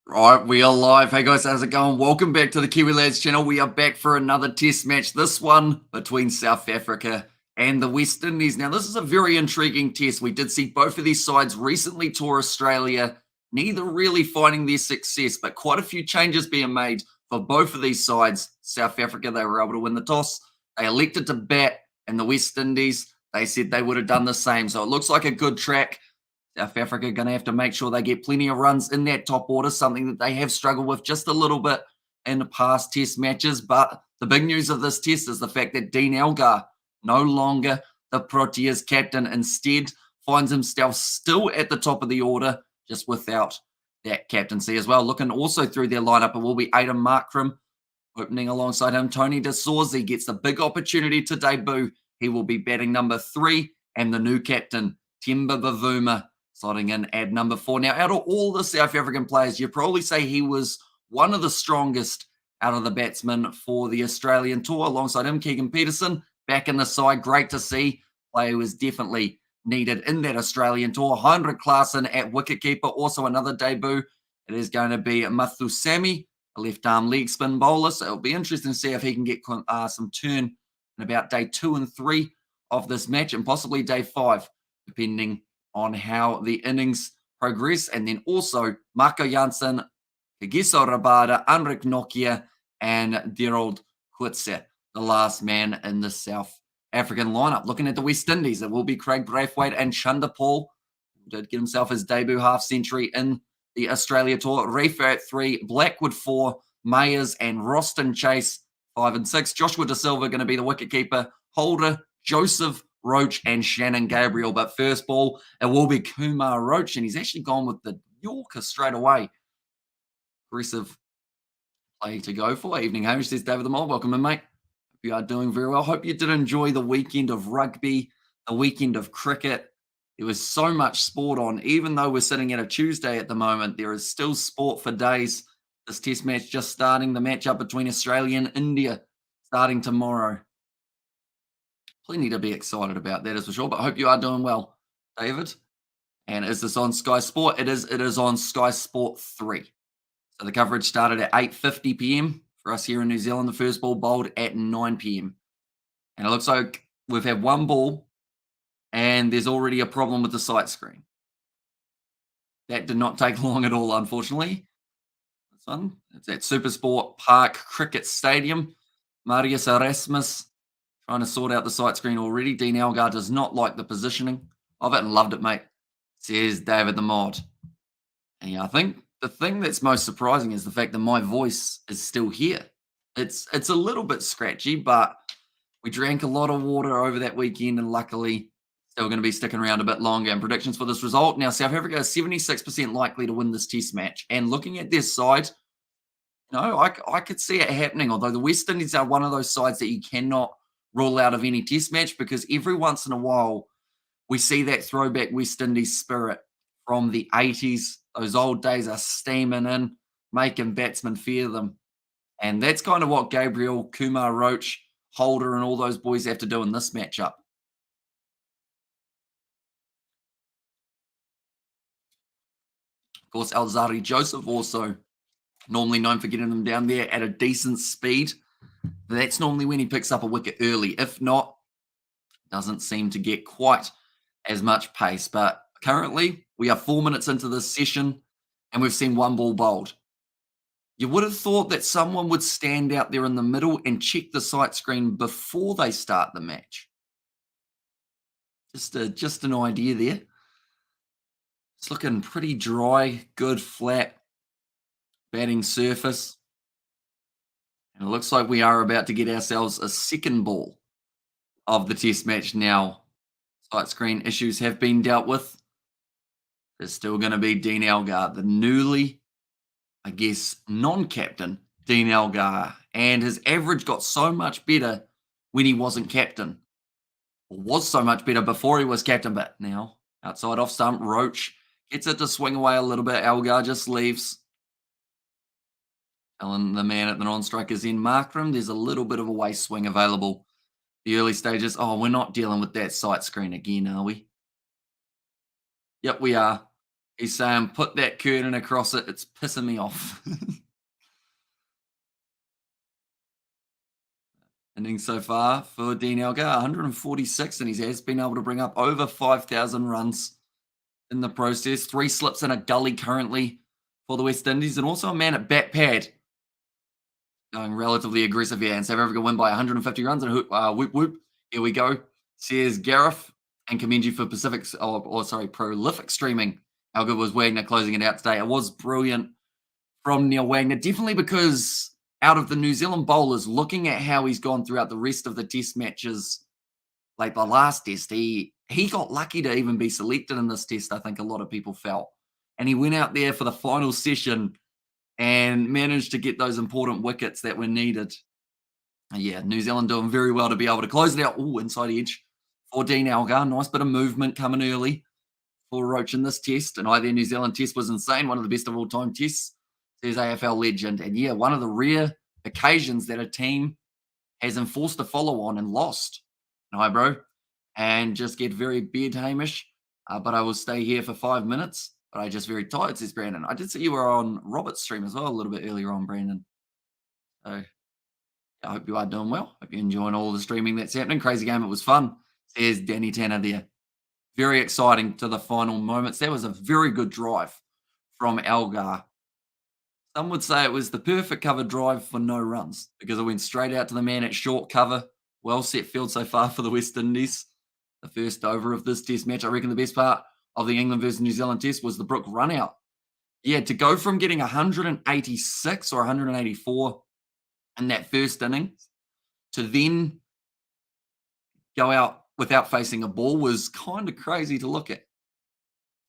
Right, we are live. Hey guys, how's it going? Welcome back to the Kiwi Lads channel. We are back for another test match. This one between South Africa and the West Indies. Now, this is a very intriguing test. We did see both of these sides recently tour Australia, neither really finding their success, but quite a few changes being made for both of these sides. South Africa, they were able to win the toss. They elected to bat, and the West Indies, they said they would have done the same. So it looks like a good track. South Africa are going to have to make sure they get plenty of runs in that top order, something that they have struggled with just a little bit in the past test matches. But the big news of this test is the fact that Dean Elgar, no longer the Proteas captain, instead finds himself still at the top of the order, just without that captaincy as well. Looking also through their lineup, it will be Aidan Markram opening alongside him. Tony de Souza gets the big opportunity to debut. He will be batting number 3, and the new captain, Temba Bavuma, slotting in at number 4. Now, out of all the South African players, you'd probably say he was one of the strongest out of the batsmen for the Australian tour. Alongside him, Keegan Peterson back in the side. Great to see. Player was definitely needed in that Australian tour. Heinrich Klaasen at wicketkeeper, also another debut. It is going to be Mathusami, a left-arm leg spin bowler. So it'll be interesting to see if he can get some turn in about day 2 and 3 of this match, and possibly day 5, depending on how the innings progress. And then also Marco Janssen, Kagiso Rabada, Anrik Nokia, and Gerald Coetzee, the last man in the South African lineup. Looking at the West Indies, it will be Craig Braithwaite and Chunder Paul, who did get himself his debut half-century in the Australia Tour. Reefer at 3, Blackwood 4, Mayers and Roston Chase 5 and 6. Joshua De Silva going to be the wicketkeeper. Holder, Joseph Roach, and Shannon Gabriel. But first ball, it will be Kumar Roach, and he's actually gone with the Yorker straight away. Aggressive play to go for. Evening, Hamish, says David the Mole. Welcome in, mate. Hope you are doing very well. Hope you did enjoy the weekend of rugby, the weekend of cricket. There was so much sport on. Even though we're sitting at a Tuesday at the moment, there is still sport for days. This test match just starting, the matchup between Australia and India starting tomorrow. Plenty to be excited about, that is for sure. But I hope you are doing well, David. And is this on Sky Sport? It is. It is on Sky Sport 3. So the coverage started at 8:50 p.m. for us here in New Zealand. The first ball bowled at 9 p.m. And it looks like we've had one ball, and there's already a problem with the sight screen. That did not take long at all, unfortunately. This one, it's at SuperSport Park Cricket Stadium. Marius Erasmus trying to sort out the sight screen already. Dean Elgar does not like the positioning of it and loved it, mate, says David the Mod. And yeah, I think the thing that's most surprising is the fact that my voice is still here. It's a little bit scratchy, but we drank a lot of water over that weekend, and luckily still going to be sticking around a bit longer. And predictions for this result. Now, South Africa is 76% likely to win this test match. And looking at this side, no, I could see it happening, although the West Indies are one of those sides that you cannot rule out of any test match, because every once in a while we see that throwback West Indies spirit from the 80s. Those old days are steaming in, making batsmen fear them. And that's kind of what Gabriel, Kumar Roach, Holder, and all those boys have to do in this matchup. Of course, Alzari Joseph also normally known for getting them down there at a decent speed. That's normally when he picks up a wicket early. If not, doesn't seem to get quite as much pace. But currently, we are 4 minutes into this session, and we've seen one ball bowled. You would have thought that someone would stand out there in the middle and check the sight screen before they start the match. Just an idea there. It's looking pretty dry, good, flat batting surface. And it looks like we are about to get ourselves a second ball of the test match now. Sight screen issues have been dealt with. There's still going to be Dean Elgar, the newly, I guess, non-captain Dean Elgar. And his average got so much better when he wasn't captain. Or was so much better before he was captain, but now outside off stump, Roach gets it to swing away a little bit. Elgar just leaves. Telling the man at the non-strikers in Markram, there's a little bit of a waste swing available. The early stages. Oh, we're not dealing with that sight screen again, are we? Yep, we are. He's saying, "Put that curtain across it. It's pissing me off." Innings so far for Dean Elgar, 146, and he has been able to bring up over 5,000 runs in the process. 3 slips in a gully currently for the West Indies, and also a man at bat pad going relatively aggressive here. And South Africa win by 150 runs and whoop whoop. Here we go. Says Gareth, and commend you for prolific streaming. How good was Wagner closing it out today? It was brilliant from Neil Wagner, definitely because out of the New Zealand bowlers, looking at how he's gone throughout the rest of the test matches, like the last test, he got lucky to even be selected in this test, I think a lot of people felt. And he went out there for the final session and managed to get those important wickets that were needed. Yeah, New Zealand doing very well to be able to close it out. Oh, inside edge for Dean Elgar. Nice bit of movement coming early for Roach in this test. And their New Zealand test was insane. One of the best of all time tests, says AFL legend. And yeah, one of the rare occasions that a team has enforced a follow on and lost. Hi, bro. And just get very beard Hamish. But I will stay here for 5 minutes. But I just very tired, says Brandon. I did see you were on Robert's stream as well a little bit earlier on, Brandon. So I hope you are doing well. Hope you're enjoying all the streaming that's happening. Crazy game. It was fun. Says Danny Tanner there. Very exciting to the final moments. That was a very good drive from Elgar. Some would say it was the perfect cover drive for no runs because it went straight out to the man at short cover. Well set field so far for the West Indies. The first over of this test match. I reckon the best part of the England versus New Zealand test was the Brook run out. Yeah, to go from getting 186 or 184 in that first innings to then go out without facing a ball was kind of crazy to look at.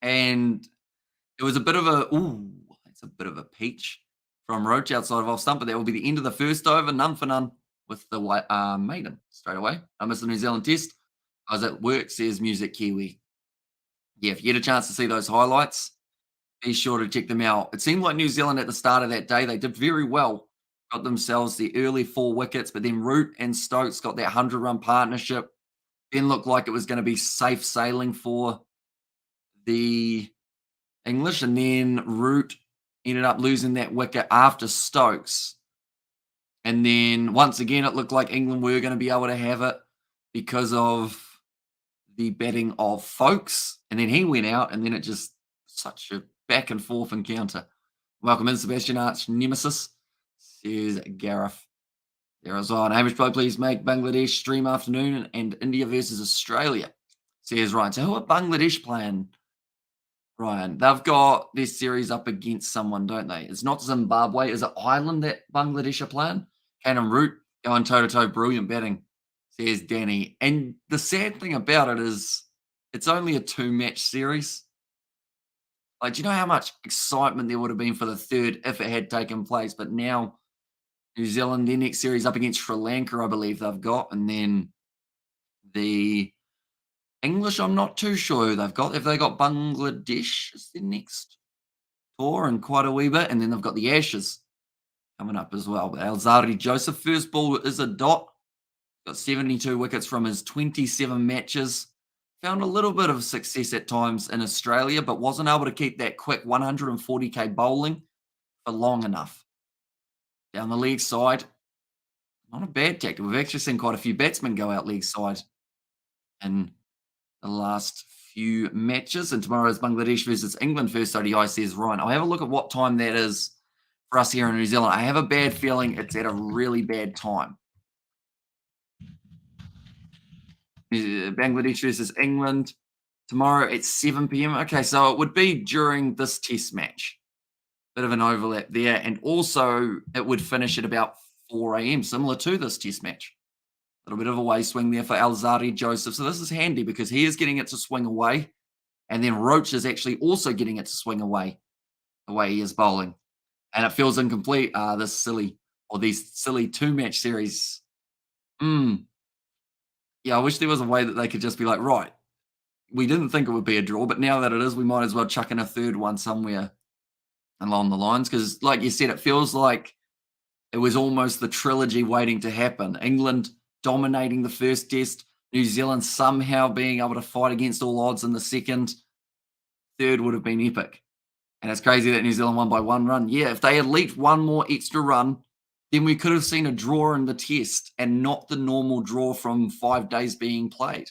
And it was a bit of it's a bit of a peach from Roach outside of off stump, but that will be the end of the first over. None for none with the maiden straight away. I missed the New Zealand test. I was at work, says Music Kiwi. Yeah, if you get a chance to see those highlights, be sure to check them out. It seemed like New Zealand at the start of that day, they did very well. Got themselves the early 4 wickets, but then Root and Stokes got that 100-run partnership. Then looked like it was going to be safe sailing for the English, and then Root ended up losing that wicket after Stokes. And then once again, it looked like England were going to be able to have it because of the batting of Folkes. And then he went out, and then it just such a back and forth encounter. Welcome in, Sebastian Arch Nemesis, says Gareth. There as well. And Hamish, please make Bangladesh stream afternoon and India versus Australia, says Ryan. So who are Bangladesh playing, Ryan? They've got this series up against someone, don't they? It's not Zimbabwe. Is it Ireland that Bangladesh are playing? Cannon Root going toe-to-toe. Brilliant batting, says Danny. And the sad thing about it is it's only a 2-match series. Like, do you know how much excitement there would have been for the third if it had taken place? But now New Zealand, their next series up against Sri Lanka, I believe they've got. And then the English, I'm not too sure who they've got. Have they got Bangladesh as their next tour and quite a wee bit? And then they've got the Ashes coming up as well. But Alzarri Joseph, first ball is a dot. Got 72 wickets from his 27 matches. Found a little bit of success at times in Australia, but wasn't able to keep that quick 140k bowling for long enough. Down the leg side, not a bad tactic. We've actually seen quite a few batsmen go out leg side in the last few matches. And tomorrow is Bangladesh versus England first ODI, says Ryan. I'll have a look at what time that is for us here in New Zealand. I have a bad feeling it's at a really bad time. Bangladesh versus England tomorrow at 7 p.m. Okay, so it would be during this test match. Bit of an overlap there. And also, it would finish at about 4 a.m., similar to this test match. A little bit of a way swing there for Alzarri Joseph. So this is handy because he is getting it to swing away. And then Roach is actually also getting it to swing away the way he is bowling. And it feels incomplete, these silly 2-match series. Yeah, I wish there was a way that they could just be like, right, we didn't think it would be a draw, but now that it is, we might as well chuck in a third one somewhere along the lines. Because like you said, it feels like it was almost the trilogy waiting to happen. England dominating the first test, New Zealand somehow being able to fight against all odds in the second. third would have been epic. And it's crazy that New Zealand won by 1 run. Yeah, if they had leaked one more extra run, then we could have seen a draw in the test and not the normal draw from 5 days being played.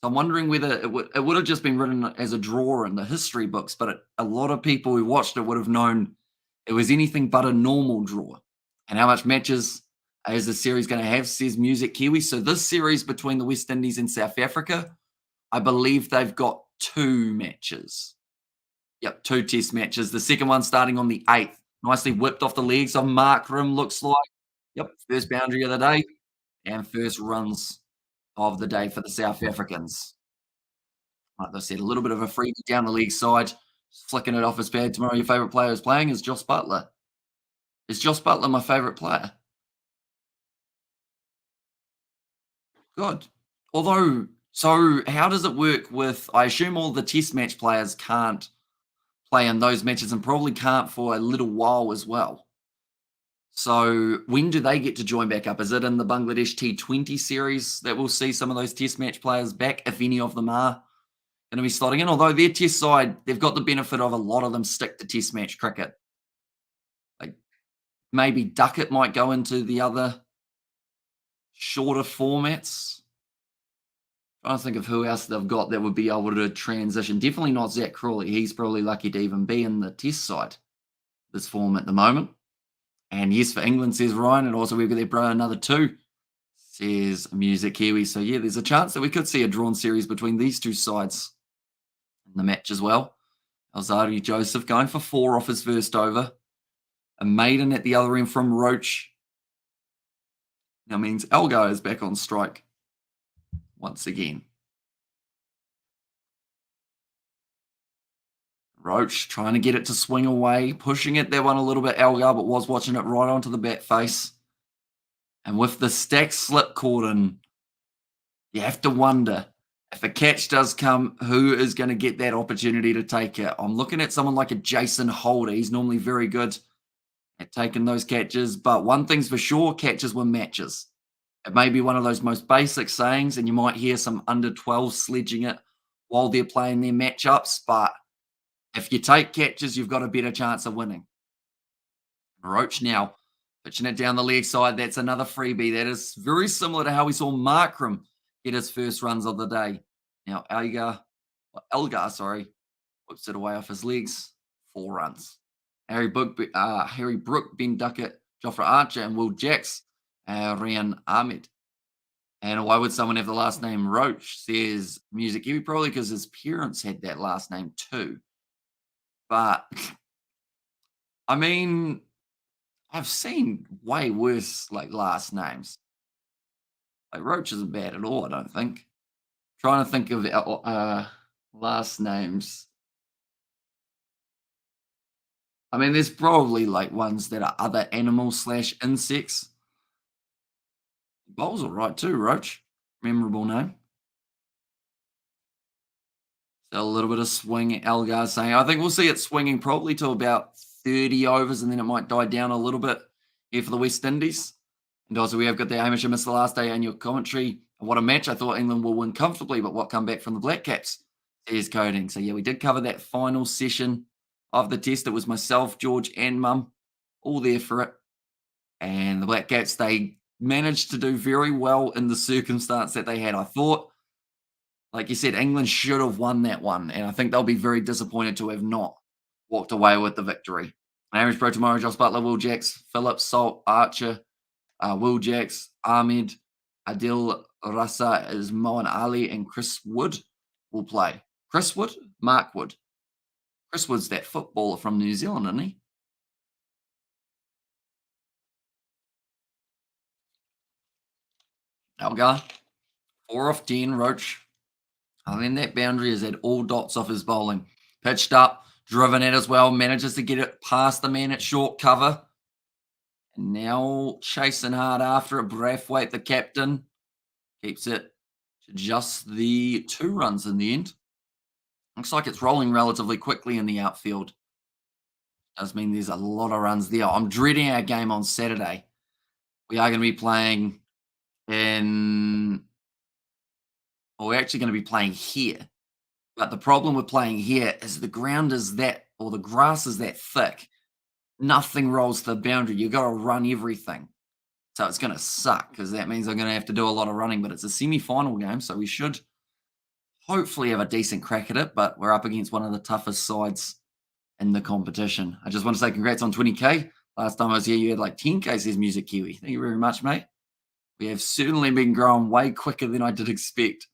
So I'm wondering whether it would have just been written as a draw in the history books, but a lot of people who watched it would have known it was anything but a normal draw. And how much matches is the series going to have, says Music Kiwi. So this series between the West Indies and South Africa, I believe they've got 2 matches. Yep, 2 test matches. The second one starting on the 8th. Nicely whipped off the legs of Markram, looks like. Yep, first boundary of the day and first runs of the day for the South Africans. Like I said, a little bit of a freebie down the leg side, just flicking it off his pad tomorrow. Your favourite player is playing is Joss Butler. Is Joss Butler my favourite player? Good. Although, so how does it work with? I assume all the test match players can't play in those matches and probably can't for a little while as well. So when do they get to join back up? Is it in the Bangladesh T20 series that we'll see some of those test match players back, if any of them are going to be slotting in? Although their test side, they've got the benefit of a lot of them stick to test match cricket. Like maybe Duckett might go into the other shorter formats. Trying to think of who else they've got that would be able to transition. Definitely not Zach Crawley. He's probably lucky to even be in the test side this form at the moment. And yes, for England, says Ryan, and also we've got their bro another 2, says Music Kiwi. So yeah, there's a chance that we could see a drawn series between these 2 sides in the match as well. Alzari Joseph going for 4 off his first over. A maiden at the other end from Roach. Now means Elgar is back on strike once again. Roach trying to get it to swing away, pushing it that one a little bit, Elgar, but was watching it right onto the bat face. And with the stack slip caught in, you have to wonder if a catch does come, who is going to get that opportunity to take it? I'm looking at someone like a Jason Holder. He's normally very good at taking those catches, but one thing's for sure, catches win matches. It may be one of those most basic sayings, and you might hear some under 12 sledging it while they're playing their matchups, but if you take catches, you've got a better chance of winning. Roach now pitching it down the leg side. That's another freebie. That is very similar to how we saw Markram get his first runs of the day. Now Elgar, sorry, whips it away off his legs. 4 runs. Harry Brook, Ben Duckett, Jofra Archer, and Will Jacks, Rian Ahmed. And why would someone have the last name Roach? Says Music Kiwi, probably because his parents had that last name too. But I mean, I've seen way worse like last names. Like Roach isn't bad at all, I don't think. Trying to think of last names. I mean, there's probably like ones that are other animals / insects. Bowl's all right too, Roach. Memorable name. So a little bit of swing, Elgar saying. I think we'll see it swinging probably to about 30 overs and then it might die down a little bit here for the West Indies. And also we have got the Hamish and Miss the last day annual commentary. And what a match. I thought England will win comfortably, but what comeback from the Black Caps? Says Coding. So yeah, we did cover that final session of the test. It was myself, George, and Mum all there for it. And the Black Caps, they managed to do very well in the circumstance that they had. I thought, like you said, England should have won that one. And I think they'll be very disappointed to have not walked away with the victory. Amish Pro tomorrow, Joss Butler, Will Jacks, Phillips, Salt, Archer, Will Jacks, Ahmed, Adil Rasa, Mohan Ali, and Chris Wood will play. Chris Wood? Mark Wood. Chris Wood's that footballer from New Zealand, isn't he? Elgar, 4 off 10, Roach. And then that boundary is at all dots off his bowling. Pitched up, driven it as well, manages to get it past the man at short cover. And now chasing hard after it, Brathwaite, the captain, keeps it to just the 2 runs in the end. Looks like it's rolling relatively quickly in the outfield. Does mean there's a lot of runs there. I'm dreading our game on Saturday. We are going to be playing in... Well, we're actually going to be playing here But the problem with playing here is the ground is that, or the grass is that thick, nothing rolls to the boundary. You got to run everything. So it's going to suck because that means I'm going to have to do a lot of running. But it's a semi final game, so we should hopefully have a decent crack at it. But we're up against one of the toughest sides in the competition. I just want to say congrats on 20K. Last time I was here, you had like 10K, says Music Kiwi. Thank you very much, mate. We have certainly been growing way quicker than I did expect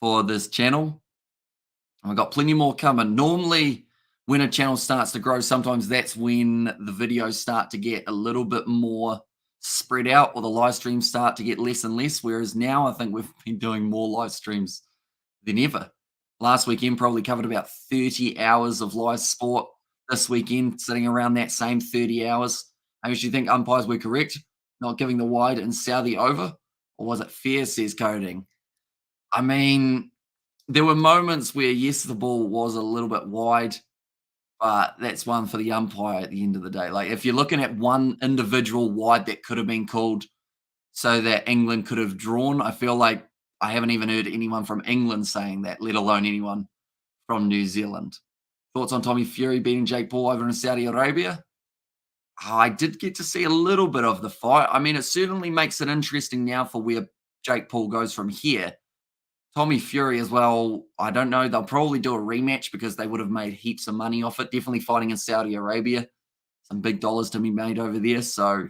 for this channel. And we've got plenty more coming. Normally, when a channel starts to grow, sometimes that's when the videos start to get a little bit more spread out or the live streams start to get less and less. Whereas now I think we've been doing more live streams than ever. Last weekend probably covered about 30 hours of live sport. This weekend, sitting around that same 30 hours. I actually think umpires were correct, not giving the wide in Saudi over. Or was it fair, says Coding? I mean, there were moments where, yes, the ball was a little bit wide, but that's one for the umpire at the end of the day. Like, if you're looking at one individual wide that could have been called so that England could have drawn, I feel like I haven't even heard anyone from England saying that, let alone anyone from New Zealand. Thoughts on Tommy Fury beating Jake Paul over in Saudi Arabia? Oh, I did get to see a little bit of the fight. I mean, it certainly makes it interesting now for where Jake Paul goes from here. Tommy Fury as well, I don't know. They'll probably do a rematch because they would have made heaps of money off it. Definitely fighting in Saudi Arabia. Some big dollars to be made over there. So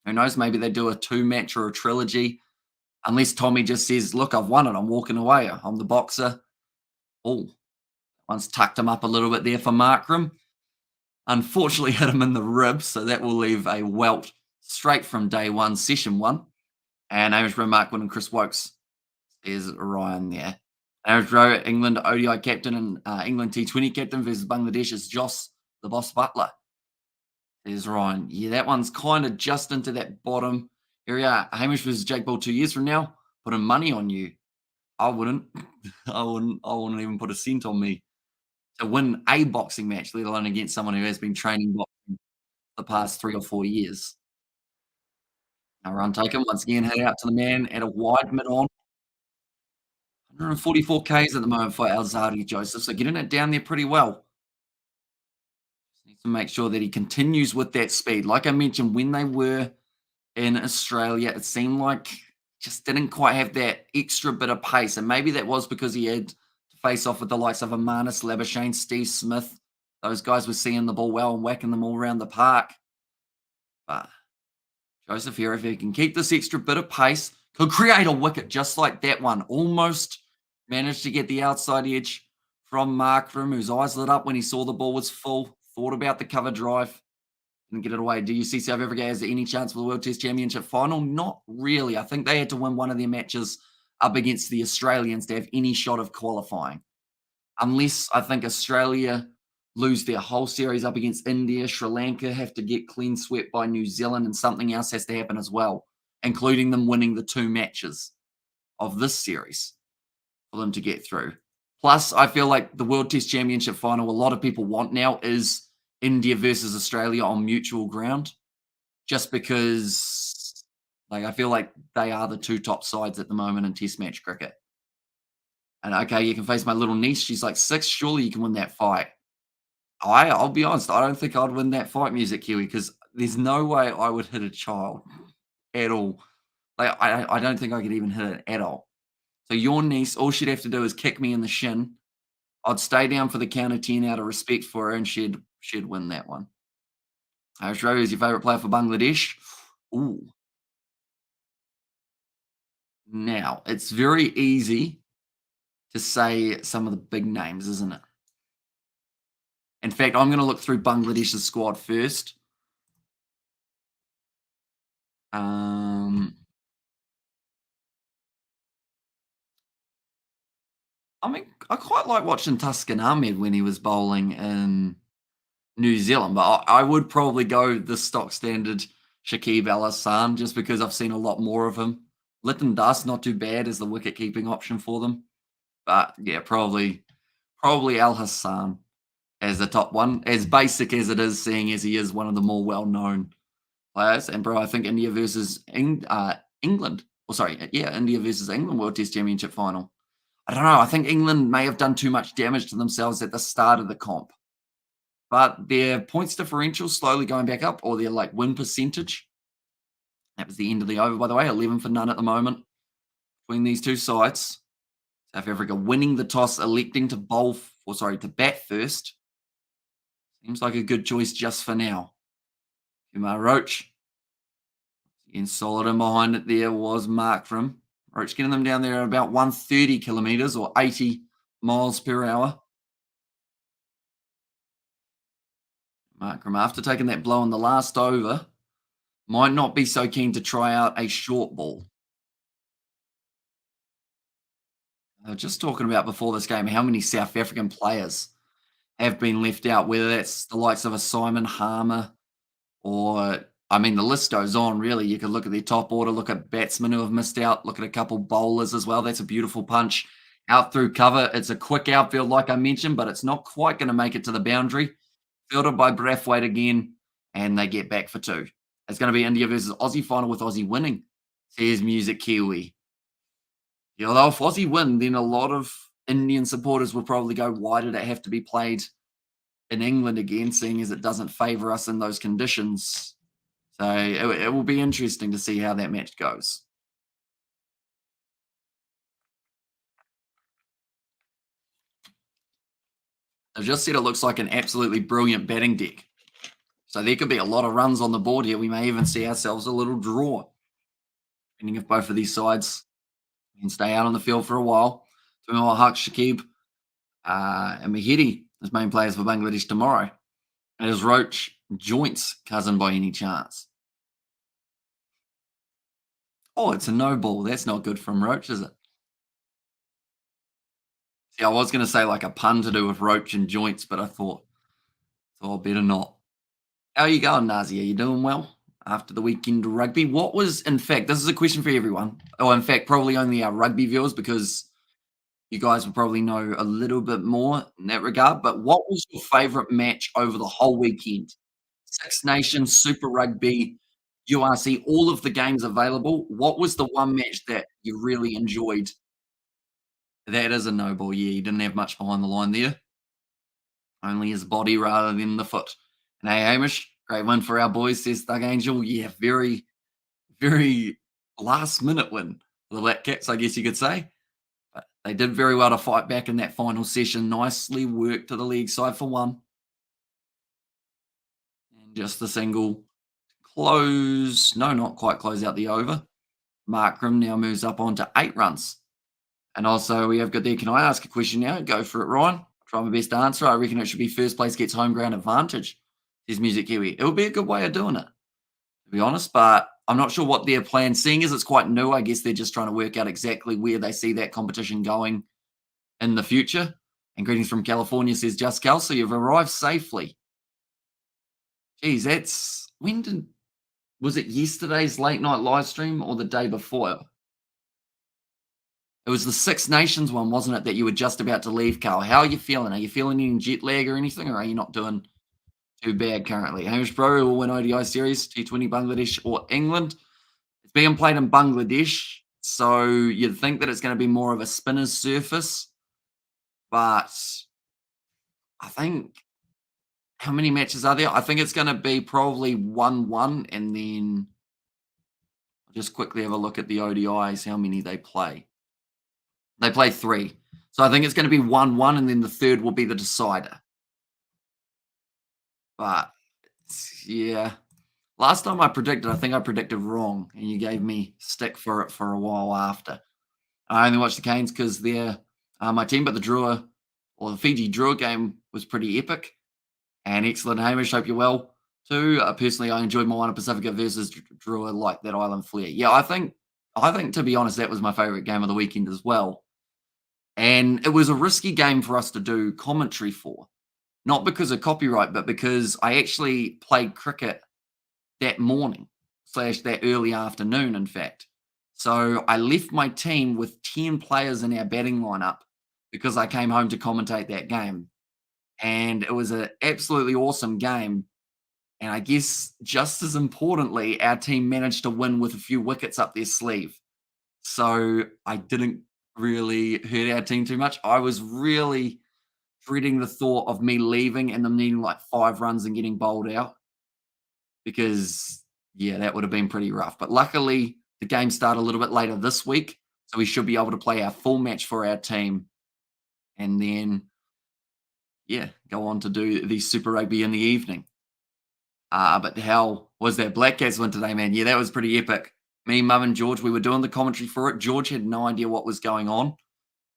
who knows? Maybe they do a two-match or a trilogy. Unless Tommy just says, look, I've won it. I'm walking away. I'm the boxer. Oh, once tucked him up a little bit there for Markram. Unfortunately, hit him in the ribs. So that will leave a welt straight from day one, session one. And Amish Markman and Chris Wokes is Ryan there. Amish Rowe, England ODI captain and England T20 captain versus Bangladesh is Joss, the boss butler. There's Ryan. Yeah, that one's kind of just into that bottom area. Hamish versus Jake Paul 2 years from now. Putting money on you. I wouldn't. I wouldn't even put a cent on me to win a boxing match, let alone against someone who has been training boxing the past 3 or 4 years. Now run taken once again, head out to the man at a wide mid on. 144 Ks at the moment for Alzadi Joseph, so getting it down there pretty well. Just needs to make sure that he continues with that speed. Like I mentioned, when they were in Australia, it seemed like just didn't quite have that extra bit of pace, and maybe that was because he had to face off with the likes of Amanis Labuschagne, Steve Smith. Those guys were seeing the ball well and whacking them all around the park. But Joseph here, if he can keep this extra bit of pace, could create a wicket just like that one. Almost managed to get the outside edge from Markram, whose eyes lit up when he saw the ball was full, thought about the cover drive, and get it away. Do you see South Africa has any chance for the World Test Championship final? Not really. I think they had to win one of their matches up against the Australians to have any shot of qualifying. Unless I think Australia lose their whole series up against India, Sri Lanka have to get clean swept by New Zealand, and something else has to happen as well, including them winning the 2 matches of this series for them to get through. Plus, I feel like the World Test Championship final, a lot of people want now is India versus Australia on mutual ground, just because like I feel like they are the 2 top sides at the moment in Test match cricket. And okay, you can face my little niece. She's like 6. Surely you can win that fight. I'll be honest, I don't think I'd win that fight, Music Kiwi, because there's no way I would hit a child at all. Like I don't think I could even hit an adult. So your niece, all she'd have to do is kick me in the shin. I'd stay down for the count of 10 out of respect for her, and she'd win that one. Australia is your favourite player for Bangladesh? Ooh. Now, it's very easy to say some of the big names, isn't it? In fact, I'm going to look through Bangladesh's squad first. I mean, I quite like watching Tuscan Ahmed when he was bowling in New Zealand, but I would probably go the stock standard Shakib Al Hassan just because I've seen a lot more of him. Lytton Dust, not too bad as the wicket keeping option for them. But yeah, probably Al Hassan as the top one, as basic as it is, seeing as he is one of the more well-known players. And bro, I think India versus England. Oh, sorry, yeah, India versus England World Test Championship final. I don't know. I think England may have done too much damage to themselves at the start of the comp, but their points differential slowly going back up, or their like win percentage. That was the end of the over, by the way. 11 for none at the moment between these two sides. South Africa winning the toss, electing to to bat first. Seems like a good choice just for now. Kumar Roach. Again, solid in behind it there was Markram. Roach getting them down there at about 130 kilometres or 80 miles per hour. Markram, after taking that blow in the last over, might not be so keen to try out a short ball. Just talking about before this game, how many South African players have been left out, whether that's the likes of a Simon Harmer or, I mean, the list goes on, really. You could look at their top order, look at batsmen who have missed out, look at a couple bowlers as well. That's a beautiful punch out through cover. It's a quick outfield, like I mentioned, but it's not quite going to make it to the boundary. Fielded by Brathwaite again, and they get back for two. It's going to be India versus Aussie final with Aussie winning, says Music Kiwi. Yeah, although if Aussie win, then a lot of Indian supporters will probably go, why did it have to be played in England again, seeing as it doesn't favour us in those conditions? So it will be interesting to see how that match goes. I just said it looks like an absolutely brilliant batting deck. So there could be a lot of runs on the board here. We may even see ourselves a little draw, depending if both of these sides can stay out on the field for a while. Tomorrow, Haq Shakib and Mahidi as main players for Bangladesh tomorrow. And is Roach Joint's cousin by any chance? Oh, it's a no ball. That's not good from Roach, is it? See, I was going to say like a pun to do with Roach and Joints, but I thought better not. How are you going, Nazi? Are you doing well after the weekend rugby? What was, in fact, this is a question for everyone. Oh, in fact, probably only our rugby viewers because you guys will probably know a little bit more in that regard. But what was your favourite match over the whole weekend? Six Nations, Super Rugby, URC, all of the games available. What was the one match that you really enjoyed? That is a no ball. Yeah, he didn't have much behind the line there. Only his body rather than the foot. And hey, Hamish, great win for our boys, says Doug Angel. Yeah, very, very last minute win for the Black Caps, I guess you could say. But they did very well to fight back in that final session. Nicely worked to the league side for one. And just the single close. No, not quite close out the over. Markram now moves up on to 8 runs. And also, we have got there. Can I ask a question now? Go for it, Ryan. Try my best to answer. I reckon it should be first place gets home ground advantage, says Music Kiwi. It would be a good way of doing it, to be honest, but I'm not sure what their plan, seeing as it's quite new. I guess they're just trying to work out exactly where they see that competition going in the future. And greetings from California, says Just Cal. So you've arrived safely. Geez, was it yesterday's late night live stream or the day before? It was the Six Nations one, wasn't it, that you were just about to leave, Carl? How are you feeling? Are you feeling any jet lag or anything, or are you not doing too bad currently? Hamish Bro will win ODI series, T20 Bangladesh or England. It's being played in Bangladesh, so you'd think that it's going to be more of a spinner's surface. But I think, how many matches are there? I think it's going to be probably 1-1, and then I'll just quickly have a look at the ODIs, how many they play. They play 3. So I think it's going to be 1-1, and then the third will be the decider. But yeah, last time I predicted, I think I predicted wrong, and you gave me stick for it for a while after. I only watched the Canes because they're my team, but the Drua or the Fiji Drua game was pretty epic and excellent. Hamish, hope you're well too. Personally, I enjoyed Moana Pacifica versus Drua, like that island flair. Yeah, I think to be honest, that was my favorite game of the weekend as well. And it was a risky game for us to do commentary for. Not because of copyright, but because I actually played cricket that morning / that early afternoon, in fact. So I left my team with 10 players in our batting lineup because I came home to commentate that game. And it was an absolutely awesome game. And I guess just as importantly, our team managed to win with a few wickets up their sleeve. So I didn't really hurt our team too much. I was really dreading the thought of me leaving and them needing like 5 runs and getting bowled out because, yeah, that would have been pretty rough. But luckily, the game started a little bit later this week, so we should be able to play our full match for our team and then, yeah, go on to do the Super Rugby in the evening. But how was that Black Cats win today, man? Yeah, that was pretty epic. Me, Mum, and George, we were doing the commentary for it. George had no idea what was going on.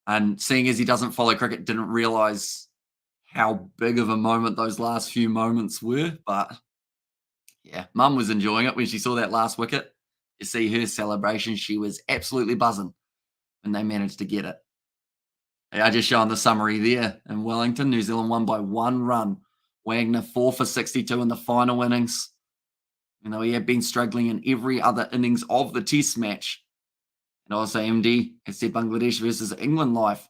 And seeing as he doesn't follow cricket, didn't realize how big of a moment those last few moments were. But yeah, Mum was enjoying it when she saw that last wicket. You see her celebration. She was absolutely buzzing when they managed to get it. Yeah, I just showing the summary there in Wellington. New Zealand won by 1 run. Wagner 4 for 62 in the final innings. You know, he had been struggling in every other innings of the test match. And also MD has said Bangladesh versus England live.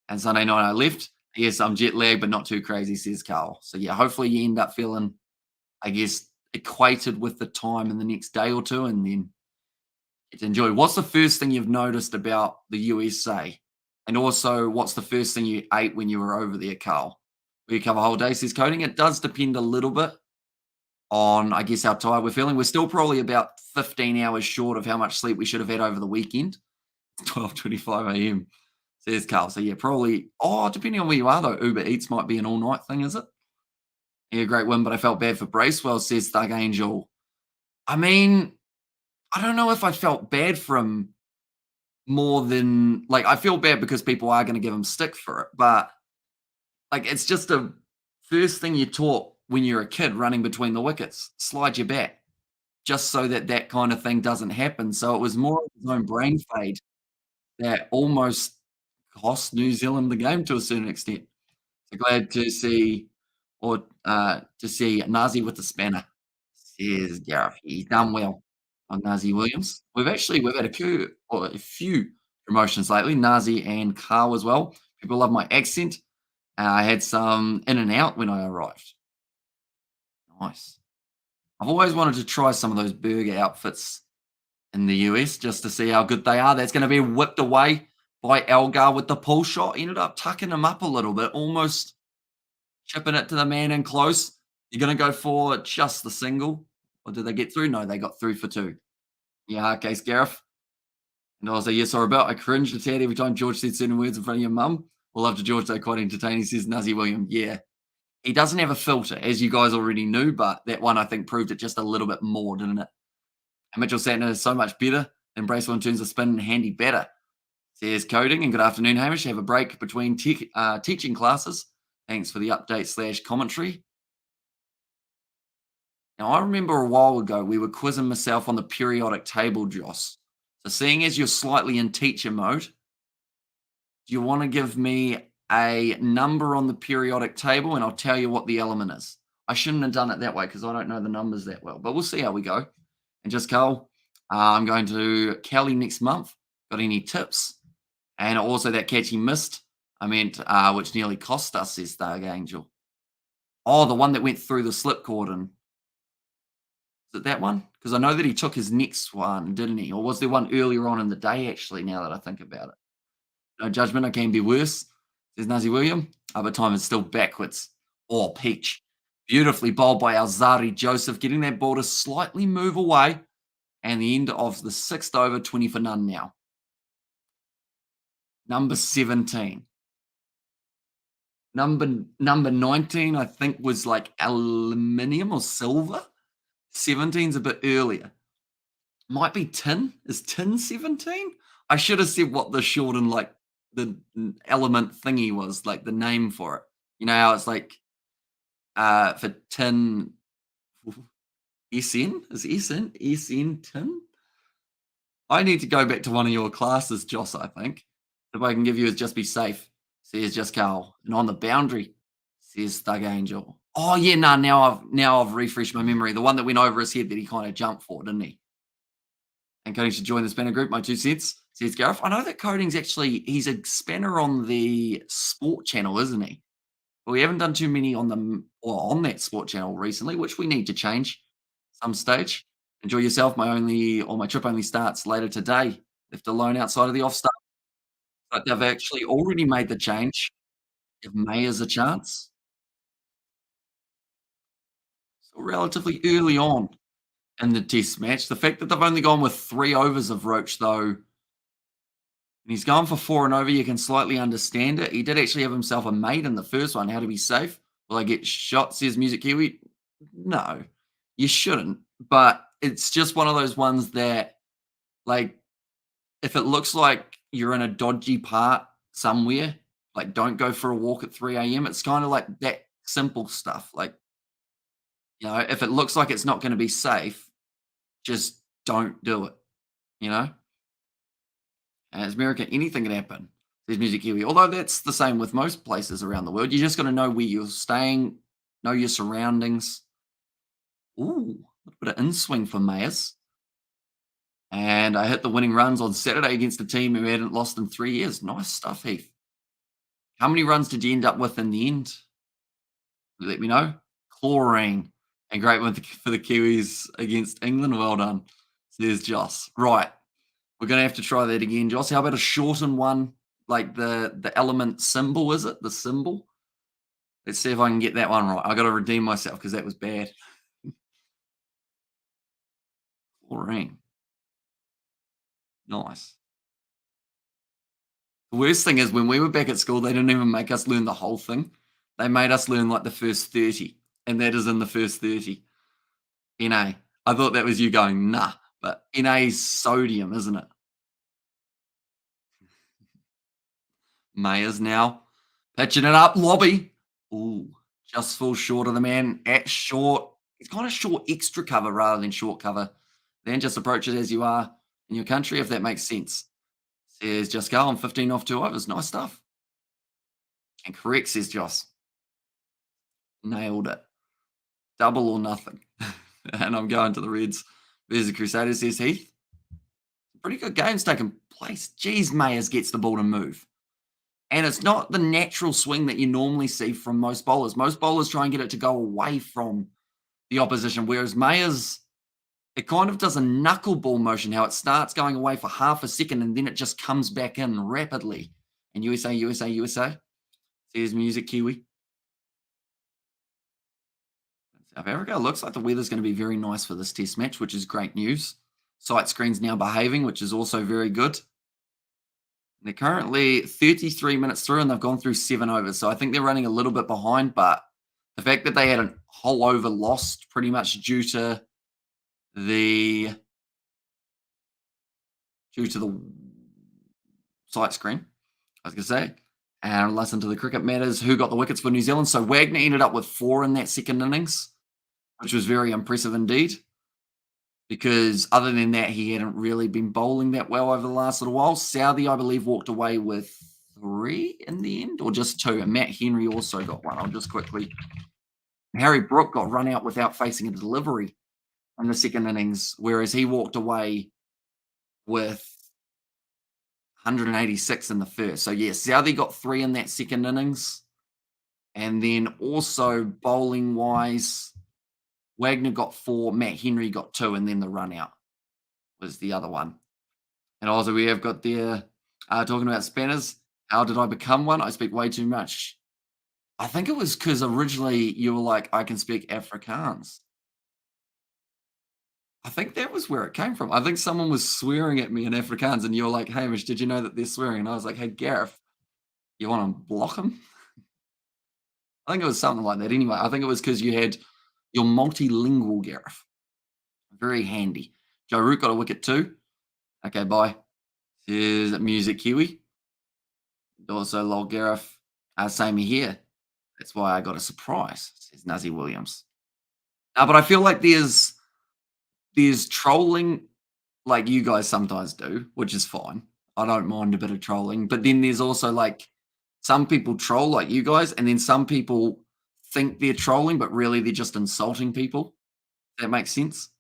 And Sunday night I left. Yes, I'm jet lagged, but not too crazy, says Carl. So yeah, hopefully you end up feeling, I guess, equated with the time in the next day or two and then get to enjoy. What's the first thing you've noticed about the USA? And also, what's the first thing you ate when you were over there, Carl? We cover whole day, says coding. It does depend a little bit on, I guess, how tired we're feeling. We're still probably about 15 hours short of how much sleep we should have had over the weekend. 12:25 a.m. says Carl. So yeah, probably. Oh, depending on where you are though, Uber Eats might be an all night thing, is it? Yeah, great win, but I felt bad for Bracewell, says Thug Angel. I mean, I don't know if I felt bad for him more than like I feel bad because people are going to give him stick for it, but like it's just a first thing you taught when you're a kid running between the wickets, slide your bat, just so that that kind of thing doesn't happen. So it was more of his own brain fade that almost cost New Zealand the game to a certain extent. So glad to see to see Nazi with the spanner. Says Gareth. He's done well on Nazi Williams. We've had a few promotions lately, Nazi and Carl as well. People love my accent. I had some in and out when I arrived. Nice. I've always wanted to try some of those burger outfits in the US just to see how good they are. That's going to be whipped away by Elgar with the pull shot. Ended up tucking him up a little bit, almost chipping it to the man in close. You're going to go for just the single, or did they get through? No, they got through for 2. Yeah, okay, Gareth. And I was like, yes, or about. I cringed a tad every time George said certain words in front of your mum. Well, after George, they're quite entertaining, says Nuzzy William. Yeah, he doesn't have a filter, as you guys already knew, but that one I think proved it just a little bit more, didn't it? And Mitchell Santner is so much better than Bracewell in terms of spin and handy batter. Says coding, and good afternoon, Hamish. Have a break between teaching classes. Thanks for the update / commentary. Now, I remember a while ago we were quizzing myself on the periodic table, Joss. So, seeing as you're slightly in teacher mode, do you want to give me a number on the periodic table and I'll tell you what the element is? I shouldn't have done it that way because I don't know the numbers that well, but we'll see how we go. And just Carl, I'm going to Kelly next month. Got any tips? And also that catch he missed, which nearly cost us, says Starg Angel. Oh, the one that went through the slip cord and is it that one? Because I know that he took his next one, didn't he? Or was there one earlier on in the day, actually, now that I think about it? No judgment, I can be worse, says Nazi William. Other time is still backwards. Oh, Peach. Beautifully bowled by Alzari Joseph, getting that ball to slightly move away. And the end of the 6th over, 20 for none now. Number 17. Number 19, I think, was like aluminium or silver. 17's a bit earlier. Might be tin. Is tin 17? I should have said what the short and like the element thingy was, like the name for it. You know how it's like for tin SN? Is SN tin? I need to go back to one of your classes, Joss, I think. If I can give you is just be safe, says just Carl. And on the boundary, says Thug Angel. Oh yeah, no, now I've refreshed my memory. The one that went over his head that he kind of jumped for, didn't he? And Coding should join the spanner group, my 2 cents, says Gareth. I know that Coding's he's a spanner on the sport channel, isn't he? But we haven't done too many on that sport channel recently, which we need to change some stage. Enjoy yourself. My trip only starts later today. Left alone outside of the off start. but they've actually already made the change. Give Mayers a chance. So relatively early on in the test match. The fact that they've only gone with 3 overs of Roach, though, and he's gone for 4 and over, you can slightly understand it. He did actually have himself a mate in the first one. How to be safe? Will I get shot? Says Music Kiwi. No, you shouldn't. But it's just one of those ones that, like, if it looks like you're in a dodgy part somewhere, like, don't go for a walk at 3 a.m. It's kind of like that simple stuff. Like, if it looks like it's not going to be safe, just don't do it. You know, as America, anything can happen. Says Music Kiwi. Although that's the same with most places around the world. You just got to know where you're staying, know your surroundings. Ooh, a little bit of in swing for Mayers. And I hit the winning runs on Saturday against a team who hadn't lost in 3 years. Nice stuff, Heath. How many runs did you end up with in the end? Let me know. Chlorine. And great one for the Kiwis against England. Well done. Says Joss. Right. We're gonna have to try that again, Joss. How about a shortened one? Like the element symbol, is it? The symbol? Let's see if I can get that one right. I gotta redeem myself because that was bad. Chlorine. Nice. The worst thing is when we were back at school, they didn't even make us learn the whole thing. They made us learn like the first 30, and that is in the first 30. Na. I thought that was you going, nah, but Na's sodium, isn't it? Mayers now. Pitching it up, lobby. Ooh, just falls short of the man at short. It's kind of short extra cover rather than short cover. Then just approach it as you are in your country, if that makes sense. Says just go on 15 off 2 overs. Nice stuff. And correct, says Joss. Nailed it. Double or nothing. And I'm going to the Reds. There's the Crusaders, says Heath. Pretty good games taking place. Geez, Mayers gets the ball to move. And it's not the natural swing that you normally see from most bowlers. Most bowlers try and get it to go away from the opposition, whereas Mayers, it kind of does a knuckleball motion, how it starts going away for half a second and then it just comes back in rapidly. And USA, USA, USA. Says Music Kiwi. South Africa. Looks like the weather's going to be very nice for this test match, which is great news. Sight screen's now behaving, which is also very good. They're currently 33 minutes through and they've gone through 7 overs. So I think they're running a little bit behind, but the fact that they had a whole over lost pretty much the due to the sight screen, I was going to say, and listen to the cricket matters. Who got the wickets for New Zealand? So Wagner ended up with 4 in that second innings, which was very impressive indeed. Because other than that, he hadn't really been bowling that well over the last little while. Southey, I believe, walked away with 3 in the end, or just 2. And Matt Henry also got 1. I'll just quickly. Harry Brook got run out without facing a delivery in the second innings, whereas he walked away with 186 in the first. So, yes, Southey got 3 in that second innings. And then also bowling-wise, Wagner got 4, Matt Henry got 2, and then the run out was the other one. And also we have got there, talking about spinners. How did I become one? I speak way too much. I think it was because originally you were like, I can speak Afrikaans. I think that was where it came from. I think someone was swearing at me in Afrikaans, and you were like, Hamish, did you know that they're swearing? And I was like, hey, Gareth, you want to block them? I think it was something like that. Anyway, I think it was because you had your multilingual Gareth. Very handy. Joe Root got a wicket too. Okay, bye. Says Music Kiwi. Also, lol Gareth. Same here. That's why I got a surprise, says Nuzzy Williams. But I feel like there's trolling like you guys sometimes do, which is fine. I don't mind a bit of trolling. But then there's also like some people troll like you guys, and then some people think they're trolling, but really they're just insulting people. That makes sense?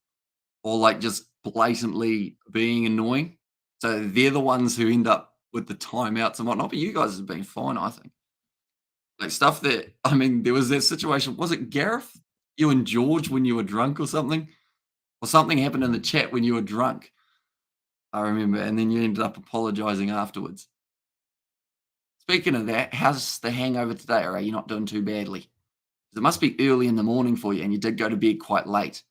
Or like just blatantly being annoying. So they're the ones who end up with the timeouts and whatnot. But you guys have been fine, I think. Like stuff that, I mean, there was that situation. Was it Gareth? You and George when you were drunk or something? Or something happened in the chat when you were drunk. I remember. And then you ended up apologizing afterwards. Speaking of that, how's the hangover today? Or are you not doing too badly? 'Cause it must be early in the morning for you, and you did go to bed quite late.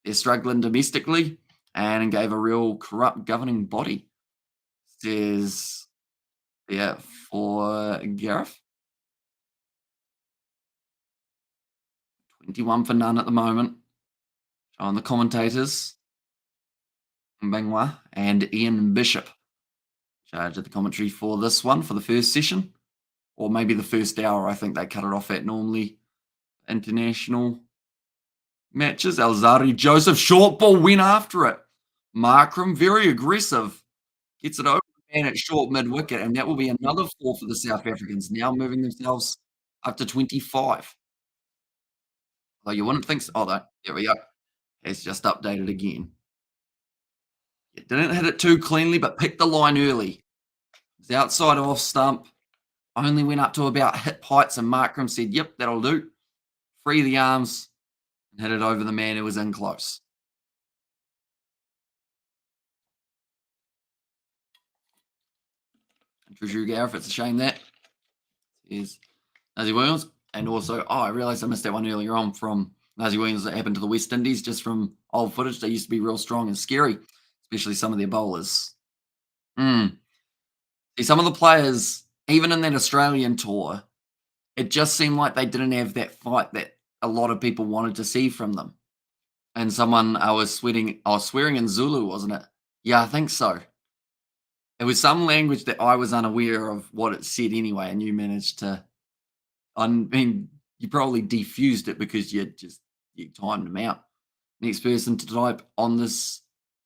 They're struggling domestically and gave a real corrupt governing body. Says, yeah, for Gareth, 21 for none at the moment. On the commentators, Mbangwa and Ian Bishop, charge of the commentary for this one for the first session, or maybe the first hour. I think they cut it off at normally international matches. Alzari Joseph, short ball, went after it. Markram, very aggressive, gets it over and at short mid wicket, and that will be another four for the South Africans, now moving themselves up to 25. Though you wouldn't think so. Oh, there we go. It's just updated again. It didn't hit it too cleanly, but picked the line early. It's outside off stump. Only went up to about hip heights, and Markram said, "Yep, that'll do." Free the arms and hit it over the man who was in close. Treasury Gareth, it's a shame that is Nazi Williams. And also, I realised I missed that one earlier on from Nazi Williams that happened to the West Indies, just from old footage. They used to be real strong and scary, especially some of their bowlers. Mm. See, some of the players, even in that Australian tour, it just seemed like they didn't have that fight that a lot of people wanted to see from them. And someone I was swearing in Zulu, wasn't it? Yeah, I think so. It was some language that I was unaware of what it said anyway, and you managed to. I mean, you probably defused it because you timed them out. Next person to type on this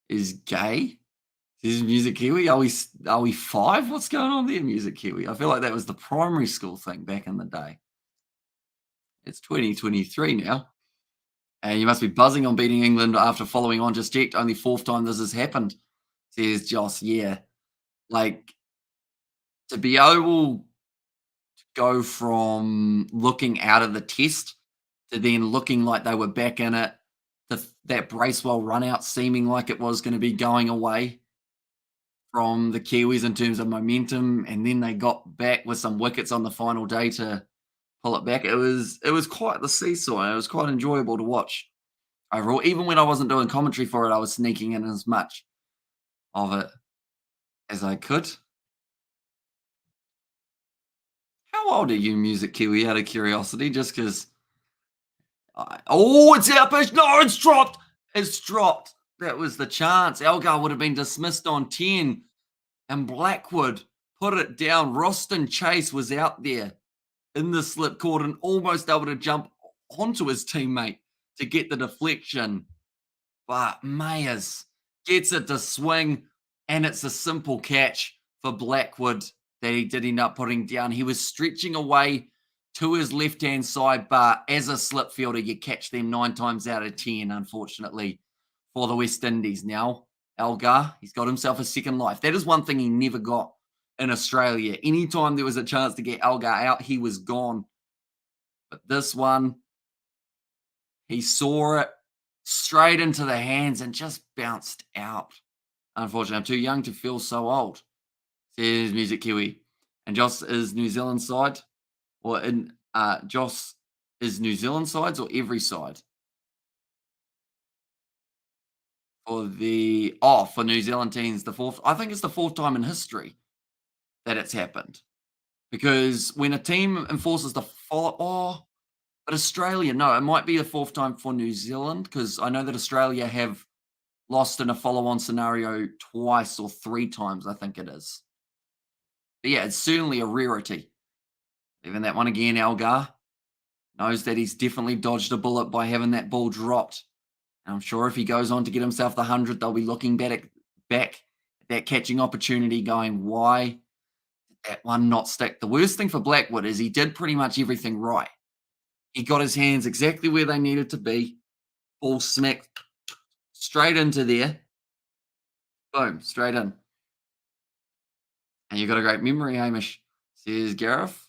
is gay. This is Music Kiwi. Are we five? What's going on there, Music Kiwi? I feel like that was the primary school thing back in the day. It's 2023 now. And you must be buzzing on beating England after following on. Just checked. Only fourth time this has happened, says Joss. Yeah. Like, to be able to go from looking out of the test to then looking like they were back in it, that Bracewell run out seeming like it was going to be going away from the Kiwis in terms of momentum, and then they got back with some wickets on the final day to pull it back. It was quite the seesaw, and it was quite enjoyable to watch overall. Even when I wasn't doing commentary for it, I was sneaking in as much of it as I could. How old are you, Music Kiwi, out of curiosity? Just because. Oh, it's out pitch. No, it's dropped. It's dropped. That was the chance. Elgar would have been dismissed on 10, and Blackwood put it down. Roston Chase was out there in the slip cord and almost able to jump onto his teammate to get the deflection. But Mayers gets it to swing, and it's a simple catch for Blackwood that he did end up putting down. He was stretching away to his left-hand side, but as a slip fielder, you catch them 9 times out of 10, unfortunately, for the West Indies. Now, Elgar, he's got himself a second life. That is one thing he never got in Australia. Anytime there was a chance to get Elgar out, he was gone. But this one, he saw it straight into the hands and just bounced out. Unfortunately, I'm too young to feel so old, says Music Kiwi. And Joss is New Zealand side, or in Joss is New Zealand sides or every side? For New Zealand teams, the fourth. I think it's the fourth time in history that it's happened. Because when a team enforces the follow, but Australia, no, it might be the fourth time for New Zealand because I know that Australia have lost in a follow-on scenario twice or 3 times, I think it is. But yeah, it's certainly a rarity. Even that one again, Elgar knows that he's definitely dodged a bullet by having that ball dropped. And I'm sure if he goes on to get himself the 100, they'll be looking back at that catching opportunity going, why did that one not stick? The worst thing for Blackwood is he did pretty much everything right. He got his hands exactly where they needed to be. Ball smacked straight into there. Boom, straight in. And you've got a great memory, Hamish, says Gareth.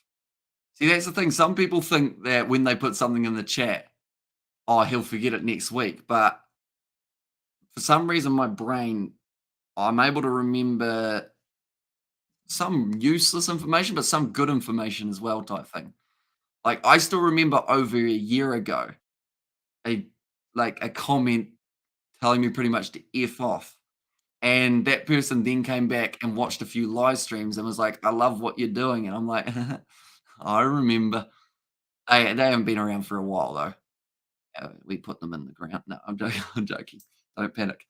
See, that's the thing. Some people think that when they put something in the chat, oh, he'll forget it next week. But for some reason, my brain, I'm able to remember some useless information, but some good information as well type thing. Like, I still remember over a year ago, a a comment telling me pretty much to F off. And that person then came back and watched a few live streams and was like, "I love what you're doing." And I'm like, "I remember." They haven't been around for a while though. We put them in the ground. No, I'm joking. I'm joking. Don't panic.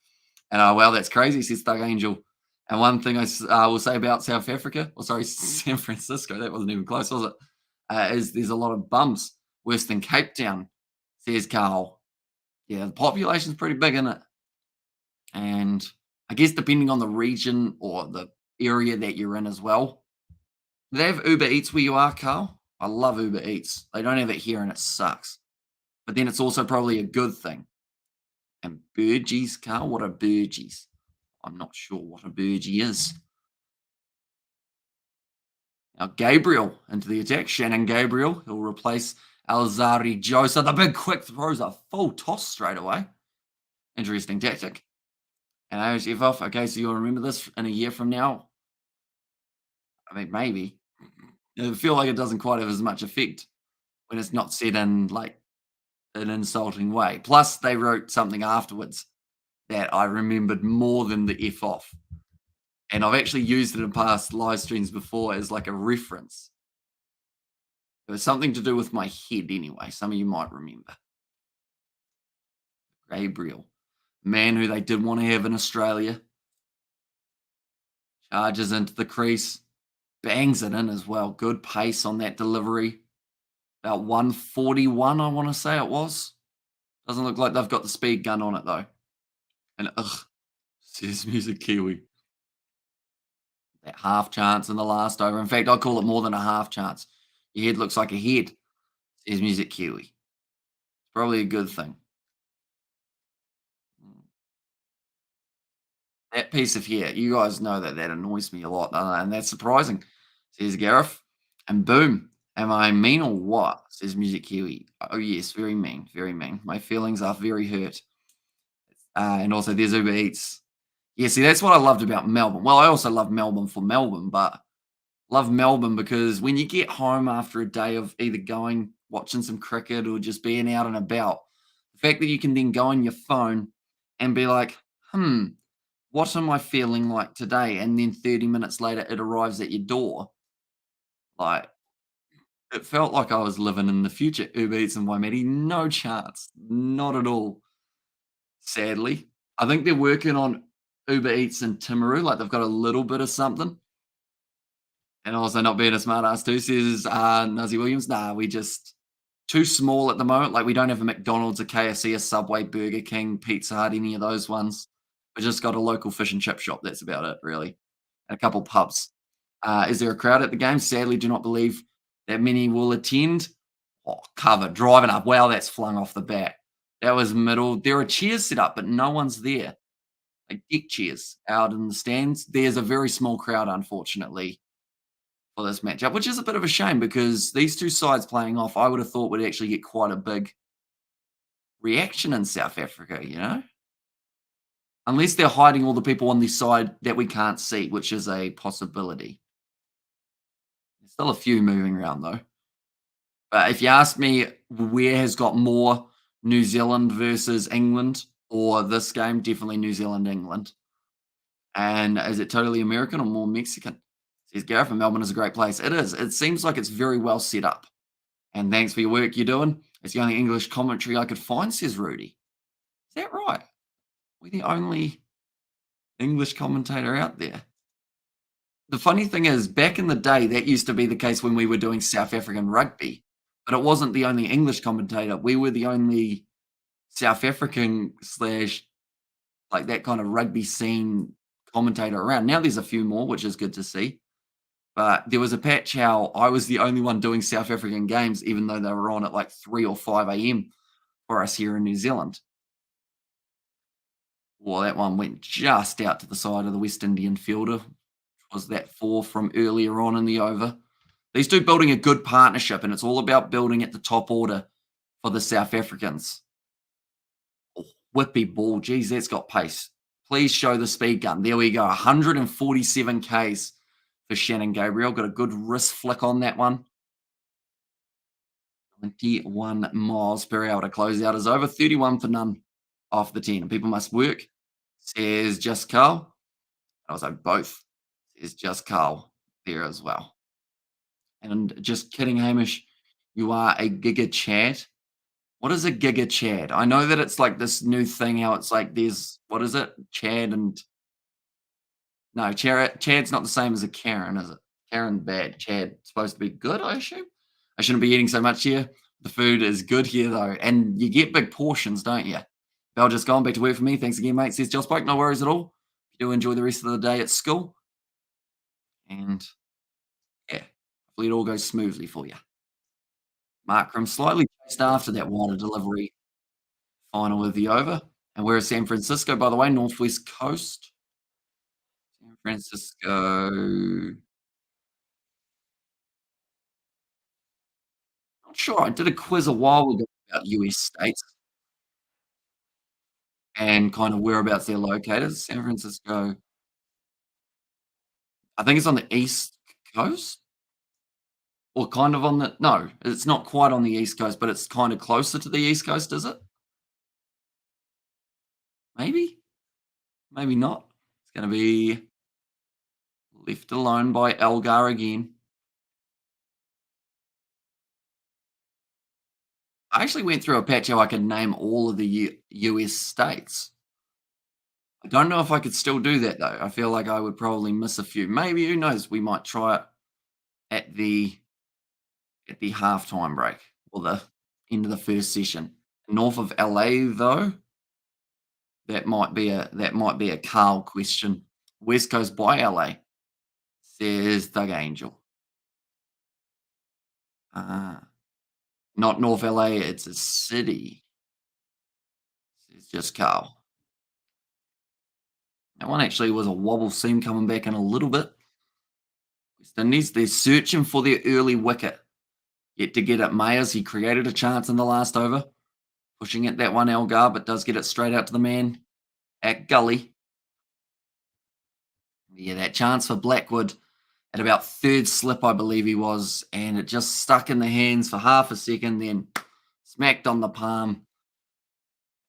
And wow, that's crazy, says Thug Angel. And one thing will say about South Africa, or sorry, San Francisco, that wasn't even close, was it? Is there's a lot of bums, worse than Cape Town, says Carl. Yeah, the population's pretty big, isn't it? And I guess depending on the region or the area that you're in as well. Do they have Uber Eats where you are, Carl? I love Uber Eats. They don't have it here and it sucks. But then it's also probably a good thing. And burgies, Carl? What are burgies? I'm not sure what a burgie is. Now, Gabriel into the attack. Shannon Gabriel. He'll replace Alzari Joe. So the big quick throws a full toss straight away. Interesting tactic. And AOSF off. Okay, so you'll remember this in a year from now. I mean, maybe. I feel like it doesn't quite have as much effect when it's not said in like an insulting way. Plus, they wrote something afterwards that I remembered more than the F off. And I've actually used it in past live streams before as like a reference. It was something to do with my head anyway. Some of you might remember. Gabriel, man who they did want to have in Australia, charges into the crease, bangs it in as well. Good pace on that delivery. About 141, I want to say it was. Doesn't look like they've got the speed gun on it though. And says Music Kiwi. That half chance in the last over. In fact, I call it more than a half chance. Your head looks like a head, says Music Kiwi. Probably a good thing. That piece of hair, you guys know that that annoys me a lot, and that's surprising, says Gareth. And boom, am I mean or what? Says Music Kiwi. Oh yes, very mean, very mean. My feelings are very hurt. And also, there's Uber Eats. Yeah, see, that's what I loved about Melbourne. Well, I also love Melbourne for Melbourne, but love Melbourne because when you get home after a day of either going, watching some cricket, or just being out and about, the fact that you can then go on your phone and be like, what am I feeling like today? And then 30 minutes later, it arrives at your door. Like, it felt like I was living in the future. Uber Eats in Waimea, no chance. Not at all, sadly. I think they're working on Uber Eats in Timaru. Like, they've got a little bit of something. And also not being a smart ass too, says Nuzzy Williams. Nah, we just too small at the moment. Like, we don't have a McDonald's, a KFC, a Subway, Burger King, Pizza Hut, any of those ones. We just got a local fish and chip shop. That's about it, really. And a couple pubs. Is there a crowd at the game? Sadly, do not believe that many will attend. Oh, cover, driving up. Wow, that's flung off the bat. That was middle. There are chairs set up, but no one's there. Like deck chairs out in the stands. There's a very small crowd, unfortunately, for this matchup, which is a bit of a shame because these two sides playing off, I would have thought would actually get quite a big reaction in South Africa, you know? Unless they're hiding all the people on this side that we can't see, which is a possibility. There's still a few moving around though. But if you ask me where has got more New Zealand versus England or this game, definitely New Zealand, England. And is it totally American or more Mexican? Says Gareth, and Melbourne is a great place. It is. It seems like it's very well set up. And thanks for your work you're doing. It's the only English commentary I could find, says Rudy. Is that right? We're the only English commentator out there. The funny thing is, back in the day, that used to be the case when we were doing South African rugby, but it wasn't the only English commentator. We were the only South African slash like that kind of rugby scene commentator around. Now there's a few more, which is good to see. But there was a patch how I was the only one doing South African games, even though they were on at like 3 or 5 a.m. for us here in New Zealand. Well, that one went just out to the side of the West Indian fielder. Was that 4 from earlier on in the over? These two building a good partnership, and it's all about building at the top order for the South Africans. Oh, whippy ball. Geez, that's got pace. Please show the speed gun. There we go. 147 Ks for Shannon Gabriel. Got a good wrist flick on that one. 21 miles per hour to close out is over. 31 for none off the 10. People must work, says Just Carl. Also, both, says Just Carl there as well. And just kidding, Hamish, you are a Giga Chad. What is a Giga Chad? I know that it's like this new thing how it's like there's, what is it? Chad and, no, Chad's not the same as a Karen, is it? Karen bad, Chad supposed to be good, I assume? I shouldn't be eating so much here. The food is good here, though, and you get big portions, don't you? Bell just gone back to work for me. Thanks again, mate, says Josh Spoke. No worries at all. You do enjoy the rest of the day at school. And, yeah, hopefully it all goes smoothly for you. Markram slightly chased after that wider delivery final with the over. And we're in San Francisco, by the way, Northwest Coast. San Francisco. Not sure. I did a quiz a while ago about US states and kind of whereabouts they're located. San Francisco, I think it's on the East Coast or kind of on the, no, it's not quite on the East Coast, but it's kind of closer to the East Coast, is it? Maybe? Maybe not. It's going to be left alone by Elgar again. I actually went through a patch how I could name all of the US states. I don't know if I could still do that though. I feel like I would probably miss a few. Maybe, who knows? We might try it at the halftime break or the end of the first session. North of LA though, that might be a Carl question. West Coast by LA, says Doug Angel. Uh, not North LA, it's a city. It's just Carl. That one actually was a wobble seam coming back in a little bit. West Indies, they're searching for their early wicket. Yet to get it Mayers, he created a chance in the last over. Pushing it that one Elgar, but does get it straight out to the man at Gully. Yeah, that chance for Blackwood at about third slip, I believe he was, and it just stuck in the hands for half a second, then smacked on the palm.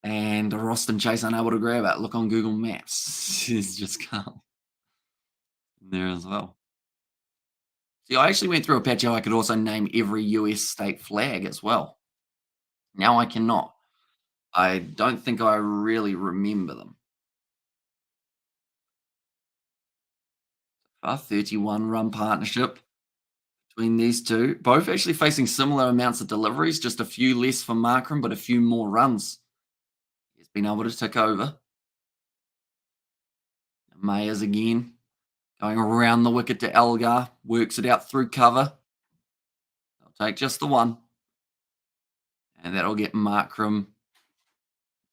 And Roston Chase unable to grab it. Look on Google Maps. It's just calm there as well. See, I actually went through a patch how I could also name every US state flag as well. Now I cannot. I don't think I really remember them. A 31 run partnership between these two. Both actually facing similar amounts of deliveries, just a few less for Markram, but a few more runs. He's been able to tick over. Mayers again, going around the wicket to Elgar, works it out through cover. They'll take just the one. And that'll get Markram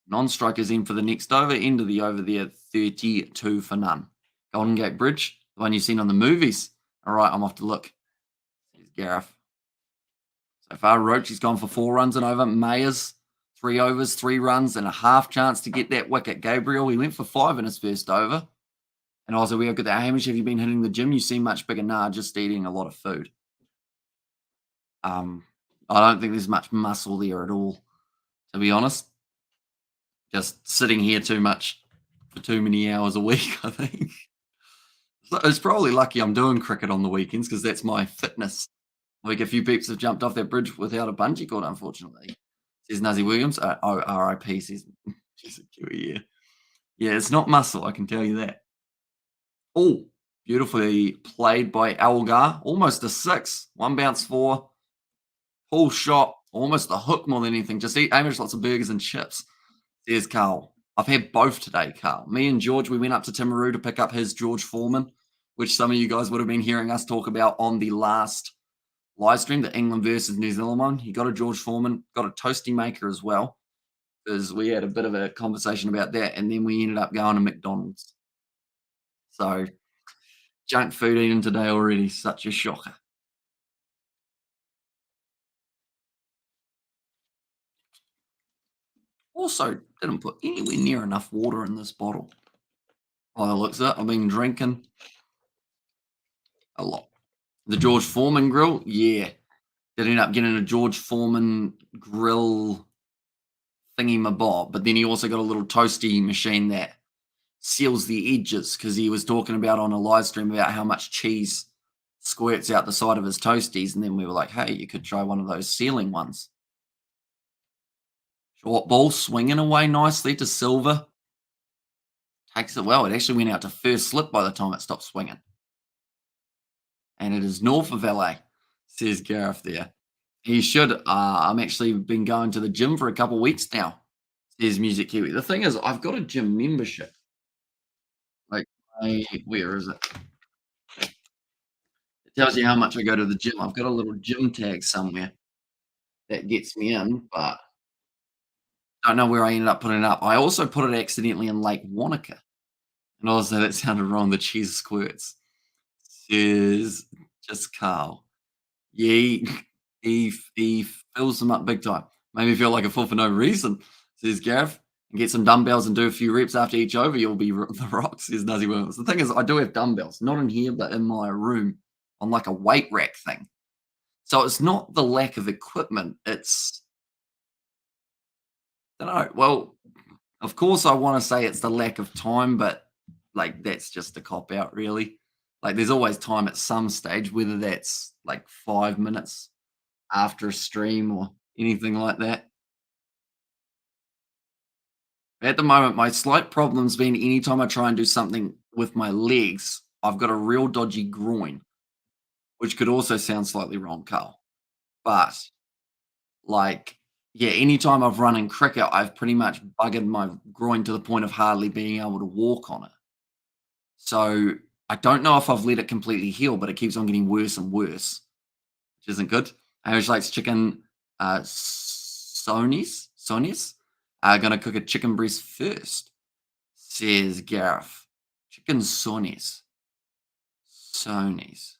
non-strikers in for the next over. End of the over there, 32 for none. Golden Gate Bridge, the one you've seen on the movies. All right, I'm off to look. Here's Gareth. So far, Roach, he's gone for 4 runs and over. Mayers, 3 overs, 3 runs, and a half chance to get that wicket. Gabriel, he went for 5 in his first over. And also, we have got that. Hamish, have you been hitting the gym? You seem much bigger. Nah, just eating a lot of food. I don't think there's much muscle there at all, to be honest. Just sitting here too much for too many hours a week, I think. It's probably lucky I'm doing cricket on the weekends because that's my fitness. Like a few peeps have jumped off that bridge without a bungee cord, unfortunately. Says Nuzzy Williams. RIP says, yeah. Yeah, it's not muscle, I can tell you that. Oh, beautifully played by Elgar. Almost a 6. 1 bounce 4. Pull shot. Almost a hook more than anything. Just eat Amish lots of burgers and chips. There's Carl. I've had both today, Carl. Me and George, we went up to Timaru to pick up his George Foreman, which some of you guys would have been hearing us talk about on the last live stream, the England versus New Zealand one. He got a George Foreman, got a toasty maker as well, because we had a bit of a conversation about that, and then we ended up going to McDonald's. So, junk food eating today already, such a shocker. Also, didn't put anywhere near enough water in this bottle. By the looks of it, I've been drinking a lot. The George Foreman grill, yeah. Did end up getting a George Foreman grill thingy mabob, but then he also got a little toasty machine that seals the edges because he was talking about on a live stream about how much cheese squirts out the side of his toasties, and then we were like, "Hey, you could try one of those sealing ones." Short ball swinging away nicely to Silver. Takes it well. It actually went out to first slip by the time it stopped swinging. And it is north of LA, says Gareth there. He should. I'm actually been going to the gym for a couple of weeks now, says Music Kiwi. The thing is, I've got a gym membership. Like, where is it? It tells you how much I go to the gym. I've got a little gym tag somewhere that gets me in, but I don't know where I ended up putting it up. I also put it accidentally in Lake Wanaka. And also, that sounded wrong. The cheese squirts. Says just Carl. Yeah, he fills them up big time. Made me feel like a fool for no reason, says Gareth. And get some dumbbells and do a few reps after each over, you'll be the rock, says Nuzzy Williams. The thing is, I do have dumbbells, not in here, but in my room on like a weight rack thing. So it's not the lack of equipment. It's, I don't know. Well, of course, I want to say it's the lack of time, but like that's just a cop out, really. Like there's always time at some stage, whether that's like 5 minutes after a stream or anything like that. At the moment, my slight problem's been anytime I try and do something with my legs, I've got a real dodgy groin, which could also sound slightly wrong, Carl. But like, yeah, anytime I've run in cricket, I've pretty much buggered my groin to the point of hardly being able to walk on it. So I don't know if I've let it completely heal, but it keeps on getting worse and worse, which isn't good. Irish likes chicken. Sonies are gonna cook a chicken breast first, says Gareth. Chicken Sonies. Sonies.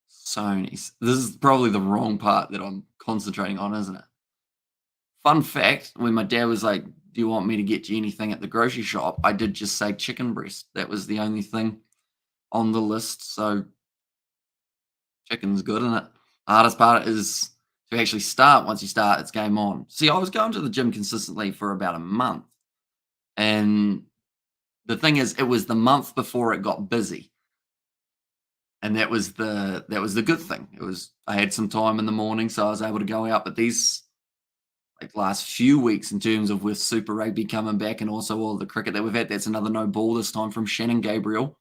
Sonies. This is probably the wrong part that I'm concentrating on, isn't it? Fun fact, when my dad was like, "Do you want me to get you anything at the grocery shop?" I did just say chicken breast. That was the only thing on the list. So chicken's good, isn't it? The hardest part is to actually start. Once you start, it's game on. See, I was going to the gym consistently for about a month. And the thing is, it was the month before it got busy. And that was the good thing. It was I had some time in the morning, so I was able to go out. But these like last few weeks in terms of with Super Rugby coming back and also all the cricket that we've had, that's another no ball this time from Shannon Gabriel.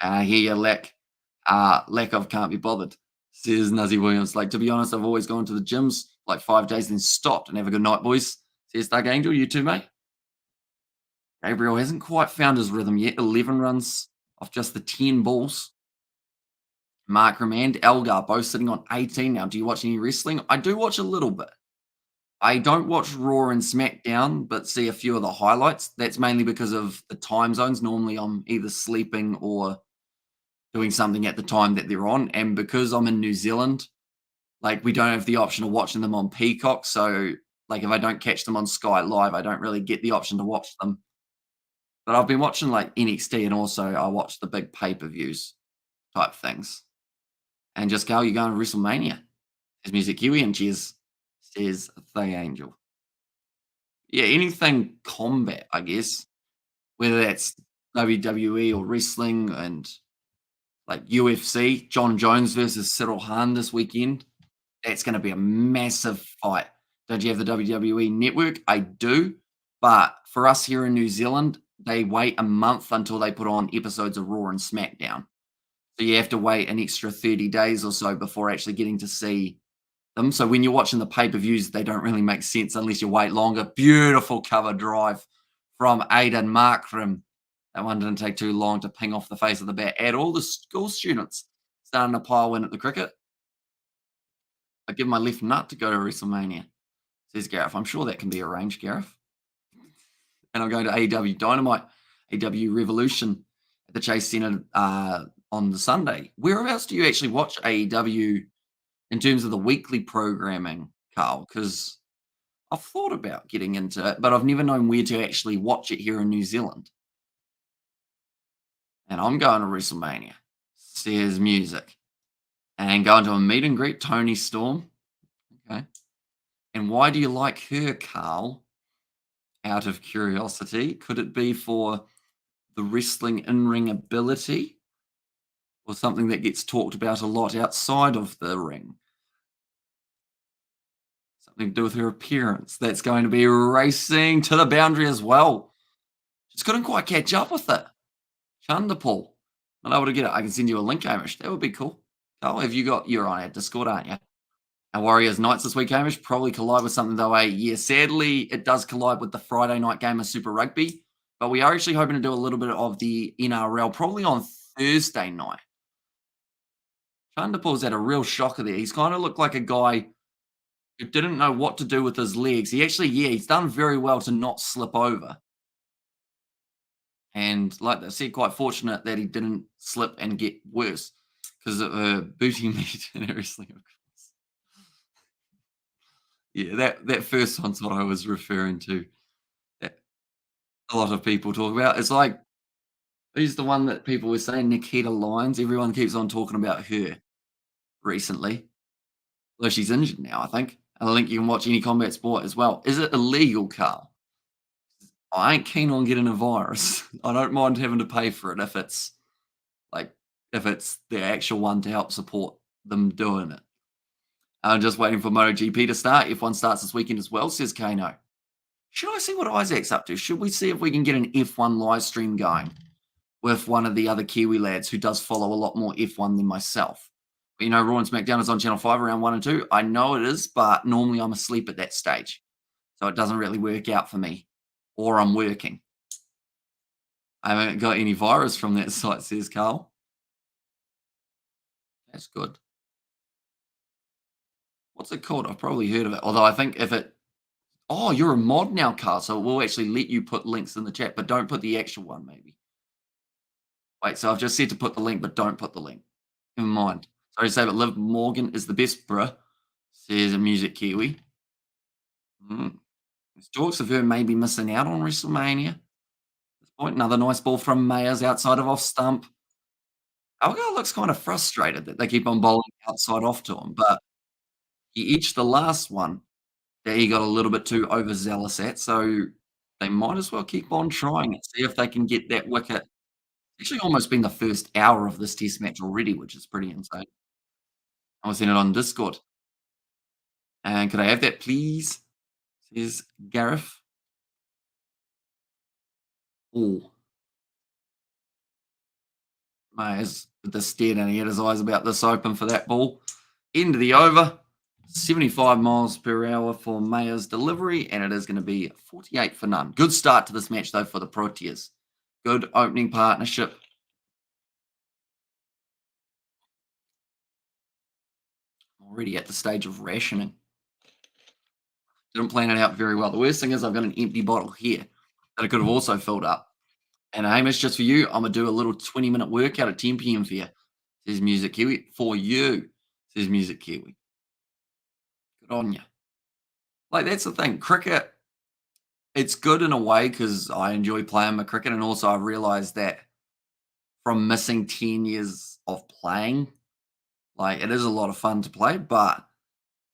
Here you lack of can't be bothered, says Nuzzy Williams. Like, to be honest, I've always gone to the gyms like 5 days, then stopped and have a good night, boys. Says Doug Angel, you too, mate. Gabriel hasn't quite found his rhythm yet. 11 runs off just the 10 balls. Markram and Elgar both sitting on 18 now. Do you watch any wrestling? I do watch a little bit. I don't watch Raw and SmackDown, but see a few of the highlights. That's mainly because of the time zones. Normally, I'm either sleeping or doing something at the time that they're on. And because I'm in New Zealand, like we don't have the option of watching them on Peacock. So, like if I don't catch them on Sky Live, I don't really get the option to watch them. But I've been watching like NXT and also I watch the big pay per views type things. And just go, you're going to WrestleMania. There's Music Kiwi and cheers, says the Angel. Yeah, anything combat, I guess, whether that's WWE or wrestling and like UFC, John Jones versus Cyril Hahn this weekend. That's going to be a massive fight. Don't you have the WWE network? I do. But for us here in New Zealand, they wait a month until they put on episodes of Raw and SmackDown. So you have to wait an extra 30 days or so before actually getting to see them. So when you're watching the pay-per-views, they don't really make sense unless you wait longer. Beautiful cover drive from Aidan Markram. That one didn't take too long to ping off the face of the bat. At all the school students starting to pile in at the cricket. I give my left nut to go to WrestleMania, says Gareth. I'm sure that can be arranged, Gareth. And I'm going to AEW Dynamite, AEW Revolution at the Chase Center on the Sunday. Whereabouts do you actually watch AEW in terms of the weekly programming, Carl? Because I've thought about getting into it, but I've never known where to actually watch it here in New Zealand. And I'm going to WrestleMania, says music. And going to a meet and greet, Tony Storm. Okay. And why do you like her, Carl? Out of curiosity, could it be for the wrestling in ring ability or something that gets talked about a lot outside of the ring? Something to do with her appearance. That's going to be racing to the boundary as well. Just couldn't quite catch up with it. Chanderpaul. Not able to get it. I can send you a link, Hamish. That would be cool. Oh, have you got, you're on our Discord, aren't you? Our Warriors Knights this week, Hamish, probably collide with something though, eh? Yeah, sadly, it does collide with the Friday night game of Super Rugby, but we are actually hoping to do a little bit of the NRL probably on Thursday night. Chanderpaul's had a real shocker there. He's kind of looked like a guy who didn't know what to do with his legs. He actually, yeah, he's done very well to not slip over. And like I said, quite fortunate that he didn't slip and get worse because of a booty meat and everything, of course. Yeah, that first one's what I was referring to. That a lot of people talk about. It's like who's the one that people were saying, Nikita Lyons? Everyone keeps on talking about her recently. Although she's injured now, I think. And I think you can watch any combat sport as well. Is it illegal, Carl? I ain't keen on getting a virus. I don't mind having to pay for it like if it's the actual one to help support them doing it. I'm just waiting for MotoGP to start. F1 starts this weekend as well, says Kano. Should I see what Isaac's up to? Should we see if we can get an F1 live stream going with one of the other Kiwi lads who does follow a lot more F1 than myself? But you know, Raw and SmackDown is on Channel 5 around 1 and 2. I know it is, but normally I'm asleep at that stage. So it doesn't really work out for me. Or I'm working. I haven't got any virus from that site, says Carl. That's good. What's it called? I've probably heard of it. Although I think if it oh, you're a mod now, Carl, so we'll actually let you put links in the chat, but don't put the actual one, maybe. Wait, so I've just said to put the link, but don't put the link. Never mind. Sorry to say, but Liv Morgan is the best, bruh, says a Music Kiwi. There's talks of her maybe missing out on WrestleMania. At this point, another nice ball from Mayers outside of off stump. Algar looks kind of frustrated that they keep on bowling outside off to him, but he edged the last one that he got a little bit too overzealous at, so they might as well keep on trying and see if they can get that wicket. It's actually almost been the first hour of this test match already, which is pretty insane. I was in it on Discord. And could I have that, please? Says Gareth. Oh, Mayers with the stare and he had his eyes about this open for that ball. End of the over. 75 miles per hour for Mayer's delivery, and it is going to be 48 for none. Good start to this match, though, for the Proteas. Good opening partnership. Already at the stage of rationing. Didn't plan it out very well. The worst thing is I've got an empty bottle here that I could have also filled up. And Hamish, just for you, I'm going to do a little 20-minute workout at 10 p.m. for you. Says Music Kiwi. For you, says Music Kiwi. Good on you. Like, that's the thing. Cricket, it's good in a way because I enjoy playing my cricket. And also, I realized that from missing 10 years of playing, like, it is a lot of fun to play. But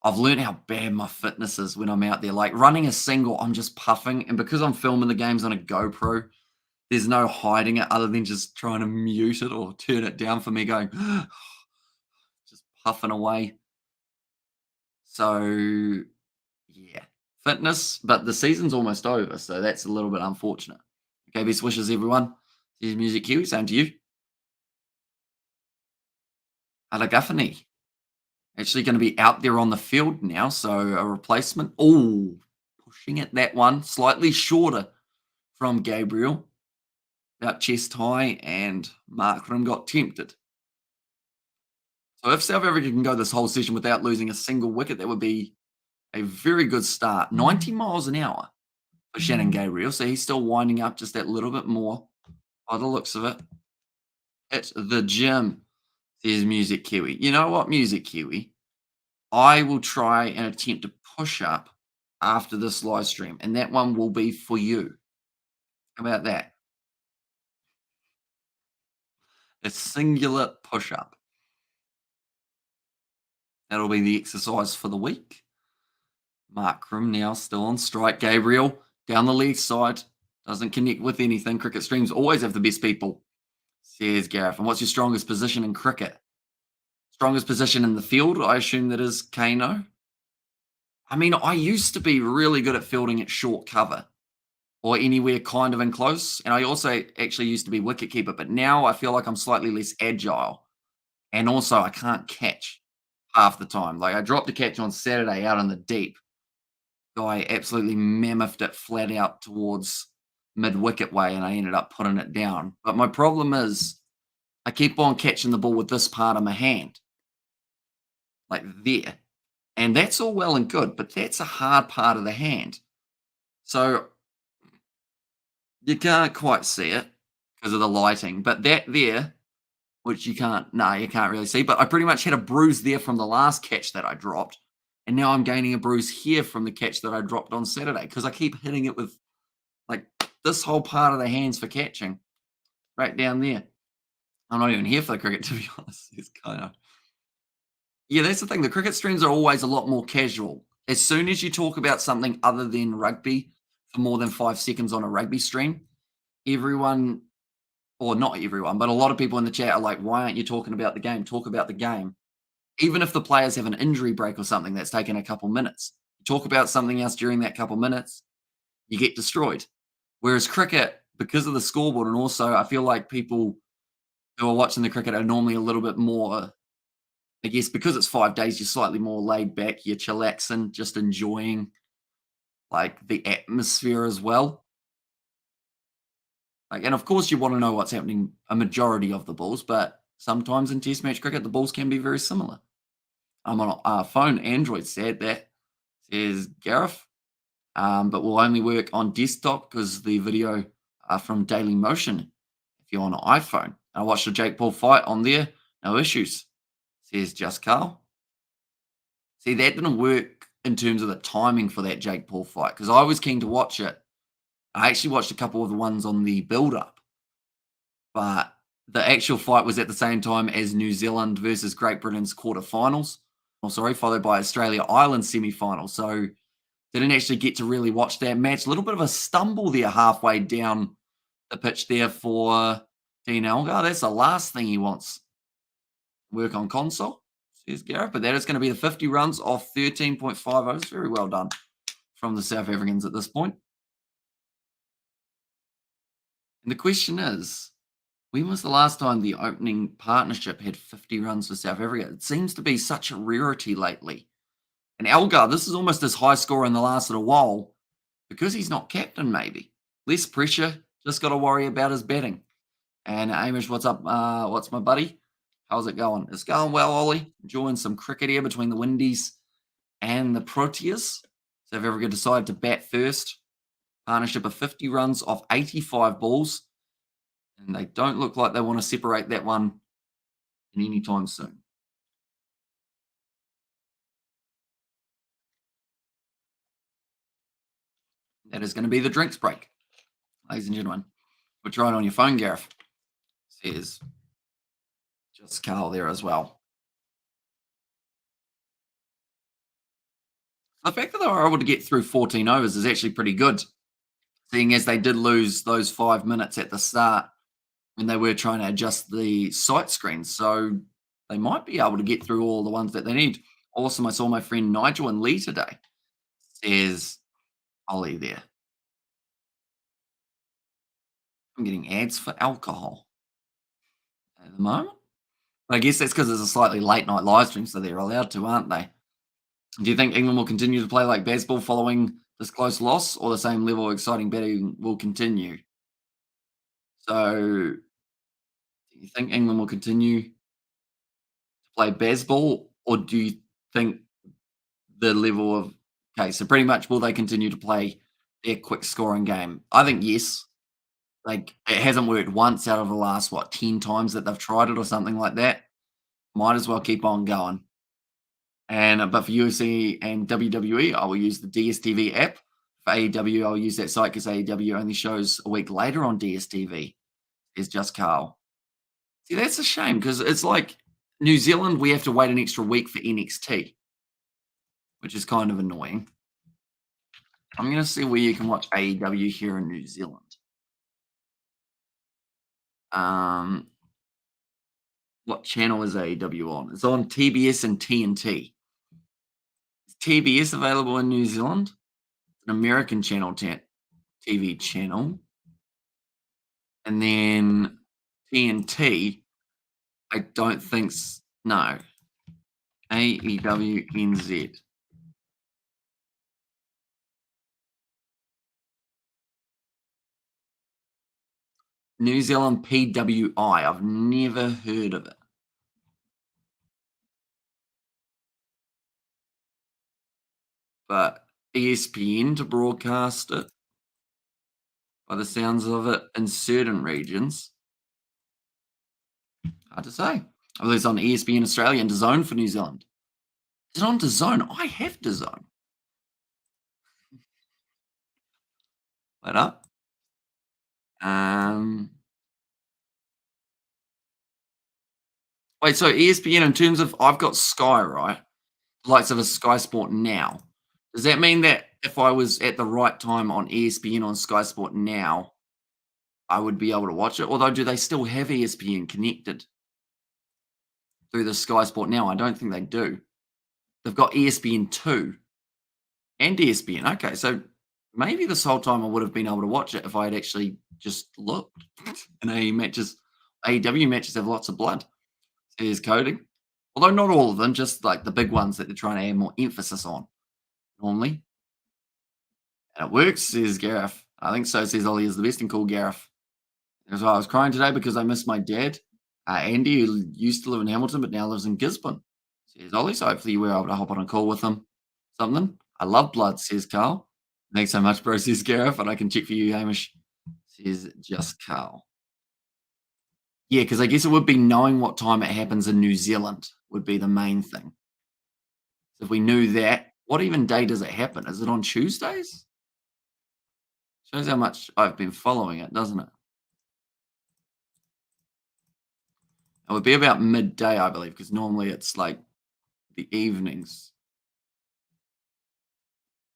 I've learned how bad my fitness is when I'm out there. Like, running a single, I'm just puffing. And because I'm filming the games on a GoPro, there's no hiding it other than just trying to mute it or turn it down for me going, just puffing away. So, yeah, fitness, but the season's almost over. So that's a little bit unfortunate. Okay, best wishes, everyone. Here's Music Kiwi, same to you. Alagaffany. Actually going to be out there on the field now. So a replacement. Oh, pushing it that one. Slightly shorter from Gabriel. About chest high, and Markram got tempted. So if South Africa can go this whole session without losing a single wicket, that would be a very good start. 90 miles an hour for Shannon Gabriel. So he's still winding up just that little bit more by the looks of it. At the gym, says Music Kiwi. You know what, Music Kiwi? I will try and attempt to push up after this live stream, and that one will be for you. How about that? A singular push up. That'll be the exercise for the week. Markram now still on strike. Gabriel down the leg side. Doesn't connect with anything. Cricket streams always have the best people, says Gareth. And what's your strongest position in cricket? Strongest position in the field? I assume that is Kano. I mean, I used to be really good at fielding at short cover or anywhere kind of in close. And I also actually used to be wicket keeper, but now I feel like I'm slightly less agile. And also, I can't catch half the time. Like, I dropped a catch on Saturday out in the deep. Guy absolutely mammoethed it flat out towards mid wicket way, and I ended up putting it down. But my problem is, I keep on catching the ball with this part of my hand, like there. And that's all well and good, but that's a hard part of the hand. So you can't quite see it because of the lighting. But that there, which you can't, no, you can't really see. But I pretty much had a bruise there from the last catch that I dropped. And now I'm gaining a bruise here from the catch that I dropped on Saturday because I keep hitting it with like this whole part of the hands for catching right down there. I'm not even here for the cricket, to be honest. It's kind of, yeah, that's the thing. The cricket streams are always a lot more casual. As soon as you talk about something other than rugby for more than 5 seconds on a rugby stream, everyone, or not everyone, but a lot of people in the chat are like, why aren't you talking about the game? Talk about the game. Even if the players have an injury break or something that's taken a couple minutes, you talk about something else during that couple minutes, you get destroyed. Whereas cricket, because of the scoreboard, and also I feel like people who are watching the cricket are normally a little bit more, I guess, because it's 5 days, you're slightly more laid back, you're chillaxing, just enjoying like the atmosphere as well. Like, and of course, you want to know what's happening a majority of the balls, but sometimes in Test match cricket, the balls can be very similar. I'm on a phone, Android said that, says Gareth, but will only work on desktop because the video from Daily Motion if you're on an iPhone. I watched the Jake Paul fight on there, no issues, says Just Carl. See, that didn't work in terms of the timing for that Jake Paul fight because I was keen to watch it. I actually watched a couple of the ones on the build up, but the actual fight was at the same time as New Zealand versus Great Britain's quarterfinals. Oh, sorry, followed by Australia Ireland semi-final. So didn't actually get to really watch that match. A little bit of a stumble there halfway down the pitch there for Dean Elgar. That's the last thing he wants. Work on console, says Gareth. But that is going to be the 50 runs off 13.5 overs. Very well done from the South Africans at this point. And the question is, when was the last time the opening partnership had 50 runs for South Africa? It seems to be such a rarity lately. And Elgar, this is almost his high score in the last little while because he's not captain, maybe. Less pressure, just got to worry about his batting. And Amish, what's up? What's my buddy? How's it going? It's going well, Ollie. Enjoying some cricket here between the Windies and the Proteas. South Africa decided to bat first. Partnership of 50 runs off 85 balls. And they don't look like they want to separate that one in any time soon. That is going to be the drinks break, ladies and gentlemen. Put your eye on your phone, Gareth. Says just Carl there as well. The fact that they were able to get through 14 overs is actually pretty good, seeing as they did lose those 5 minutes at the start when they were trying to adjust the sight screens. So they might be able to get through all the ones that they need. Awesome. I saw my friend Nigel and Lee today, says Ollie there. I'm getting ads for alcohol at the moment. I guess that's because it's a slightly late night live stream, so they're allowed to, aren't they? Do you think England will continue to play like baseball following this close loss, or the same level of exciting batting will continue? So, do you think England will continue to play baseball, or do you think the level of okay? So pretty much, will they continue to play their quick scoring game? I think yes. Like it hasn't worked once out of the last 10 times that they've tried it or something like that. Might as well keep on going. And but for UFC and WWE, I will use the DSTV app. For AEW, I'll use that site because AEW only shows a week later on DSTV. Is just Carl. See, that's a shame because it's like New Zealand, we have to wait an extra week for NXT, which is kind of annoying. I'm gonna see where you can watch AEW here in New Zealand. Um, what channel is AEW on? It's on TBS and TNT. Is TBS available in New Zealand? It's an American channel, TV channel, and then TNT. I don't think no AEW NZ. New Zealand PWI. I've never heard of it, but ESPN to broadcast it by the sounds of it in certain regions. Hard to say. I believe it's on ESPN Australia and DAZN for New Zealand. Is it on DAZN? I have DAZN. Wait up. Um, wait, so ESPN in terms of I've got Sky, right? Likes of a Sky Sport now. Does that mean that if I was at the right time on ESPN on Sky Sport now, I would be able to watch it? Although, do they still have ESPN connected through the Sky Sport now? I don't think they do. They've got ESPN2 and ESPN. Okay, so maybe this whole time I would have been able to watch it if I had actually just looked. And AEW matches have lots of blood. There's coding. Although not all of them, just like the big ones that they're trying to add more emphasis on normally. And it works, says Gareth. I think so, says Ollie is the best and call Gareth. As well, I was crying today because I missed my dad, Andy, who used to live in Hamilton but now lives in Gisborne. Says Ollie, so hopefully you were able to hop on a call with him. Something. I love blood, says Carl. Thanks so much, bro, says Gareth. And I can check for you, Hamish, says just Carl. Yeah, because I guess it would be knowing what time it happens in New Zealand would be the main thing. If we knew that, what even day does it happen? Is it on Tuesdays? Shows how much I've been following it, doesn't it? It would be about midday, I believe, because normally it's like the evenings.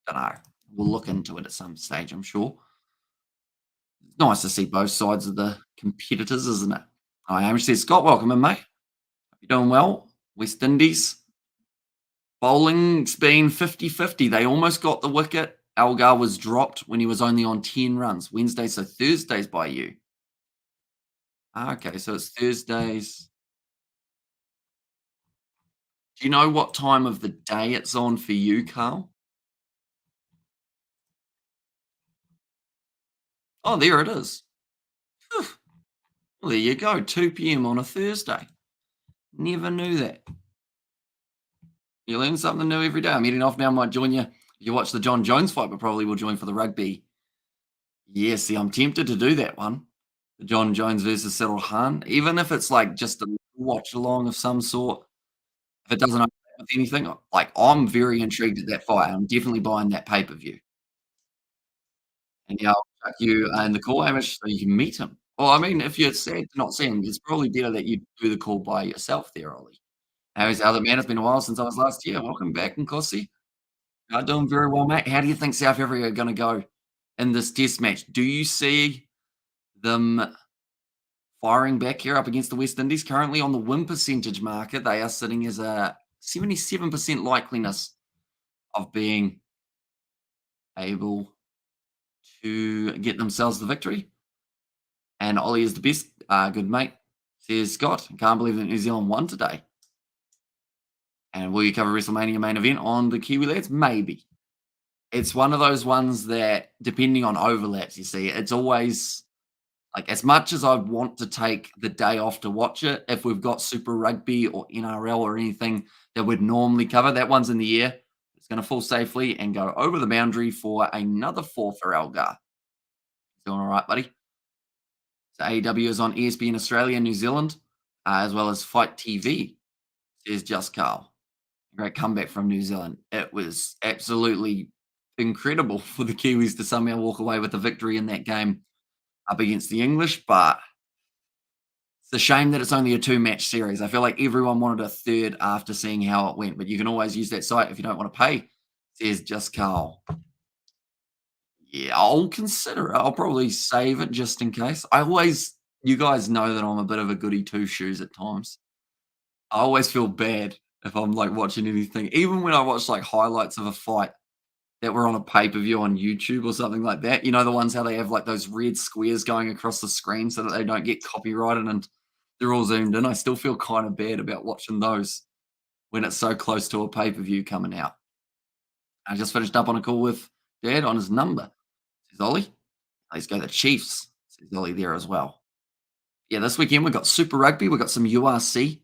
Don't know. We'll look into it at some stage, I'm sure. It's nice to see both sides of the competitors, isn't it? Hi, Hamish says, Scott, welcome in, mate. You doing well? West Indies. Bowling's been 50-50. They almost got the wicket. Algar was dropped when he was only on 10 runs. Wednesday, so Thursdays by you. Okay, so it's Thursdays. Do you know what time of the day it's on for you, Carl? Oh, there it is. Phew. Well, there you go. 2 p.m. on a Thursday. Never knew that. You learn something new every day. I'm heading off now. Might join you. You watch the John Jones fight, but probably will join for the rugby. Yeah, see, I'm tempted to do that one. The John Jones versus Cyril Hahn. Even if it's like just a watch along of some sort. If it doesn't overlap with anything, like I'm very intrigued at that fight. I'm definitely buying that pay-per-view. And yeah, I'll chuck you in the call, Hamish, so you can meet him. Well, I mean, if you're sad to not see him, it's probably better that you do the call by yourself there, Ollie. How's the other man? It's been a while since I was last here. Welcome back, Nkosi. Doing very well, mate. How do you think South Africa are going to go in this test match? Do you see them firing back here up against the West Indies? Currently on the win percentage market, they are sitting as a 77% likeliness of being able to get themselves the victory. And Ollie is the best. Good mate, says Scott. Can't believe that New Zealand won today. And will you cover WrestleMania main event on the Kiwi lads? Maybe. It's one of those ones that, depending on overlaps, you see, it's always like as much as I want to take the day off to watch it, if we've got Super Rugby or NRL or anything that would normally cover, that one's in the air. It's going to fall safely and go over the boundary for another four for Elgar. Doing all right, buddy? So AEW is on ESPN Australia and New Zealand, as well as Fight TV, says Just Carl. Great comeback from New Zealand. It was absolutely incredible for the Kiwis to somehow walk away with a victory in that game up against the English, but a shame that it's only a two-match series. I feel like everyone wanted a third after seeing how it went, but you can always use that site if you don't want to pay, says Just Carl. Yeah, I'll consider it. I'll probably save it just in case. You guys know that I'm a bit of a goody two-shoes at times. I always feel bad if I'm, like, watching anything. Even when I watch, like, highlights of a fight that were on a pay-per-view on YouTube or something like that, you know, the ones how they have, like, those red squares going across the screen so that they don't get copyrighted and they're all zoomed in. I still feel kinda bad about watching those when it's so close to a pay-per-view coming out. I just finished up on a call with Dad on his number. Says, "Ollie, let's go the Chiefs." Says Ollie there as well. Yeah, this weekend we've got Super Rugby, we've got some URC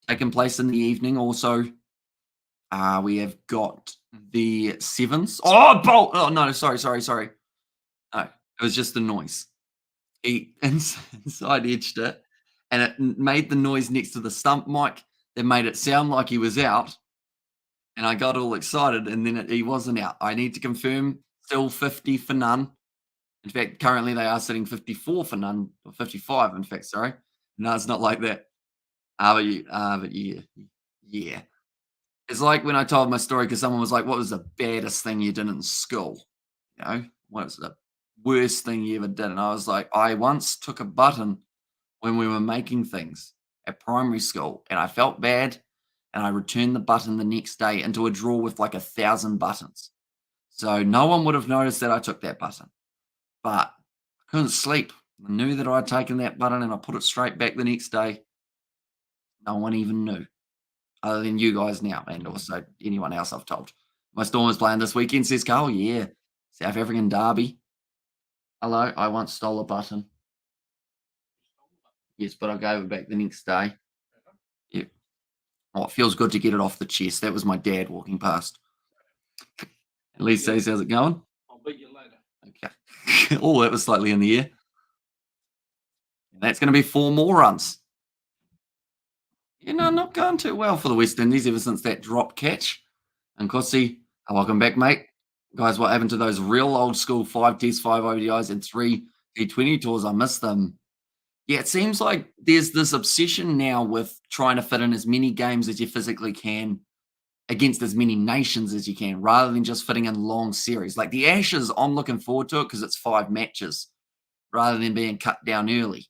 taking place in the evening. Also, we have got the Sevens. Oh, Bolt! Oh, no, sorry. No, it was just the noise. He inside edged it, and it made the noise next to the stump mic that made it sound like he was out, and I got all excited, and then he wasn't out. I need to confirm, still 50 for none. In fact, currently they are sitting 54 for none, or 55, in fact, sorry. No, it's not like that. But yeah. It's like when I told my story because someone was like, "What was the baddest thing you did in school?" You know, "What was the worst thing you ever did?" And I was like, "I once took a button when we were making things at primary school, and I felt bad, and I returned the button the next day into a drawer with like 1,000 buttons. So no one would have noticed that I took that button, but I couldn't sleep. I knew that I'd taken that button, and I put it straight back the next day. No one even knew." Other than you guys now, and also anyone else I've told. My Stormers playing this weekend, says Carl. Yeah. South African derby. Hello, I once stole a button. Yes, but I gave it back the next day. Yeah. Oh, it feels good to get it off the chest. That was my dad walking past. At least says, how's it going? Okay. Oh, that was slightly in the air. And that's going to be 4 more runs. Not going too well for the West Indies ever since that drop catch. And Kossi, welcome back, mate. Guys, what happened to those real old school 5 Ts, 5 ODIs, and 3 T20 tours? I miss them. Yeah, it seems like there's this obsession now with trying to fit in as many games as you physically can against as many nations as you can, rather than just fitting in long series. Like the Ashes, I'm looking forward to it because it's 5 matches rather than being cut down early.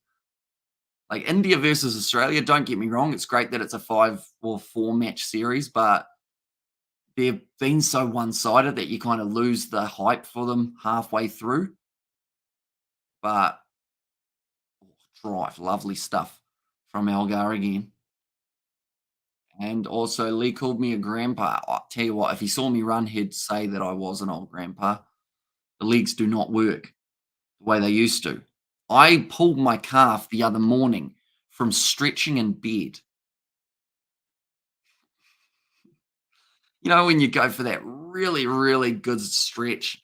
Like India versus Australia, don't get me wrong, it's great that it's a 5 or 4 match series, but they've been so one-sided that you kind of lose the hype for them halfway through. But drive, lovely stuff from Algar again. And also, Lee called me a grandpa. I tell you what, if he saw me run, he'd say that I was an old grandpa. The legs do not work the way they used to. I pulled my calf the other morning from stretching in bed. You know, when you go for that really, really good stretch,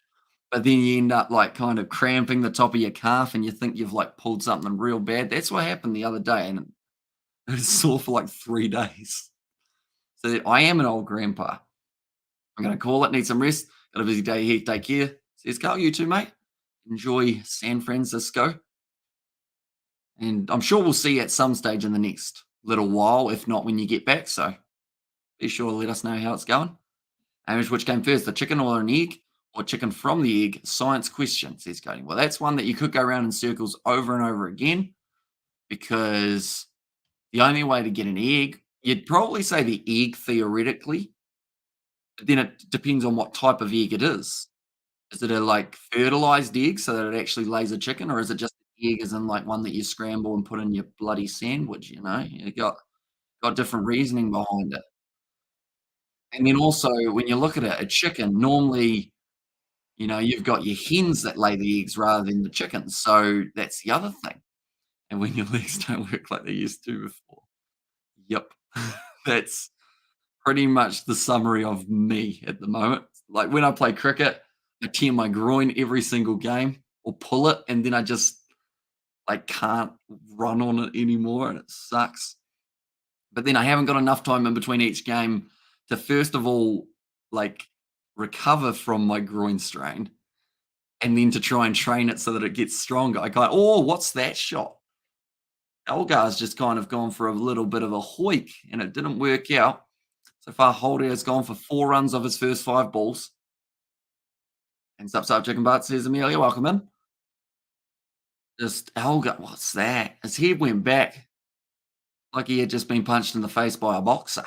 but then you end up like kind of cramping the top of your calf and you think you've like pulled something real bad. That's what happened the other day. And it was sore for like 3 days. So I am an old grandpa. I'm going to call it, need some rest. Got a busy day here. Take care. Says Carl, you too, mate. Enjoy San Francisco. And I'm sure we'll see you at some stage in the next little while, if not when you get back. So be sure to let us know how it's going. And which came first, the chicken or an egg, or chicken from the egg? Science question, says Cody. Well, that's one that you could go around in circles over and over again because the only way to get an egg, you'd probably say the egg theoretically, but then it depends on what type of egg it is. Is it a like fertilized egg so that it actually lays a chicken, or is it just an egg as in like one that you scramble and put in your bloody sandwich? You got different reasoning behind it. And then also when you look at it, a chicken normally, you've got your hens that lay the eggs rather than the chickens. So that's the other thing. And when your legs don't work like they used to before. Yep. That's pretty much the summary of me at the moment. Like when I play cricket, I tear my groin every single game or pull it, and then I just like can't run on it anymore, and it sucks. But then I haven't got enough time in between each game to first of all like recover from my groin strain, and then to try and train it so that it gets stronger. I go, oh, what's that shot? Elgar's just kind of gone for a little bit of a hoik, and it didn't work out. So far, Holder has gone for 4 runs of his first 5 balls. And Sup Chicken Butt says Amelia, welcome in. Just Elgar, what's that? His head went back like he had just been punched in the face by a boxer.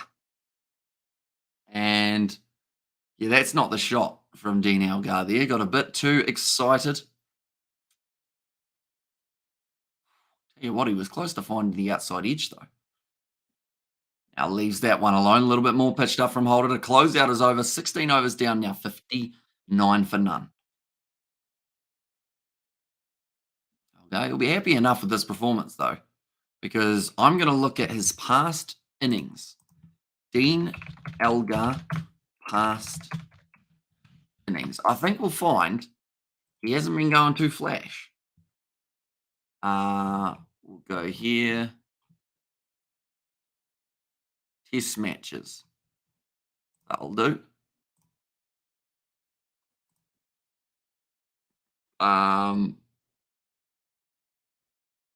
And yeah, that's not the shot from Dean Elgar there. Got a bit too excited. Tell you what, he was close to finding the outside edge though. Now leaves that one alone. A little bit more pitched up from Holder to close out his over. 16 overs down now, 59 for none. Okay, he'll be happy enough with this performance though, because I'm going to look at his past innings. Dean Elgar past innings. I think we'll find he hasn't been going too flash. We'll go here. Test matches. That'll do.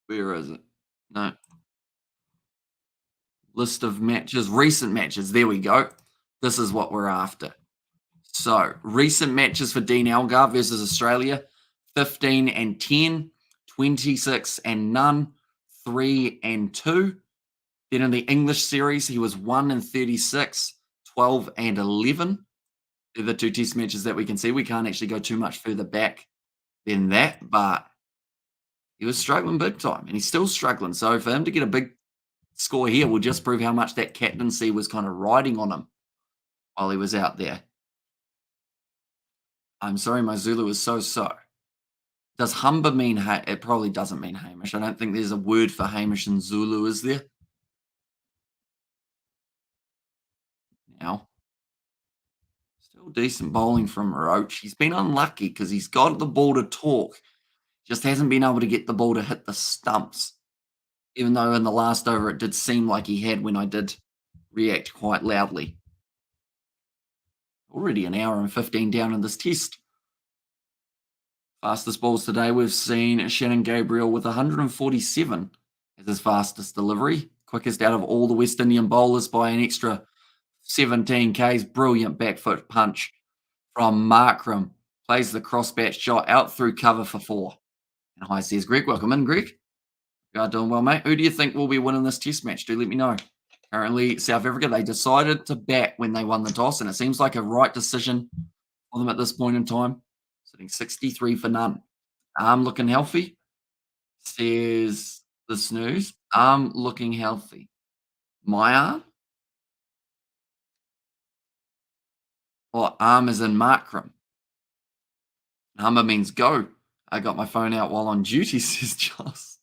Where is it? No. List of matches, recent matches. There we go. This is what we're after. So, recent matches for Dean Elgar versus Australia 15 and 10, 26 and none, 3 and 2. Then in the English series, he was 1 and 36, 12 and 11. They're the 2 test matches that we can see. We can't actually go too much further back than that, but he was struggling big time, and he's still struggling. So for him to get a big score here will just prove how much that captaincy was kind of riding on him while he was out there. I'm sorry, my Zulu is so. Does Humber mean it probably doesn't mean Hamish. I don't think there's a word for Hamish in Zulu, is there? Now, still decent bowling from Roach. He's been unlucky because he's got the ball to talk, just hasn't been able to get the ball to hit the stumps. Even though in the last over it did seem like he had when I did react quite loudly. Already an hour and 15 down in this test. Fastest balls today, we've seen Shannon Gabriel with 147 as his fastest delivery. Quickest out of all the West Indian bowlers by an extra 17 Ks. Brilliant back foot punch from Markram. Plays the crossbat shot out through cover for 4. And hi, says Greg. Welcome in, Greg. You are doing well, mate. Who do you think will be winning this test match? Do let me know. Currently, South Africa, they decided to bat when they won the toss, and it seems like a right decision for them at this point in time. Sitting 63 for none. Arm looking healthy, says the snooze. Arm looking healthy. My arm? Or arm is in Markram. Hummer means go. I got my phone out while on duty, says Joss.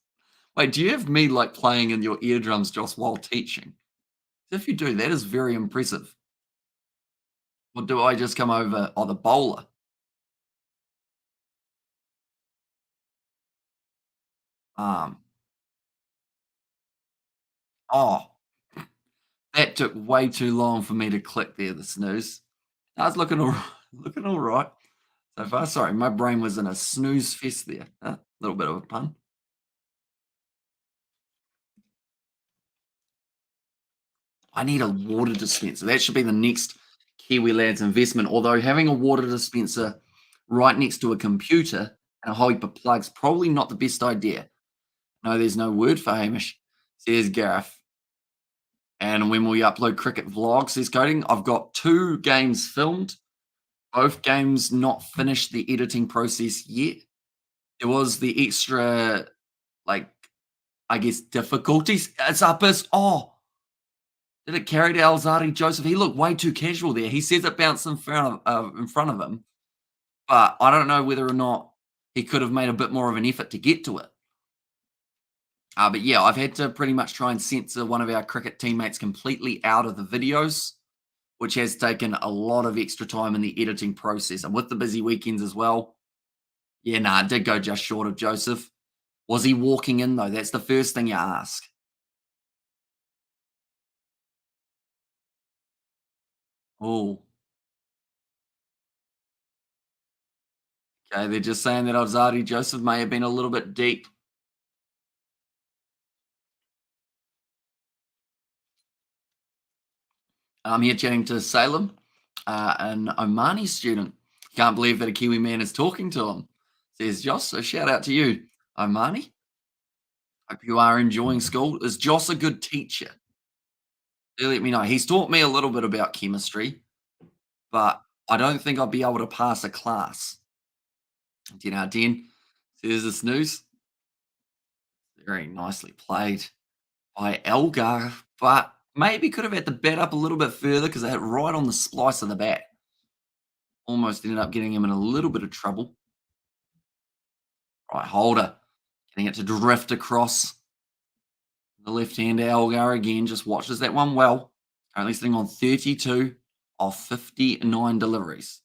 Wait, do you have me like playing in your eardrums, Joss, while teaching? If you do, that is very impressive. Or do I just come over? Oh, the bowler. Oh, that took way too long for me to click there, the snooze. I was looking all looking all right so far. Sorry, my brain was in a snooze fest there. A little bit of a pun. I need a water dispenser. That should be the next Kiwi Lads investment. Although having a water dispenser right next to a computer and a whole heap of plugs probably not the best idea. No, there's no word for Hamish, says Gareth. And when we upload cricket vlogs, says Coding, I've got 2 games filmed. Both games not finished the editing process yet. There was the extra, like, I guess, difficulties. It's up as, oh, did it carry to Alzadi Joseph? He looked way too casual there. He says it bounced in front of him, but I don't know whether or not he could have made a bit more of an effort to get to it. But yeah, I've had to pretty much try and censor one of our cricket teammates completely out of the videos, which has taken a lot of extra time in the editing process. And with the busy weekends as well, yeah, nah, it did go just short of Joseph. Was he walking in, though? That's the first thing you ask. Oh, okay. They're just saying that Ozadi Joseph may have been a little bit deep. I'm here chatting to Salem, an Omani student. Can't believe that a Kiwi man is talking to him, says Joss. So shout out to you, Omani. Hope you are enjoying school. Is Joss a good teacher? Do let me know. He's taught me a little bit about chemistry, but I don't think I'll be able to pass a class. 10 out of 10. Says the snooze. Very nicely played by Elgar, but maybe could have had the bat up a little bit further because they hit right on the splice of the bat. Almost ended up getting him in a little bit of trouble. Right, Holder getting it to drift across the left-hand Elgar again. Just watches that one well. Currently sitting on 32 of 59 deliveries.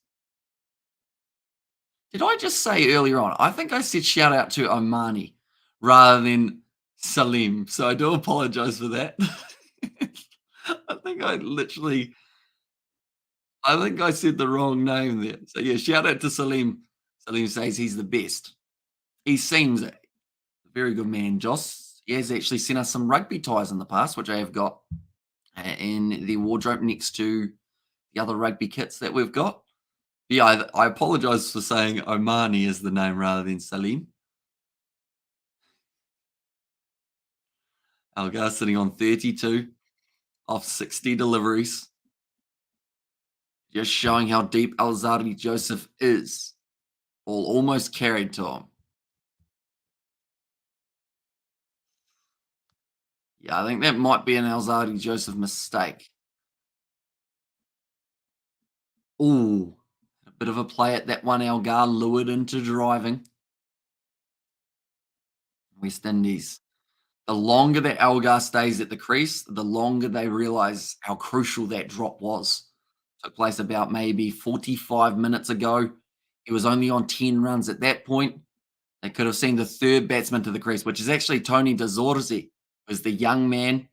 Did I just say earlier on? I think I said shout out to Omani rather than Salim. So I do apologize for that. I think I said the wrong name there. So yeah, shout out to Salim. Salim says he's the best. He seems it. Very good man, Joss. He has actually sent us some rugby ties in the past, which I have got in the wardrobe next to the other rugby kits that we've got. Yeah, I apologize for saying Omani is the name rather than Salim. Algar sitting on 32 off 60 deliveries. Just showing how deep Alzadi Joseph is. Ball almost carried to him. Yeah, I think that might be an Alzadi Joseph mistake. Ooh, a bit of a play at that one. Algar lured into driving. West Indies. The longer that Algar stays at the crease, the longer they realise how crucial that drop was. Took place about maybe 45 minutes ago. He was only on 10 runs at that point. They could have seen the third batsman to the crease, which is actually Tony Dazorzi, who's the young man.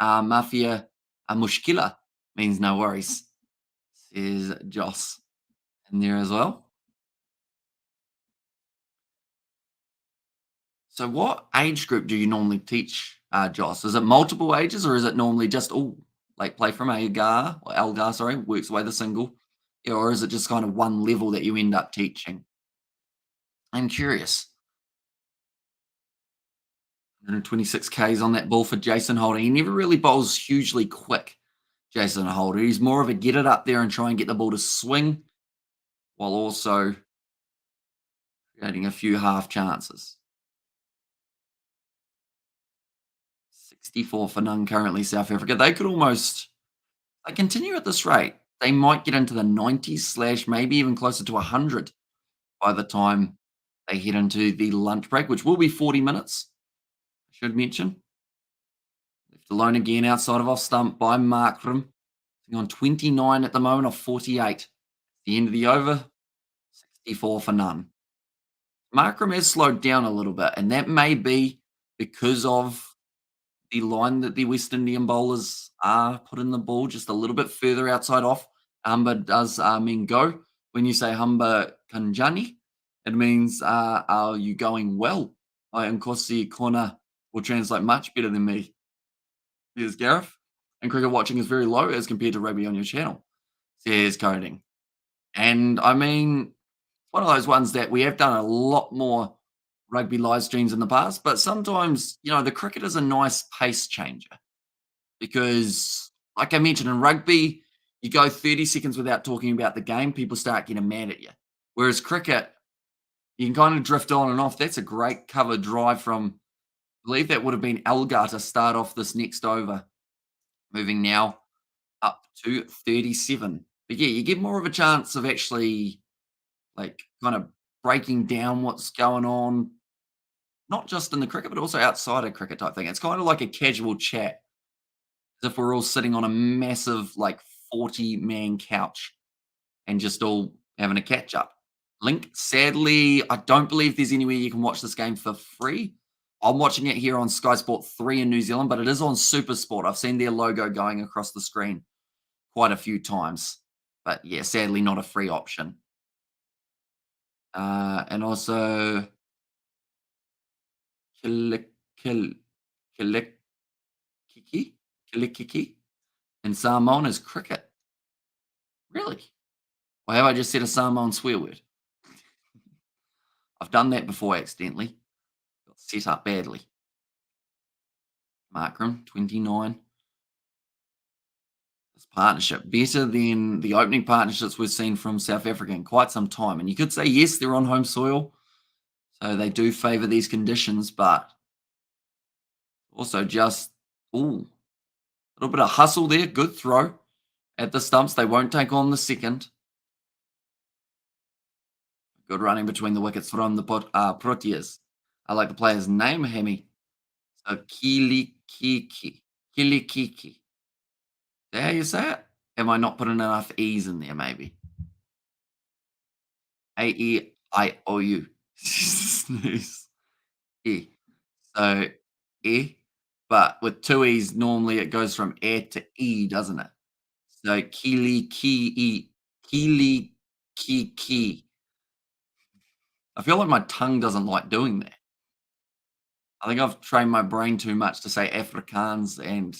Mafia Mushkila means no worries, says Joss in there as well. So, what age group do you normally teach, Joss? Is it multiple ages, or is it normally just like play from Algar, sorry, works away the single, yeah, or is it just kind of one level that you end up teaching? I'm curious. 126 Ks on that ball for Jason Holder. He never really bowls hugely quick, Jason Holder. He's more of a get it up there and try and get the ball to swing while also creating a few half chances. 64 for none currently, South Africa. They could almost they continue at this rate. They might get into the 90s slash maybe even closer to 100 by the time they head into the lunch break, which will be 40 minutes, I should mention. Left alone again outside of off stump by Markram. On 29 at the moment of 48. The end of the over, 64 for none. Markram has slowed down a little bit, and that may be because of the line that the West Indian bowlers are putting the ball just a little bit further outside off. Humber does mean go. When you say Humber Kanjani, it means are you going well? And Kosi Kona will translate much better than me. There's Gareth. And cricket watching is very low as compared to rugby on your channel, says Coding. And I mean, one of those ones that we have done a lot more rugby live streams in the past, but sometimes, the cricket is a nice pace changer because, like I mentioned, in rugby, you go 30 seconds without talking about the game, people start getting mad at you. Whereas cricket, you can kind of drift on and off. That's a great cover drive from, I believe that would have been Elgar to start off this next over. Moving now up to 37. But yeah, you get more of a chance of actually like kind of breaking down what's going on, not just in the cricket, but also outside of cricket type thing. It's kind of like a casual chat, as if we're all sitting on a massive, like 40-man couch and just all having a catch up. Link, sadly, I don't believe there's anywhere you can watch this game for free. I'm watching it here on Sky Sport 3 in New Zealand, but it is on SuperSport. I've seen their logo going across the screen quite a few times. But yeah, sadly, not a free option. And also, Kilik, Kil, Kilik, Kiki, Kilikiki And Samoan is cricket. Really? Or have I just said a Samoan swear word? I've done that before accidentally. Got set up badly. Markram, 29. This partnership better than the opening partnerships we've seen from South Africa in quite some time. And you could say, yes, they're on home soil, so they do favour these conditions, but also just, ooh, a little bit of hustle there. Good throw at the stumps. They won't take on the second. Good running between the wickets from the Proteas. I like the player's name, Hemi. So Kilikiki. Kilikiki. Is that how you say it? Am I not putting enough E's in there, maybe? A-E-I-O-U. Snooze. E. So, E. But with two E's, normally it goes from E to E, doesn't it? So, Kilikiki. Kilikiki. I feel like my tongue doesn't like doing that. I think I've trained my brain too much to say Afrikaans and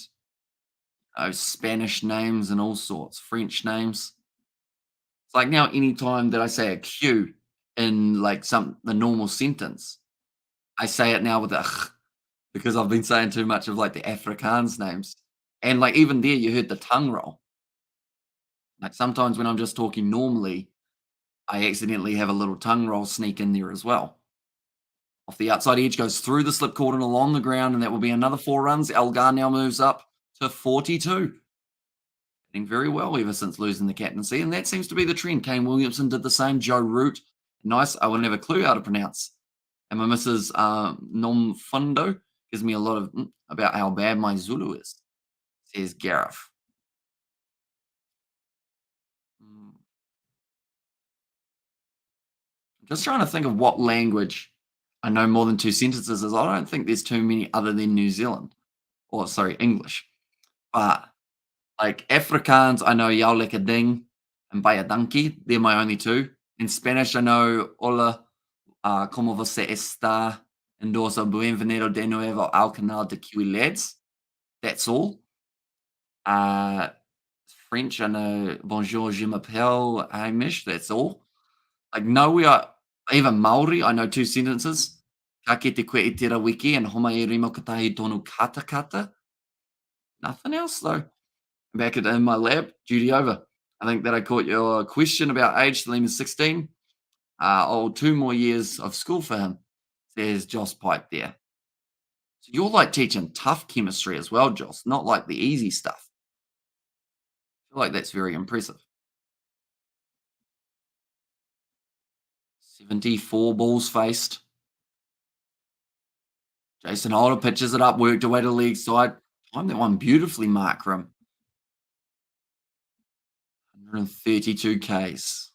Spanish names and all sorts, French names. It's like now, anytime that I say a Q in like the normal sentence, I say it now with a because I've been saying too much of like the Afrikaans names. And like even there, you heard the tongue roll. Like sometimes when I'm just talking normally, I accidentally have a little tongue roll sneak in there as well. Off the outside edge, goes through the slip cord and along the ground, and that will be another 4 runs. Elgar now moves up to 42. Hitting very well ever since losing the captaincy, and that seems to be the trend. Kane Williamson did the same. Joe Root, nice. I wouldn't have a clue how to pronounce. And my Mrs. Nom Fundo gives me a lot of about how bad my Zulu is, says Gareth. Mm, Just trying to think of what language I know more than two sentences is. I don't think there's too many other than New Zealand, or sorry, English. But like Afrikaans, I know Yao Leka Ding and Bayadanki. They're my only two. In Spanish, I know Hola, como você está, and also Bienvenido de nuevo al canal de Kiwi Lads. That's all. Uh, French, I know Bonjour, je m'appelle Hamish. That's all. Like, no, we are, even Maori, I know two sentences. Ka kite koe i tera wiki and homa e rimo katahi tonu kata kata. Nothing else, though. Back in my lab, duty over. I think that I caught your question about age. Salim is 16. 2 more years of school for him, says Joss Pipe there. So you're like teaching tough chemistry as well, Joss, not like the easy stuff. I feel like that's very impressive. 74 balls faced. Jason Holder pitches it up, worked away to leg side. Timed that one beautifully, Markram. 132 Ks.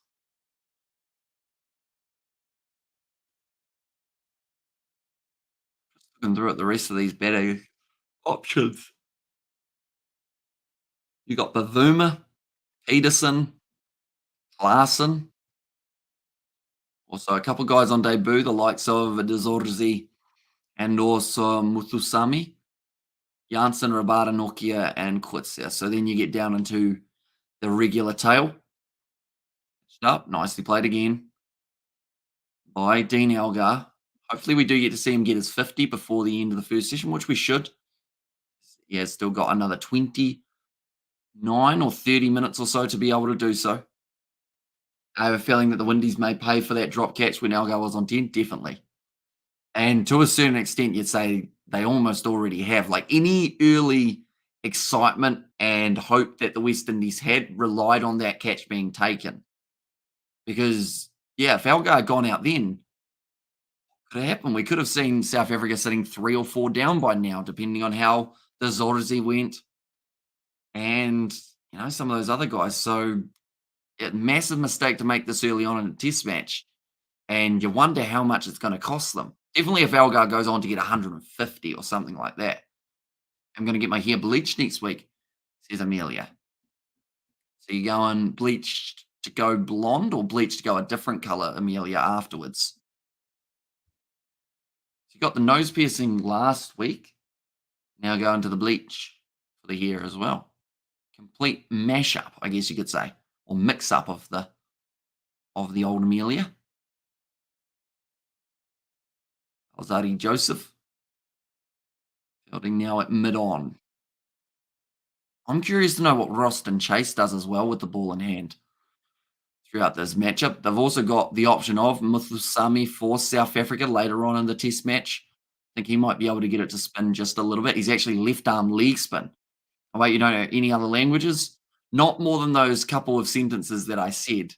Looking through at the rest of these better options. You got Bavuma, Peterson, Larson. Also, a couple guys on debut, the likes of Dezorzi and also Muthusami, Janssen, Rabada, Nokia, and Kwitsia. So then you get down into the regular tail. Pitched up, nicely played again by Dean Elgar. Hopefully, we do get to see him get his 50 before the end of the first session, which we should. He has still got another 29 or 30 minutes or so to be able to do so. I have a feeling that the Windies may pay for that drop catch when Elgar was on 10, definitely. And to a certain extent, you'd say they almost already have. Like any early excitement and hope that the West Indies had relied on that catch being taken. Because, yeah, if Elgar had gone out then, could have happened. We could have seen South Africa sitting 3 or 4 down by now, depending on how the Zorzi went and, some of those other guys. So, massive mistake to make this early on in a test match. And you wonder how much it's going to cost them. Definitely if Elgar goes on to get 150 or something like that. I'm going to get my hair bleached next week, says Amelia. So you going bleached to go blonde or bleached to go a different color, Amelia, afterwards? So you got the nose piercing last week. Now going to the bleach for the hair as well. complete mashup, I guess you could say, or mix up of the old Amelia. Alzadi Joseph fielding now at mid on. I'm curious to know what Roston Chase does as well with the ball in hand throughout this matchup. They've also got the option of Muthusami for South Africa later on in the test match. I think he might be able to get it to spin just a little bit. He's actually left arm leg spin. Oh, wait, you don't know any other languages? Not more than those couple of sentences that I said,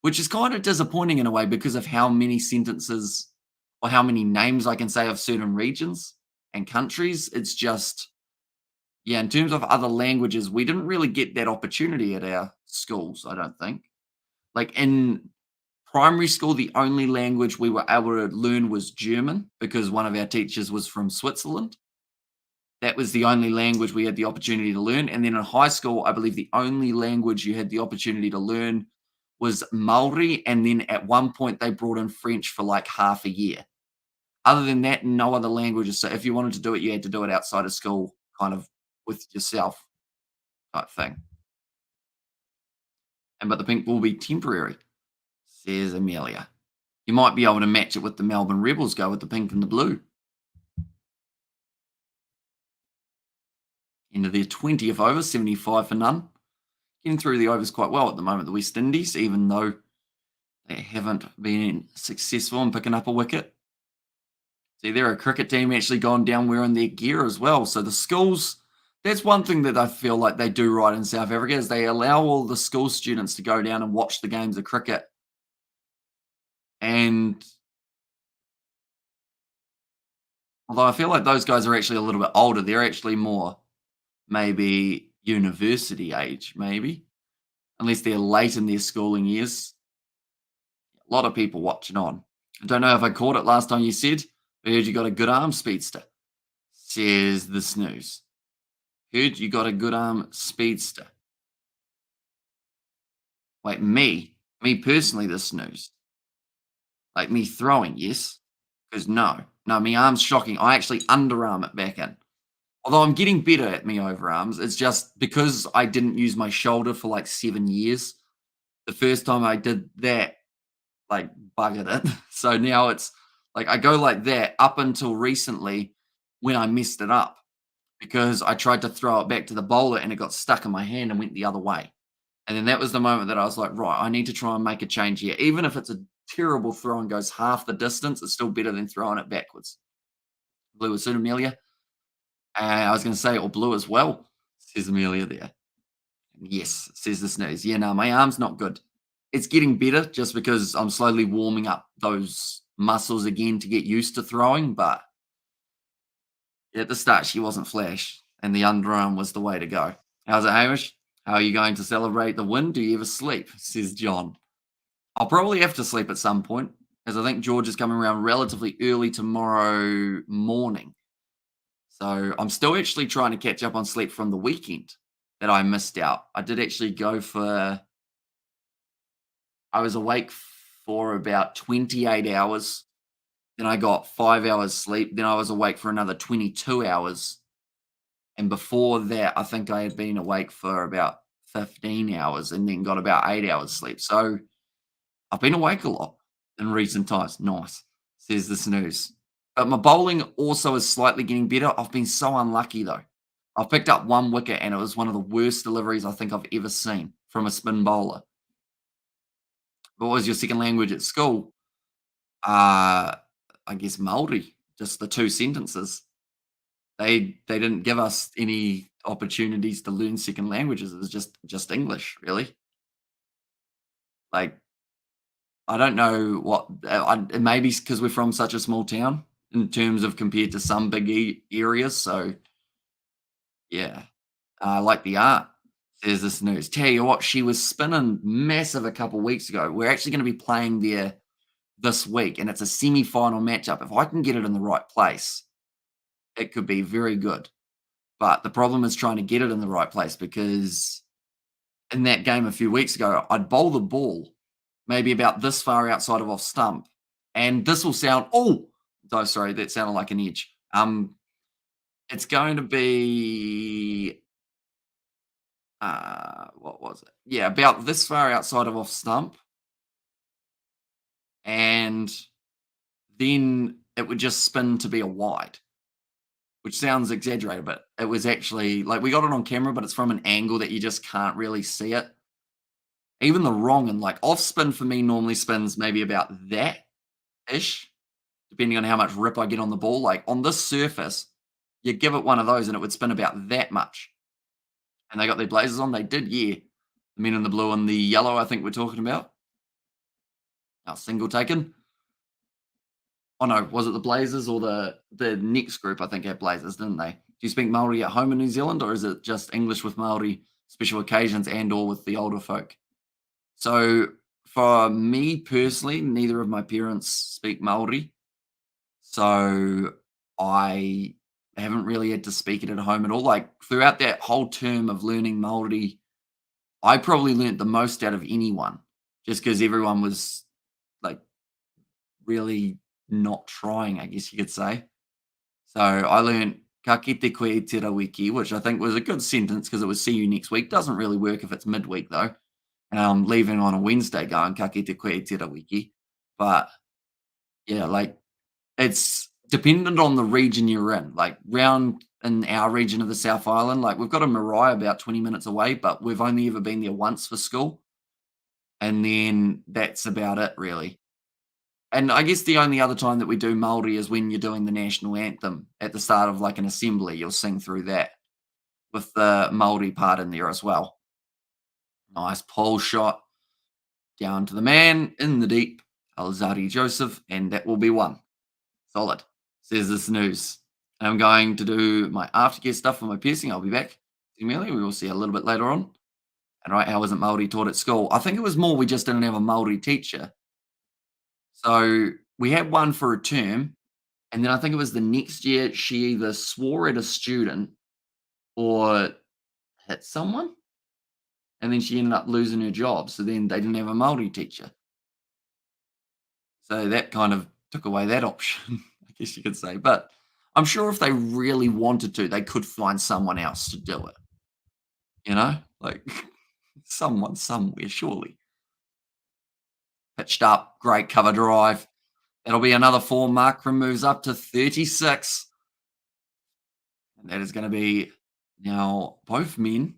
which is kind of disappointing in a way because of how many sentences or how many names I can say of certain regions and countries. It's just, yeah, in terms of other languages, we didn't really get that opportunity at our schools, I don't think. Like in primary school, the only language we were able to learn was German because one of our teachers was from Switzerland. That was the only language we had the opportunity to learn. And then in high school, I believe the only language you had the opportunity to learn was Maori. And then at one point, they brought in French for like half a year. Other than that, no other languages. So if you wanted to do it, you had to do it outside of school, kind of with yourself type thing. And but the pink will be temporary, says Amelia. You might be able to match it with the Melbourne Rebels, go with the pink and the blue. Into their 20th over, 75 for none. Getting through the overs quite well at the moment, the West Indies, even though they haven't been successful in picking up a wicket. See, they're a cricket team actually gone down wearing their gear as well. So the schools, that's one thing that I feel like they do right in South Africa is they allow all the school students to go down and watch the games of cricket. And although I feel like those guys are actually a little bit older, they're actually more maybe university age, maybe, unless they're late in their schooling years. A lot of people watching on. I don't know if I caught it last time you said. I heard you got a good arm speedster, says the snooze. Heard you got a good arm speedster. Wait, me? Me personally, the snooze. Like me throwing, yes? Because no. No, me arm's shocking. I actually underarm it back in. Although I'm getting better at me overarms. It's just because I didn't use my shoulder for like 7 years. The first time I did that, like buggered it. So now it's like I go like that up until recently when I messed it up because I tried to throw it back to the bowler and it got stuck in my hand and went the other way. And then that was the moment that I was like, right, I need to try and make a change here. Even if it's a terrible throw and goes half the distance, it's still better than throwing it backwards. Blue as soon, Amelia. I was going to say, or blue as well, says Amelia there. Yes, says the snooze. Yeah, no, my arm's not good. It's getting better just because I'm slowly warming up those muscles again to get used to throwing. But at the start, she wasn't flash, and the underarm was the way to go. How's it, Hamish? How are you going to celebrate the win? Do you ever sleep? Says John. I'll probably have to sleep at some point, as I think George is coming around relatively early tomorrow morning. So I'm still actually trying to catch up on sleep from the weekend that I missed out. I did actually go for I was awake for about 28 hours. Then I got 5 hours sleep. Then I was awake for another 22 hours. And before that, I think I had been awake for about 15 hours and then got about 8 hours sleep. So I've been awake a lot in recent times. Nice, says the snooze. But my bowling also is slightly getting better. I've been so unlucky though. I've picked up one wicket and it was one of the worst deliveries I think I've ever seen from a spin bowler. What was your second language at school? Uh, I guess Maori, just the 2 sentences. They didn't give us any opportunities to learn second languages. It was just English, really. Like, I don't know what maybe because we're from such a small town in terms of compared to some big areas. So yeah, I like the art. There's this news. Tell you what, she was spinning massive a couple weeks ago. We're actually going to be playing there this week, and it's a semi-final matchup. If I can get it in the right place, it could be very good. But the problem is trying to get it in the right place because in that game a few weeks ago, I'd bowl the ball maybe about this far outside of off stump, and this will sound sorry, that sounded like an edge. It's going to be what was it? Yeah, about this far outside of off stump, and then it would just spin to be a wide, which sounds exaggerated, but it was actually like we got it on camera, but it's from an angle that you just can't really see it. Even the wrong and like off spin for me normally spins maybe about that ish, depending on how much rip I get on the ball. Like on this surface, you give it one of those and it would spin about that much. And they got their blazers on. They did, yeah. The men in the blue and the yellow, I think we're talking about. Our single taken. Oh no, was it the Blazers or the next group? I think had Blazers, didn't they? Do you speak Maori at home in New Zealand, or is it just English with Maori special occasions and or with the older folk? So for me personally, neither of my parents speak Maori, so I haven't really had to speak it at home at all. Like throughout that whole term of learning Maori, I probably learnt the most out of anyone, just because everyone was like really not trying, I guess you could say. So I learned "Ka kite koe i tera wiki," which I think was a good sentence because it was "see you next week." Doesn't really work if it's midweek though, and I'm leaving on a Wednesday going "Ka kite koe i tera wiki." But yeah, like it's dependent on the region you're in. Like round in our region of the South Island, like we've got a marae about 20 minutes away, but we've only ever been there once for school, and then that's about it really. And I guess the only other time that we do Māori is when you're doing the national anthem at the start of like an assembly. You'll sing through that with the Māori part in there as well. Nice pole shot down to the man in the deep, Alzari Joseph, and that will be one. Solid. Says the snooze. I'm going to do my aftercare stuff for my piercing. I'll be back. Amelia, we will see a little bit later on. And right, how wasn't Māori taught at school? I think it was more we just didn't have a Māori teacher. So we had one for a term. And then I think it was the next year she either swore at a student or hit someone, and then she ended up losing her job. So then they didn't have a Māori teacher. So that kind of took away that option, I guess you could say. But I'm sure if they really wanted to, they could find someone else to do it, you know? Like someone somewhere, surely. Pitched up, great cover drive. That'll be another four. Markram moves up to 36. And that is going to be now both men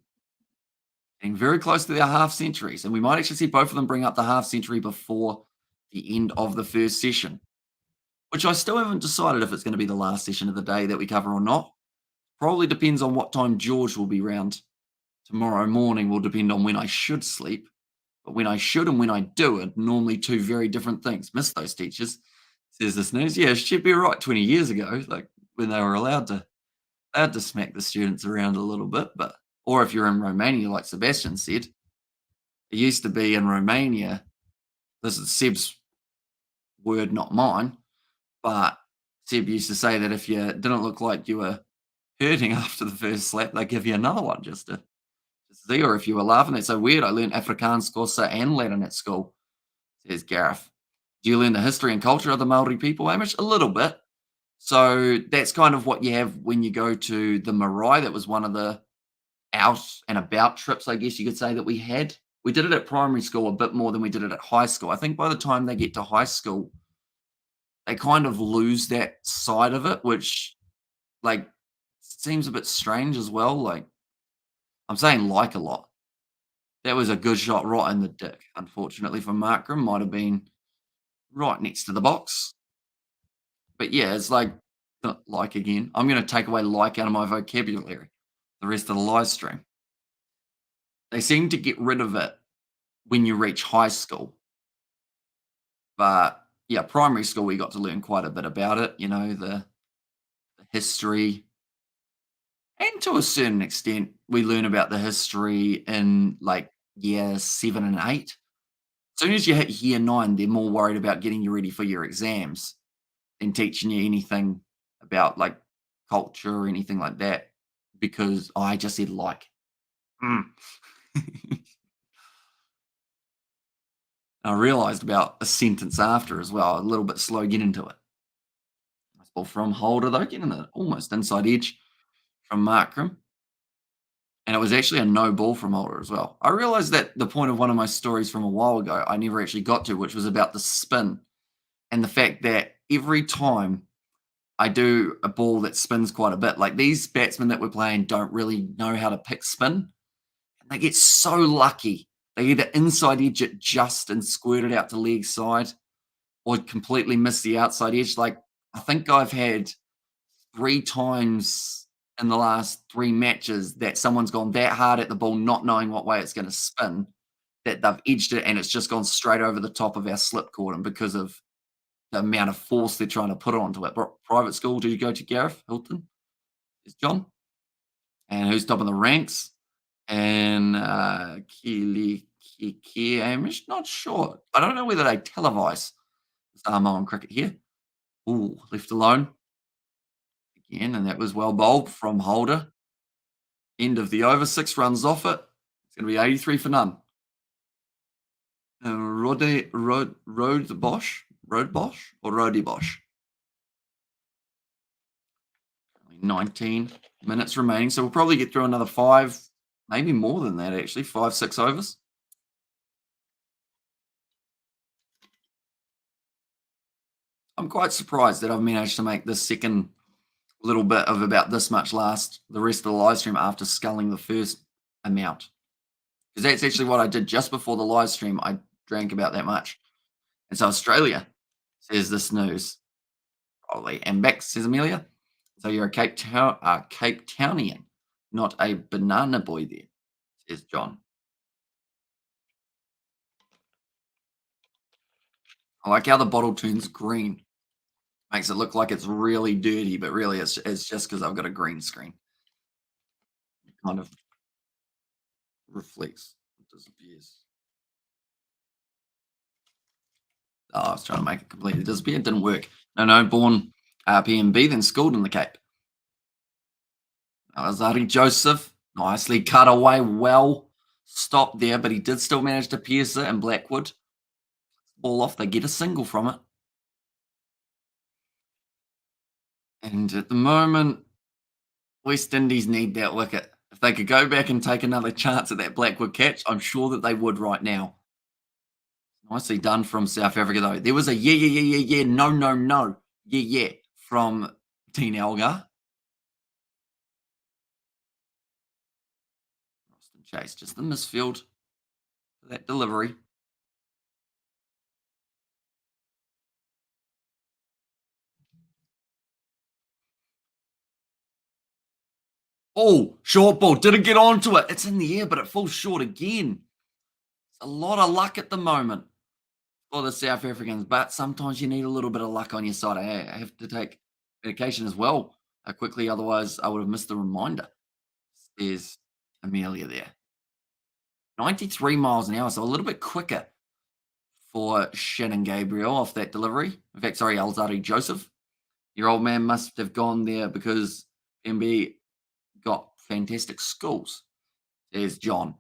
getting very close to their half centuries. And we might actually see both of them bring up the half century before the end of the first session, which I still haven't decided if it's going to be the last session of the day that we cover or not. Probably depends on what time George will be round tomorrow morning, will depend on when I should sleep. But when I should and when I do are normally two very different things. Miss those teachers, says this news. Yeah, she'd be right 20 years ago, like when they were allowed to smack the students around a little bit, but or if you're in Romania, like Sebastian said, it used to be in Romania. This is Seb's word, not mine. But Seb used to say that if you didn't look like you were hurting after the first slap, they give you another one just to see. Or if you were laughing, that's so weird. I learned Afrikaans, Xhosa, and Latin at school, says Gareth. Do you learn the history and culture of the Maori people, Hamish? A little bit. So that's kind of what you have when you go to the marae. That was one of the out and about trips, I guess you could say, that we had. We did it at primary school a bit more than we did it at high school. I think by the time they get to high school, they kind of lose that side of it, which like seems a bit strange as well. Like I'm saying like a lot. That was a good shot right in the dick, unfortunately for Markram. Might have been right next to the box. But yeah, it's like again. I'm gonna take away like out of my vocabulary the rest of the live stream. They seem to get rid of it when you reach high school. But yeah, primary school, we got to learn quite a bit about it, the history. And to a certain extent, we learn about the history in like year 7 and 8. As soon as you hit year 9, they're more worried about getting you ready for your exams than teaching you anything about like culture or anything like that. Because I just said like. Mm. I realized about a sentence after as well, a little bit slow getting to it. Nice ball from Holder though, getting the almost inside edge from Markram. And it was actually a no ball from Holder as well. I realized that the point of one of my stories from a while ago, I never actually got to, which was about the spin and the fact that every time I do a ball that spins quite a bit, like these batsmen that we're playing don't really know how to pick spin. And they get so lucky. They either inside edge it just and squirt it out to leg side or completely miss the outside edge. Like I think I've had 3 times in the last 3 matches that someone's gone that hard at the ball, not knowing what way it's gonna spin, that they've edged it and it's just gone straight over the top of our slip cordon because of the amount of force they're trying to put onto it. Private school, do you go to Gareth Hilton? Is John? And who's top of the ranks? And, I'm just not sure. I don't know whether they televise Samoan cricket here. Ooh, left alone again, and that was well bowled from Holder. End of the over, 6 runs off it. It's gonna be 83 for none. Road Bosch or Rody Bosch? 19 minutes remaining, so we'll probably get through another 5, maybe more than that actually, 5, 6 overs. I'm quite surprised that I've managed to make this second little bit of about this much last the rest of the live stream after sculling the first amount. Because that's actually what I did just before the live stream. I drank about that much. And so Australia says this news. Probably. And back, says Amelia. So you're a Cape Townian, not a banana boy there, says John. I like how the bottle turns green. Makes it look like it's really dirty, but really it's just because I've got a green screen. It kind of reflects, it disappears. Oh, I was trying to make it completely disappear. It didn't work. No, born PMB, then schooled in the Cape. Azari Joseph, nicely cut away, well stopped there, but he did still manage to pierce it, and Blackwood ball off. They get a single from it. And at the moment, West Indies need that wicket. If they could go back and take another chance at that Blackwood catch, I'm sure that they would right now. Nicely done from South Africa, though. There was a yeah, no, yeah, from Dean Elgar. Austin Chase, just the misfield for that delivery. Oh, short ball. Didn't get onto it. It's in the air, but it falls short again. It's a lot of luck at the moment for the South Africans, but sometimes you need a little bit of luck on your side. I have to take medication as well quickly, otherwise I would have missed the reminder. There's Amelia there. 93 miles an hour, so a little bit quicker for Shannon Gabriel off that delivery. In fact, sorry, Alzadi Joseph. Your old man must have gone there because MB got fantastic schools. There's John.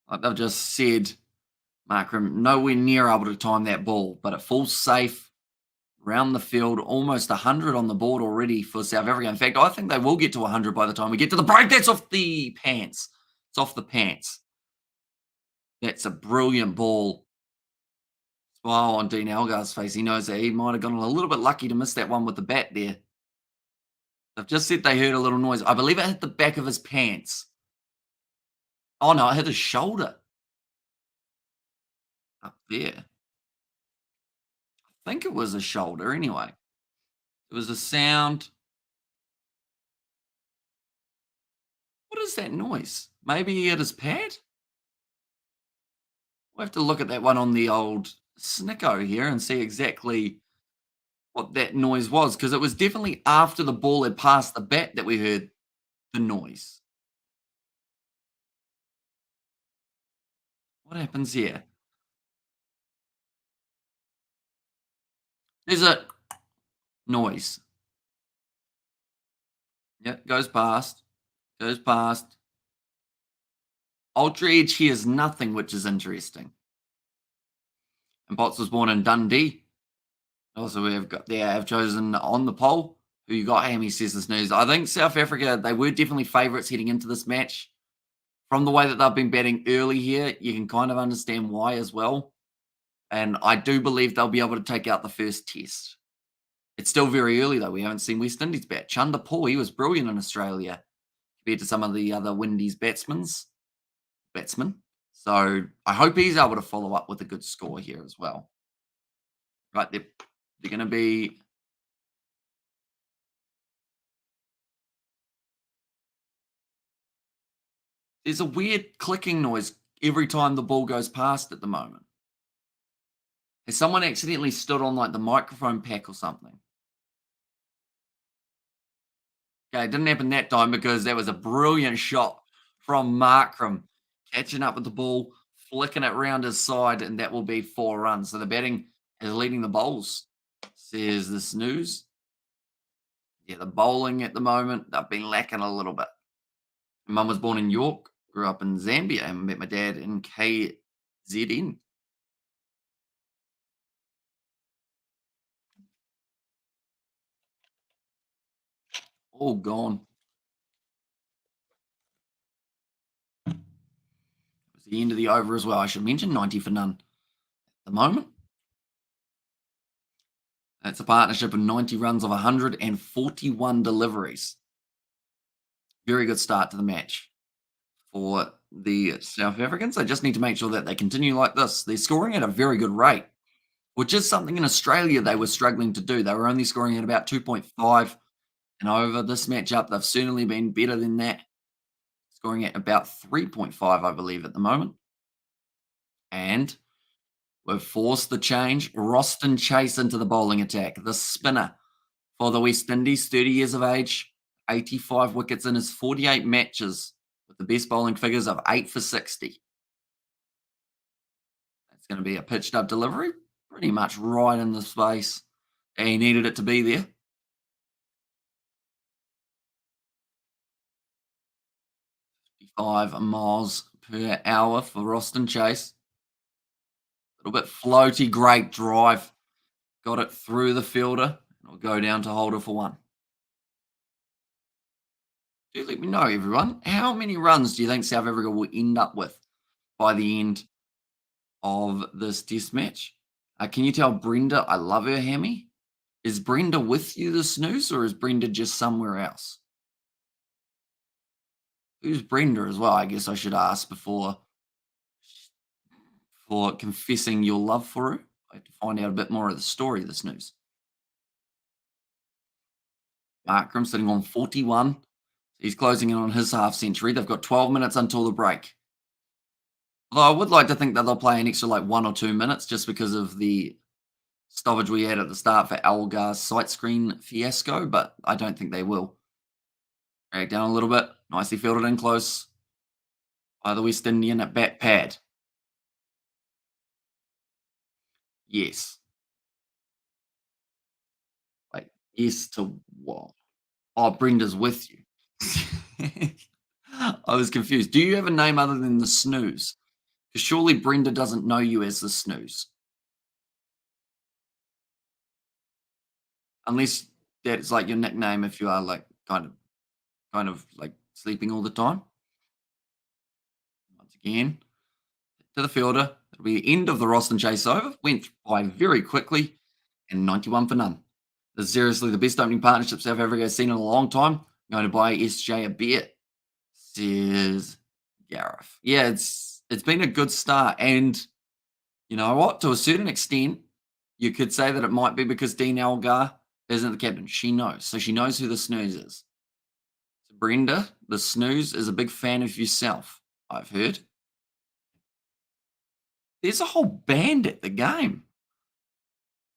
Like they've just said, Markram nowhere near able to time that ball, but it falls safe round the field, almost 100 on the board already for South Africa. In fact, I think they will get to 100 by the time we get to the break. That's off the pants. It's off the pants. That's a brilliant ball. Smile on Dean Elgar's face. He knows that he might have gotten a little bit lucky to miss that one with the bat there. They've just said they heard a little noise. I believe it hit the back of his pants. Oh, no, it hit his shoulder. Up there. I think it was a shoulder anyway. It was a sound. What is that noise? Maybe he hit his pad? We'll have to look at that one on the old Snicko here and see exactly what that noise was, because it was definitely after the ball had passed the bat that we heard the noise. What happens here? There's a noise. Yep, goes past. Goes past. Ultra Edge hears nothing, which is interesting. And Potts was born in Dundee. Also, we have got there, have chosen on the poll Who you got, Hammy, says the snooze. I think South Africa, they were definitely favourites heading into this match. From the way that they've been batting early here, you can kind of understand why as well. And I do believe they'll be able to take out the first test. It's still very early, though. We haven't seen West Indies bat. Chunder Paul, he was brilliant in Australia compared to some of the other Windies batsmen. So I hope he's able to follow up with a good score here as well. Right, they're going to be. There's a weird clicking noise every time the ball goes past at the moment. Has someone accidentally stood on like the microphone pack or something? Okay, it didn't happen that time because that was a brilliant shot from Markram, catching up with the ball, flicking it round his side, and that will be 4 runs. So the batting is leading the bowls, says the snooze. Yeah, the bowling at the moment, they've been lacking a little bit. My mum was born in York, grew up in Zambia, and met my dad in KZN. All gone. It was the end of the over as well. I should mention 90 for none. At the moment, that's a partnership of 90 runs of 141 deliveries. Very good start to the match for the South Africans. They just need to make sure that they continue like this. They're scoring at a very good rate, which is something in Australia they were struggling to do. They were only scoring at about 2.5 and over. This matchup, they've certainly been better than that, scoring at about 3.5, I believe, at the moment. And we've forced the change. Roston Chase into the bowling attack. The spinner for the West Indies, 30 years of age, 85 wickets in his 48 matches with the best bowling figures of 8 for 60. That's going to be a pitched up delivery, pretty much right in the space he needed it to be there. 5 miles per hour for Roston Chase. A little bit floaty, great drive. Got it through the fielder. It'll go down to Holder for one. Do let me know, everyone. How many runs do you think South Africa will end up with by the end of this test match? Can you tell Brenda I love her, Hammy? Is Brenda with you, the snooze, or is Brenda just somewhere else? Who's Brenda as well? I guess I should ask before for confessing your love for her. I have to find out a bit more of the story of the snooze. Markram sitting on 41. He's closing in on his half century. They've got 12 minutes until the break. Although I would like to think that they'll play an extra like 1 or 2 minutes just because of the stoppage we had at the start for Algar's sight screen fiasco, but I don't think they will. Drag down a little bit. Nicely fielded in close by the West Indian at bat pad. Yes. Wait, yes to what? Oh, Brenda's with you. I was confused. Do you have a name other than the snooze? Because surely Brenda doesn't know you as the snooze. Unless that's like your nickname if you are like kind of like sleeping all the time. Once again, to the fielder. It'll be the end of the Roston Chase over. Went by very quickly and 91 for none. This is seriously the best opening partnership South Africa has seen in a long time. Going to buy SJ a beer, says Gareth. Yeah, it's been a good start. And you know what? To a certain extent, you could say that it might be because Dean Algar isn't the captain. She knows. So she knows who the snooze is. So Brenda, the snooze, is a big fan of yourself, I've heard. There's a whole band at the game.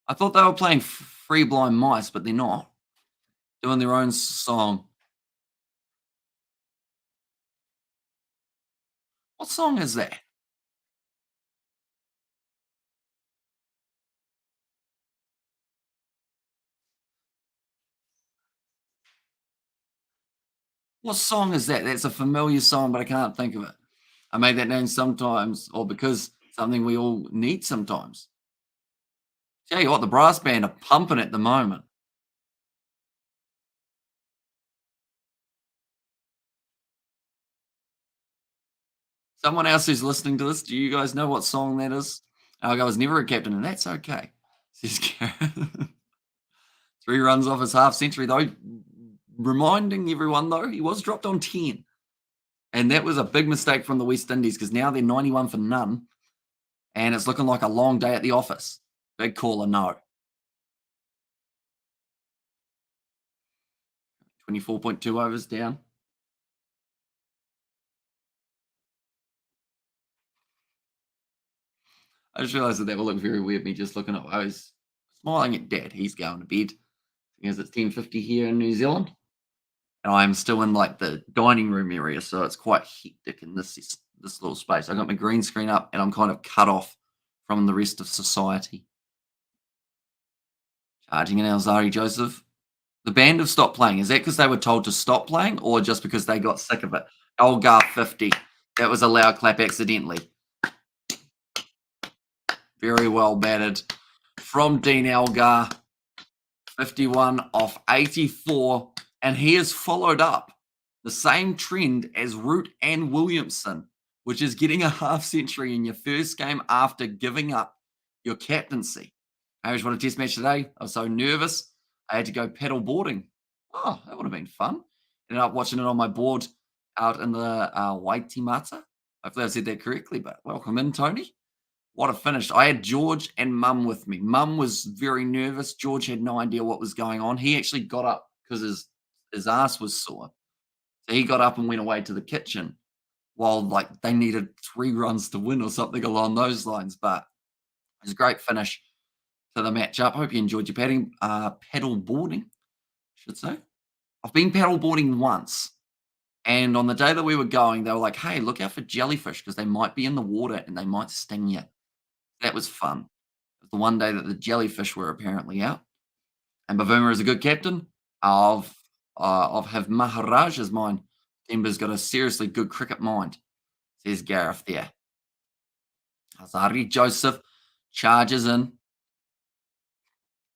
I thought they were playing Free Blind Mice, but they're not. Doing their own song. What song is that? What song is that? That's a familiar song, but I can't think of it. I made that name sometimes, or because something we all need sometimes. Tell you what, the brass band are pumping at the moment. Someone else who's listening to this, do you guys know what song that is? I was never a captain, and that's okay. Says Gareth. 3 runs off his half century, though. Reminding everyone, though, he was dropped on 10. And that was a big mistake from the West Indies because now they're 91 for none. And it's looking like a long day at the office. Big caller, no. 24.2 overs down. I just realized that will look very weird, me just looking up. I was smiling at Dad. He's going to bed because it's 10:50 here in New Zealand. And I'm still in like the dining room area, so it's quite hectic in this little space. I got my green screen up and I'm kind of cut off from the rest of society. Charging in Alzari Joseph. The band have stopped playing. Is that because they were told to stop playing or just because they got sick of it? Elgar 50. That was a loud clap accidentally. Very well batted from Dean Elgar. 51 off 84. And he has followed up the same trend as Root and Williamson, which is getting a half century in your first game after giving up your captaincy. I just won a test match today. I was so nervous. I had to go pedal boarding. Oh, that would have been fun. Ended up watching it on my board out in the Waitemata. Hopefully I said that correctly, but welcome in, Tony. What a finish. I had George and Mum with me. Mum was very nervous. George had no idea what was going on. He actually got up because his ass was sore. So he got up and went away to the kitchen while like they needed 3 runs to win or something along those lines. But it was a great finish to the matchup. Hope you enjoyed your paddle boarding, I should say. I've been paddle boarding once. And on the day that we were going, they were like, hey, look out for jellyfish because they might be in the water and they might sting you. That was fun. It was the one day that the jellyfish were apparently out. And Bavuma is a good captain of have Maharaj as mine. Timber's got a seriously good cricket mind, says Gareth there. Hazari Joseph charges in.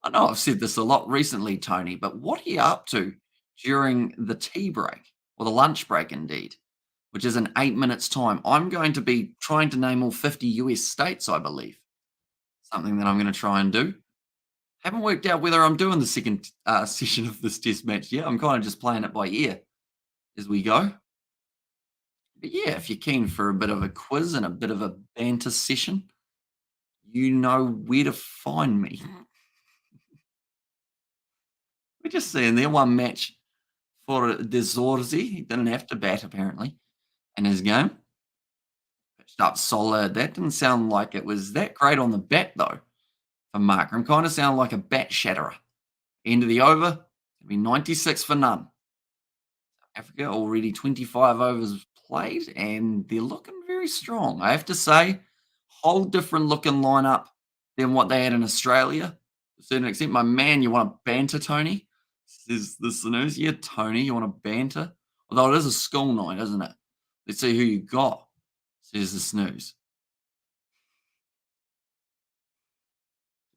I know I've said this a lot recently, Tony, but what are you up to during the tea break or the lunch break, indeed, which is in 8 minutes' time? I'm going to be trying to name all 50 US states, I believe. Something that I'm going to try and do. Haven't worked out whether I'm doing the second session of this test match yet. I'm kind of just playing it by ear as we go. But yeah, if you're keen for a bit of a quiz and a bit of a banter session, you know where to find me. We're just seeing there one match for Desorzi. He didn't have to bat apparently in his game. Pitched up solid. That didn't sound like it was that great on the bat though for Markram. Kind of sounded like a bat shatterer. End of the over. It'll be 96 for none. Africa already 25 overs played, and they're looking very strong. I have to say, whole different looking lineup than what they had in Australia. To a certain extent, my man, you want to banter, Tony? Says the snooze. Yeah, Tony, you want to banter? Although it is a school night, isn't it? Let's see who you got, says the snooze.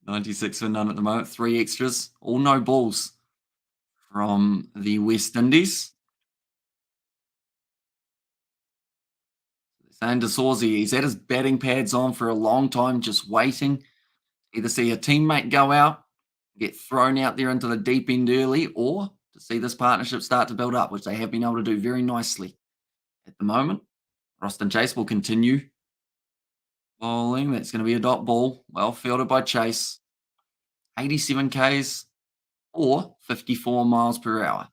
96 for none at the moment. 3 extras. All no balls from the West Indies. Sander Sawsey, he's had his batting pads on for a long time, just waiting. Either see a teammate go out, get thrown out there into the deep end early, or to see this partnership start to build up, which they have been able to do very nicely at the moment. Roston Chase will continue bowling. That's going to be a dot ball, well fielded by Chase. 87 Ks or 54 miles per hour.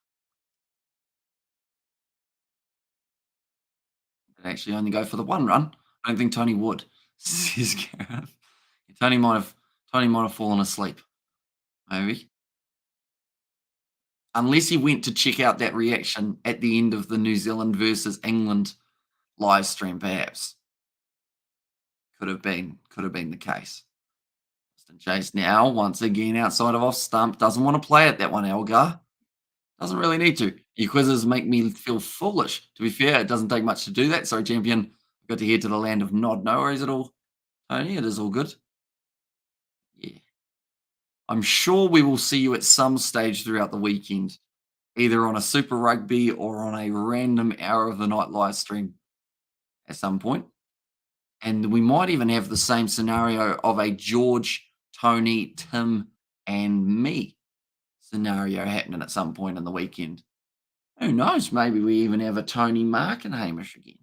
But actually only go for the 1 run. I don't think Tony would, says Gareth. Tony might have fallen asleep. Maybe. Unless he went to check out that reaction at the end of the New Zealand versus England live stream, perhaps. Could have been the case. Chase now, once again, outside of off stump. Doesn't want to play it, that one, Elgar. Doesn't really need to. Your quizzes make me feel foolish. To be fair, it doesn't take much to do that. So, champion, got to head to the land of nod. No worries at all, Tony. It is all good. Yeah. I'm sure we will see you at some stage throughout the weekend, either on a Super Rugby or on a random hour of the night live stream at some point. And we might even have the same scenario of a George, Tony, Tim, and me scenario happening at some point in the weekend. Who knows? Maybe we even have a Tony, Mark, and Hamish again.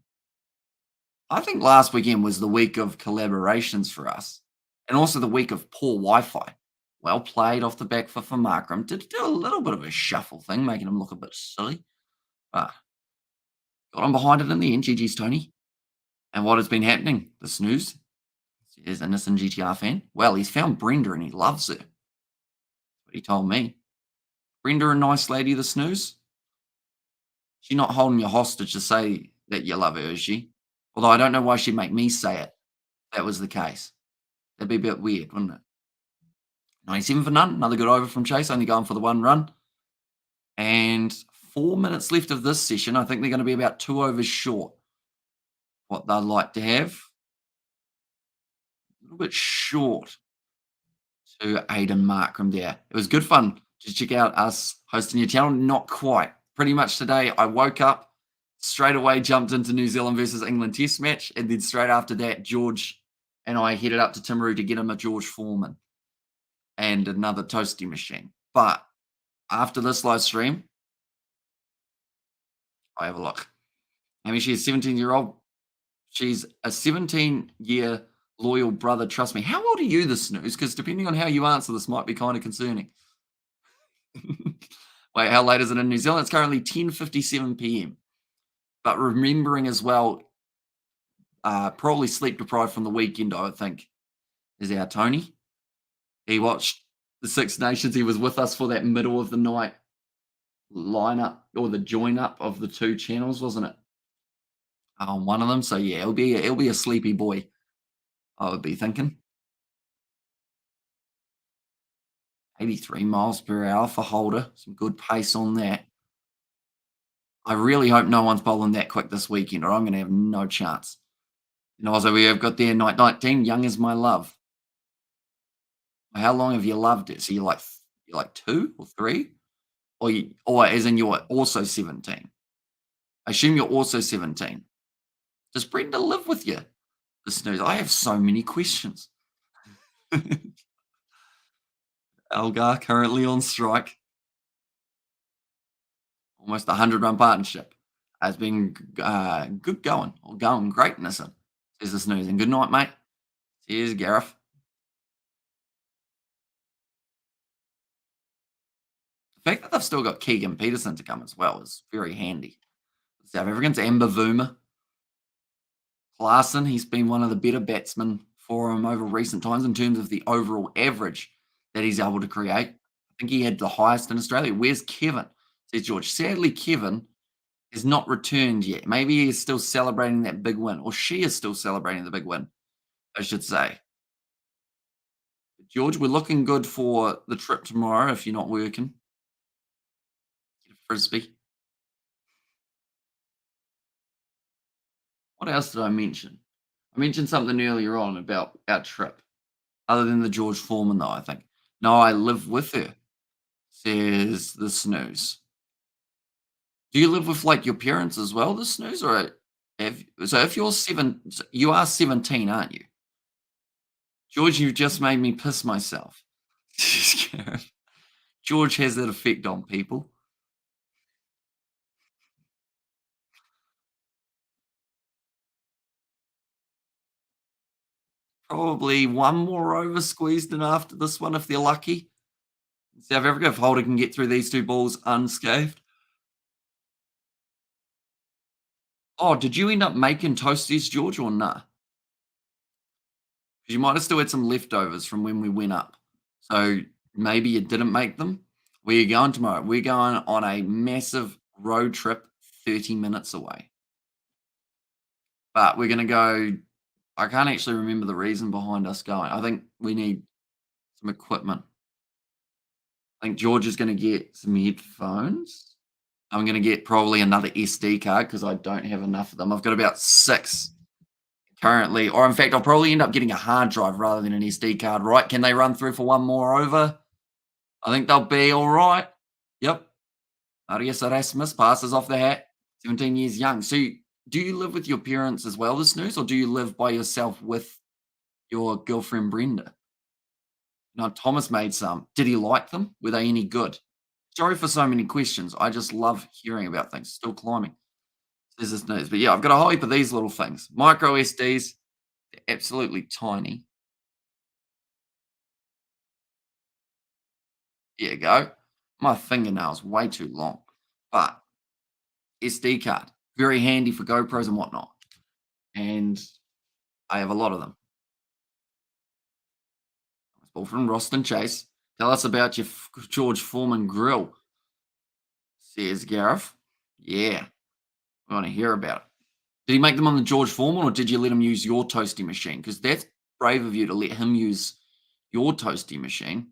I think last weekend was the week of collaborations for us, and also the week of poor Wi-Fi. Well played off the back for Markram. Did do a little bit of a shuffle thing, making him look a bit silly, but got on behind it in the end. GG's Tony. And what has been happening? The snooze is innocent GTR fan. Well, he's found Brenda and he loves her. That's what he told me. Brenda, a nice lady, the snooze. She's not holding you hostage to say that you love her, is she? Although I don't know why she'd make me say it. If that was the case. That'd be a bit weird, wouldn't it? 97 for none. Another good over from Chase, only going for the one run. And 4 minutes left of this session. I think they're going to be about 2 overs short. What they'd like to have. A little bit short to Aidan Markram there. It was good fun to check out us hosting your channel. Not quite. Pretty much today, I woke up, straight away jumped into New Zealand versus England test match, and then straight after that, George and I headed up to Timaru to get him a George Foreman and another toasty machine. But after this live stream, I have a look. I mean, she's a 17-year-old. She's a 17-year loyal brother. Trust me. How old are you, the snooze? Because depending on how you answer, this might be kind of concerning. Wait, how late is it in New Zealand? It's currently 10:57 p.m. But remembering as well, probably sleep deprived from the weekend, I would think, is our Tony. He watched the Six Nations. He was with us for that middle of the night lineup or the join up of the two channels, wasn't it? On one of them. So yeah, it'll be a sleepy boy, I would be thinking. 83 miles per hour for Holder. Some good pace on that. I really hope no one's bowling that quick this weekend, or I'm going to have no chance. And also, we have got there night 19, young as my love. How long have you loved it? So you're like 2 or 3, or as in you're also 17. I assume you're also 17. Does Brenda live with you? The snooze. I have so many questions. Algar currently on strike. Almost a 100-run partnership. Has been good going, or going great, Nissan, says the snooze. And good night, mate. Cheers, Gareth. The fact that they've still got Keegan Peterson to come as well is very handy. South Africans, Amber Vuma. Klaassen, he's been one of the better batsmen for him over recent times in terms of the overall average that he's able to create. I think he had the highest in Australia. Where's Kevin? Says George. Sadly, Kevin has not returned yet. Maybe he is still celebrating that big win, or she is still celebrating the big win, I should say. George, we're looking good for the trip tomorrow if you're not working. Get a frisbee. What else did I mention? I mentioned something earlier on about our trip, other than the George Foreman, though, I think. No, I live with her, says the snooze. Do you live with like your parents as well, the snooze, or so if you're you are 17, aren't you? George, you've just made me piss myself. George has that effect on people. Probably one more over squeezed in after this one if they're lucky. South Africa, if Holder can get through these two balls unscathed. Oh, did you end up making toasties, George, or nah? 'Cause you might have still had some leftovers from when we went up. So maybe you didn't make them. Where are you going tomorrow? We're going on a massive road trip 30 minutes away. But we're going to go. I can't actually remember the reason behind us going. I think we need some equipment. I think George is going to get some headphones. I'm going to get probably another SD card because I don't have enough of them. I've got about 6 currently, or in fact, I'll probably end up getting a hard drive rather than an SD card, right? Can they run through for one more over? I think they'll be all right. Yep. Arias Erasmus passes off the hat. 17 years young. So Do you live with your parents as well, this news, or do you live by yourself with your girlfriend Brenda? No, Thomas made some. Did he like them? Were they any good? Sorry for so many questions. I just love hearing about things. Still climbing. Says this news. But yeah, I've got a whole heap of these little things. Micro SDs, they're absolutely tiny. Here you go. My fingernail's way too long. But SD card, very handy for GoPros and whatnot. And I have a lot of them. All from Roston Chase. Tell us about your George Foreman grill, says Gareth. Yeah, we want to hear about it. Did he make them on the George Foreman or did you let him use your toasty machine? Because that's brave of you to let him use your toasty machine.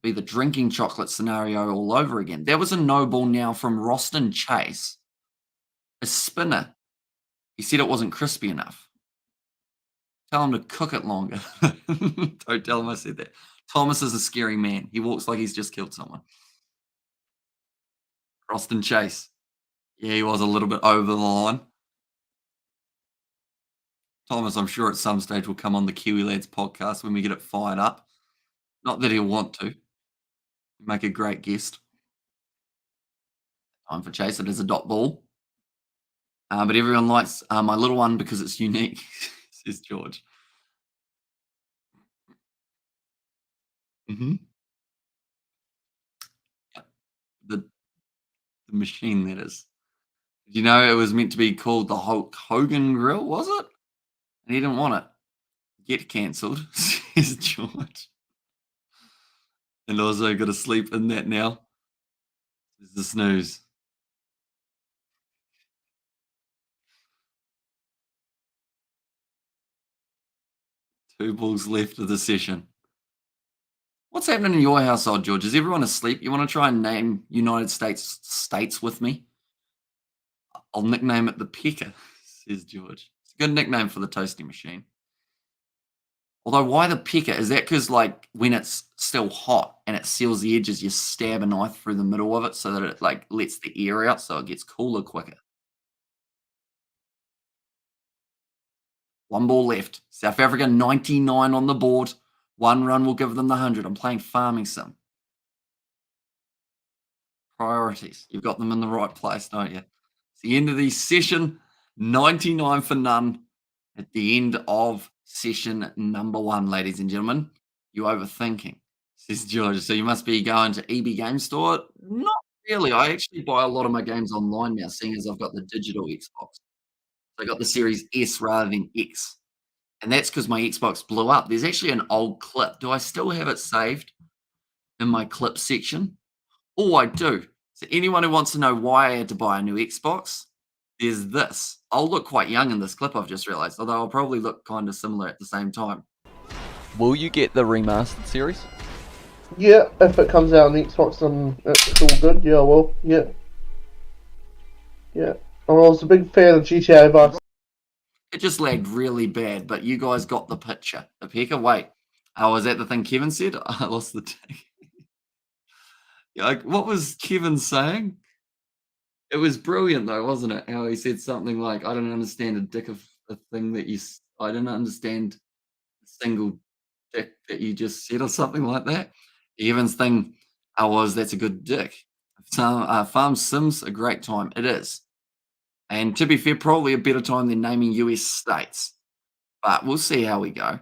Be the drinking chocolate scenario all over again. There was a no ball now from Roston Chase, a spinner. He said it wasn't crispy enough. Tell him to cook it longer. Don't tell him I said that. Thomas is a scary man. He walks like he's just killed someone. Roston Chase. Yeah, he was a little bit over the line. Thomas, I'm sure at some stage will come on the Kiwi Lads podcast when we get it fired up. Not that he'll want to. Make a great guest. Time for Chase. It is a dot ball. But everyone likes my little one because it's unique, says George. Hmm. The, the machine, that is. Did you know it was meant to be called the Hulk Hogan grill, was it? And he didn't want it. Get cancelled, says George. And also got to sleep in that now. Is the snooze. Two balls left of the session. What's happening in your household, George? Is everyone asleep? You want to try and name United States states with me? I'll nickname it the Pecker, says George. It's a good nickname for the toasty machine. Although, why the Pecker? Is that because, like, when it's still hot and it seals the edges, you stab a knife through the middle of it so that it, like, lets the air out so it gets cooler quicker? One ball left. South Africa 99 on the board. One run will give them the 100. I'm playing farming sim. Priorities. You've got them in the right place, don't you? It's the end of the session. 99 for none at the end of session number one, ladies and gentlemen. You overthinking, says George. So you must be going to EB Game Store. Not really. I actually buy a lot of my games online now, seeing as I've got the digital Xbox. So I got the Series S rather than X. And that's because my Xbox blew up. There's actually an old clip. Do I still have it saved in my clip section? Oh, I do. So anyone who wants to know why I had to buy a new Xbox, there's this. I'll look quite young in this clip, I've just realized, although I'll probably look kind of similar at the same time. Will you get the remastered series? Yeah, if it comes out on the Xbox and it's all good, yeah, I will. Yeah. Yeah. I was a big fan of GTA Vice. It just lagged really bad, but you guys got the picture. The Pekka, wait. Oh, was that the thing Kevin said? I lost the take. Yeah, like, what was Kevin saying? It was brilliant though, wasn't it? How he said something like, "I don't understand a dick of a thing that I didn't understand a single dick that you just said," or something like that. Kevin's thing was, "That's a good dick." So, Farm Sim's a great time. It is, and to be fair, probably a better time than naming US states. But we'll see how we go.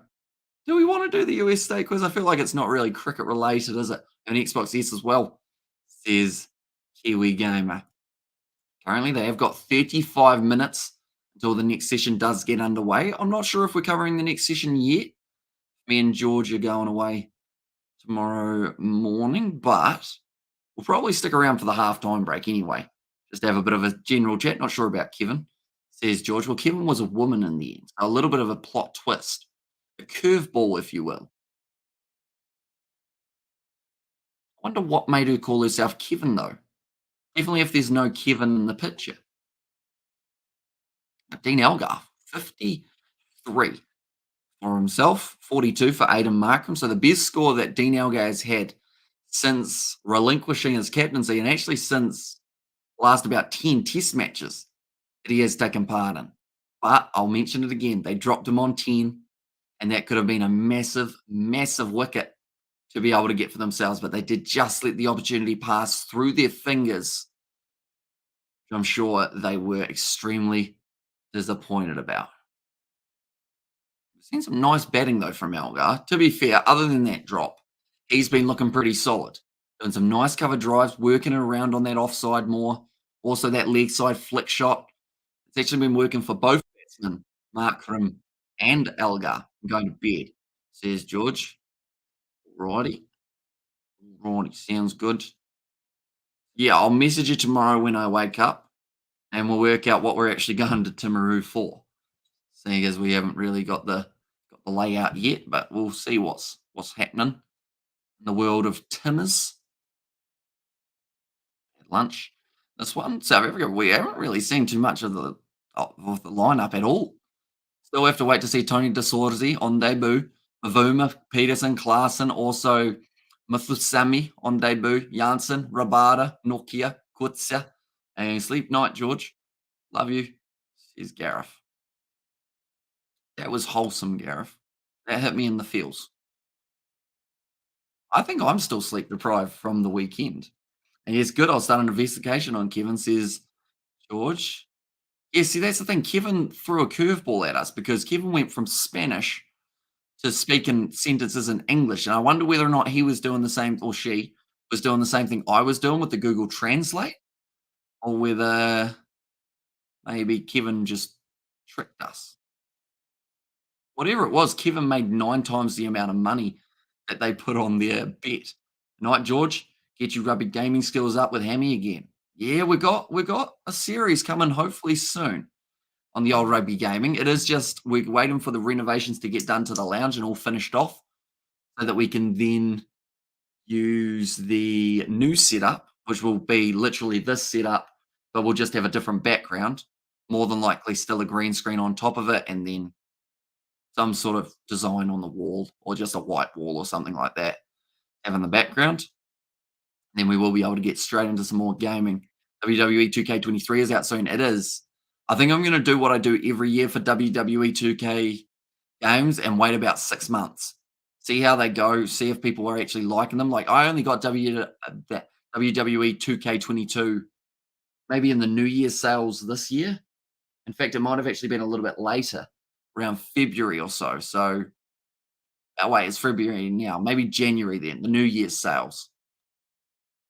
Do we want to do the US state quiz? I feel like it's not really cricket related, is it? And Xbox S as well, says Kiwi Gamer. Currently, they have got 35 minutes until the next session does get underway. I'm not sure if we're covering the next session yet. Me and George are going away tomorrow morning, but we'll probably stick around for the halftime break anyway. Just to have a bit of a general chat. Not sure about Kevin, says George. Well, Kevin was a woman in the end. So a little bit of a plot twist, a curveball, if you will. I wonder what made her call herself Kevin, though. Definitely if there's no Kevin in the picture. Dean Elgar, 53 for himself, 42 for Aidan Markram. So the best score that Dean Elgar has had since relinquishing his captaincy and actually since last about 10 test matches. that he has taken part in. But I'll mention it again. They dropped him on 10, and that could have been a massive, massive wicket to be able to get for themselves. But they did just let the opportunity pass through their fingers, which I'm sure they were extremely disappointed about. We've seen some nice batting, though, from Elgar. To be fair, other than that drop, he's been looking pretty solid. Doing some nice cover drives, working it around on that offside more. Also, that leg side flick shot. It's actually been working for both batsmen, Markram and Elgar. I'm going to bed, says George. Righty. Righty. Sounds good. Yeah, I'll message you tomorrow when I wake up and we'll work out what we're actually going to Timaru for. Seeing as we haven't really got the layout yet, but we'll see what's happening in the world of Timmers at lunch. This one, South Africa, we haven't really seen too much of the lineup at all. Still have to wait to see Tony de Sorzi on debut, Mavuma, Peterson, Klaassen, also Mafusami on debut, Janssen, Rabada, Nokia, Kutsa, and sleep night, George. Love you, says Gareth. That was wholesome, Gareth. That hit me in the feels. I think I'm still sleep deprived from the weekend. And it's good. I'll start an investigation on Kevin, says George. Yeah, see, that's the thing. Kevin threw a curveball at us because Kevin went from Spanish to speaking sentences in English. And I wonder whether or not he was doing the same, or she was doing the same thing I was doing with the Google Translate, or whether maybe Kevin just tricked us. Whatever it was, Kevin made 9 times the amount of money that they put on their bet. Night, George. Get your rugby gaming skills up with Hammy again. Yeah, we got a series coming hopefully soon on the old rugby gaming. It is just we're waiting for the renovations to get done to the lounge and all finished off so that we can then use the new setup, which will be literally this setup, but we'll just have a different background. More than likely still a green screen on top of it, and then some sort of design on the wall or just a white wall or something like that have in the background. Then we will be able to get straight into some more gaming. WWE 2K23 is out soon. It is. I think I'm going to do what I do every year for WWE 2K games and wait about 6 months. See how they go. See if people are actually liking them. Like I only got WWE 2K22 maybe in the New Year's sales this year. In fact, it might have actually been a little bit later, around February or so. So, oh wait, it's February now. Maybe January then, the New Year's sales.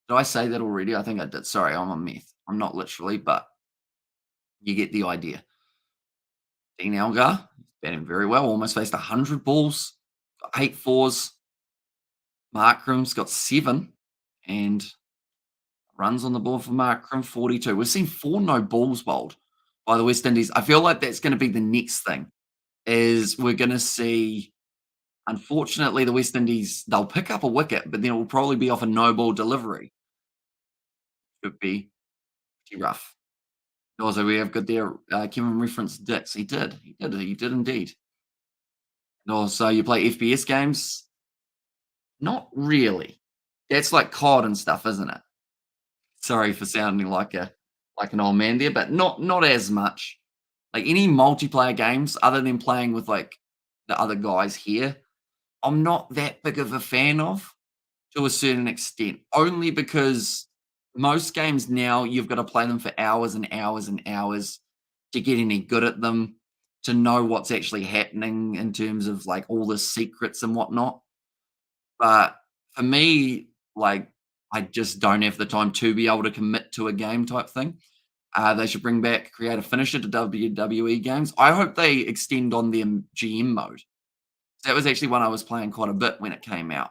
Did I say that already? I think I did. Sorry, I'm a myth. I'm not literally, but you get the idea. Dean Elgar, batting very well, almost faced 100 balls, got 8 fours. Markram's got 7, and runs on the board for Markram, 42. We've seen 4 no balls bowled by the West Indies. I feel like that's going to be the next thing, is we're going to see, unfortunately, the West Indies, they'll pick up a wicket, but then it will probably be off a no ball delivery. Could be pretty rough. Also, we have got there, Kevin referenced Dix. He did indeed. And also, you play FPS games? Not really. That's like COD and stuff, isn't it? Sorry for sounding like an old man there, but not as much. Like any multiplayer games, other than playing with like the other guys here, I'm not that big of a fan of to a certain extent. Only because most games now you've got to play them for hours and hours and hours to get any good at them, to know what's actually happening in terms of like all the secrets and whatnot. But for me, like I just don't have the time to be able to commit to a game type thing. They should bring back Create a Finisher to WWE games. I hope they extend on their GM mode. That was actually one I was playing quite a bit when it came out.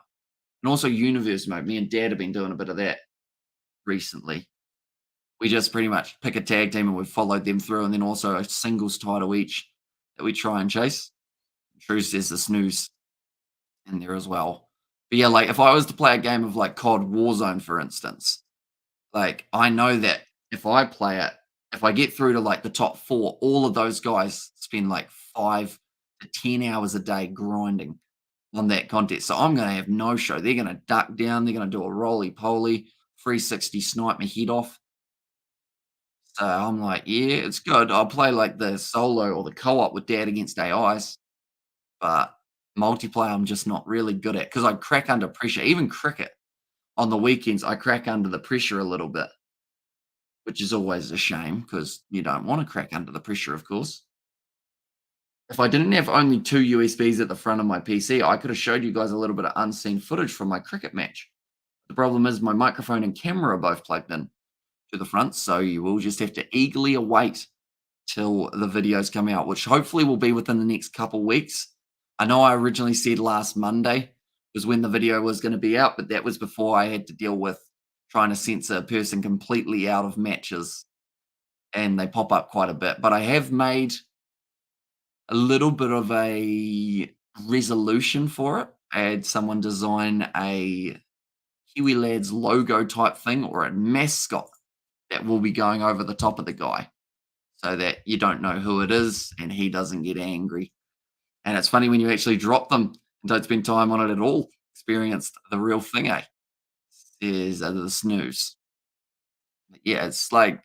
And also Universe mode. Me and Dad have been doing a bit of that recently. We just pretty much pick a tag team and we've followed them through, and then also a singles title each that we try and chase. True says the snooze in there as well. But yeah, like if I was to play a game of like COD Warzone, for instance, like I know that if I play it, if I get through to like the top 4, all of those guys spend like 5 to 10 hours a day grinding on that content. So I'm going to have no show. They're going to duck down. They're going to do a roly-poly, 360 snipe my head off. So I'm like, yeah, it's good. I'll play like the solo or the co-op with dad against AIs, but multiplayer I'm just not really good at because I crack under pressure. Even cricket on the weekends, I crack under the pressure a little bit, which is always a shame because you don't want to crack under the pressure, of course. If I didn't have only two USBs at the front of my PC, I could have showed you guys a little bit of unseen footage from my cricket match. The problem is my microphone and camera are both plugged in to the front, so you will just have to eagerly await till the videos come out, which hopefully will be within the next couple weeks. I know I originally said last Monday was when the video was going to be out, but that was before I had to deal with trying to censor a person completely out of matches, and they pop up quite a bit. But I have made a little bit of a resolution for it. I had someone design a Kiwi Lads logo type thing or a mascot that will be going over the top of the guy so that you don't know who it is and he doesn't get angry. And it's funny when you actually drop them and don't spend time on it at all. Experienced the real thing, eh? Is the snooze. But yeah, it's like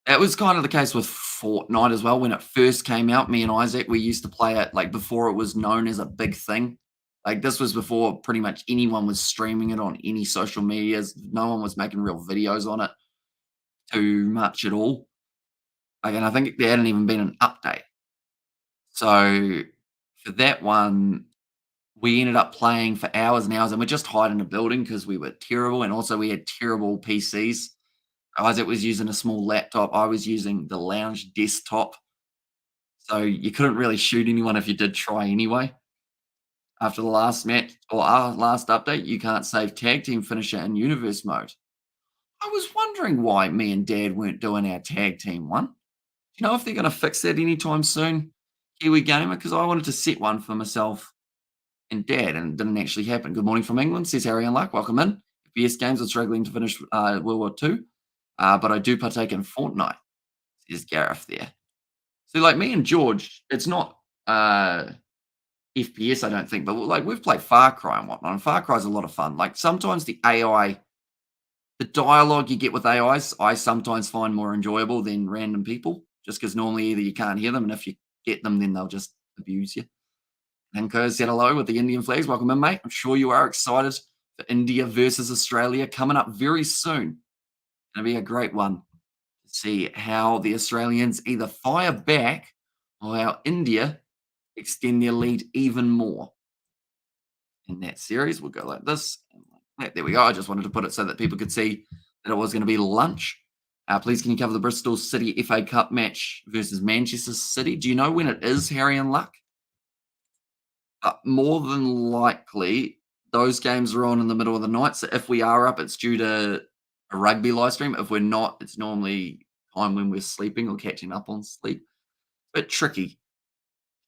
that was kind of the case with Fortnite as well. When it first came out, me and Isaac, we used to play it like before it was known as a big thing. Like this was before pretty much anyone was streaming it on any social medias. No one was making real videos on it too much at all. Like, and I think there hadn't even been an update. So for that one, we ended up playing for hours and hours, and we're just hiding in a building because we were terrible, and also we had terrible PCs. Isaac was using a small laptop. I was using the lounge desktop, so you couldn't really shoot anyone if you did try anyway. After the last match or our last update, you can't save tag team finisher in universe mode. I was wondering why me and Dad weren't doing our tag team one. Do you know if they're going to fix that anytime soon, Kiwi Gamer? Because I wanted to set one for myself and Dad, and it didn't actually happen. Good morning from England, says Harry and Luck. Welcome in. FPS games are struggling to finish World War II, but I do partake in Fortnite, says Gareth there. So, like me and George, it's not FPS, I don't think, but like we've played Far Cry and whatnot, and Far Cry is a lot of fun. Like sometimes the AI, the dialogue you get with AIs, I sometimes find more enjoyable than random people, just because normally either you can't hear them, and if you get them, then they'll just abuse you. And Kerr said hello with the Indian flags. Welcome in, mate. I'm sure you are excited for India versus Australia coming up very soon. Going to be a great one to see how the Australians either fire back or how India extend their lead even more in that series. We'll go like this. And like that. There we go. I just wanted to put it so that people could see that it was going to be lunch. Please, can you cover the Bristol City FA Cup match versus Manchester City? Do you know when it is, Harry and Luck? More than likely, those games are on in the middle of the night. So if we are up, it's due to a rugby live stream. If we're not, it's normally time when we're sleeping or catching up on sleep. A bit tricky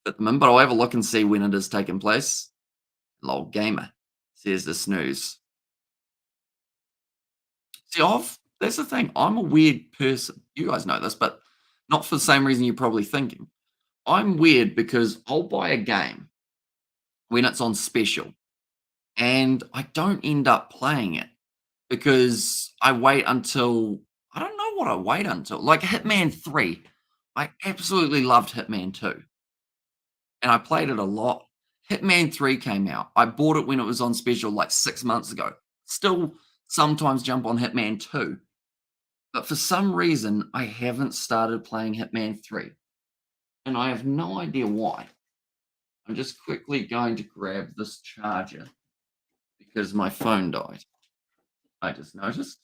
at the moment, but I'll have a look and see when it is taking place. Lol gamer says the snooze. See, that's the thing. I'm a weird person. You guys know this, but not for the same reason you're probably thinking. I'm weird because I'll buy a game when it's on special, and I don't end up playing it because I wait until I don't know what I wait until. Like Hitman 3, I absolutely loved Hitman 2, and I played it a lot. Hitman 3 came out. I bought it when it was on special like 6 months ago. Still sometimes jump on Hitman 2, but for some reason, I haven't started playing Hitman 3, and I have no idea why. I'm just quickly going to grab this charger because my phone died. I just noticed.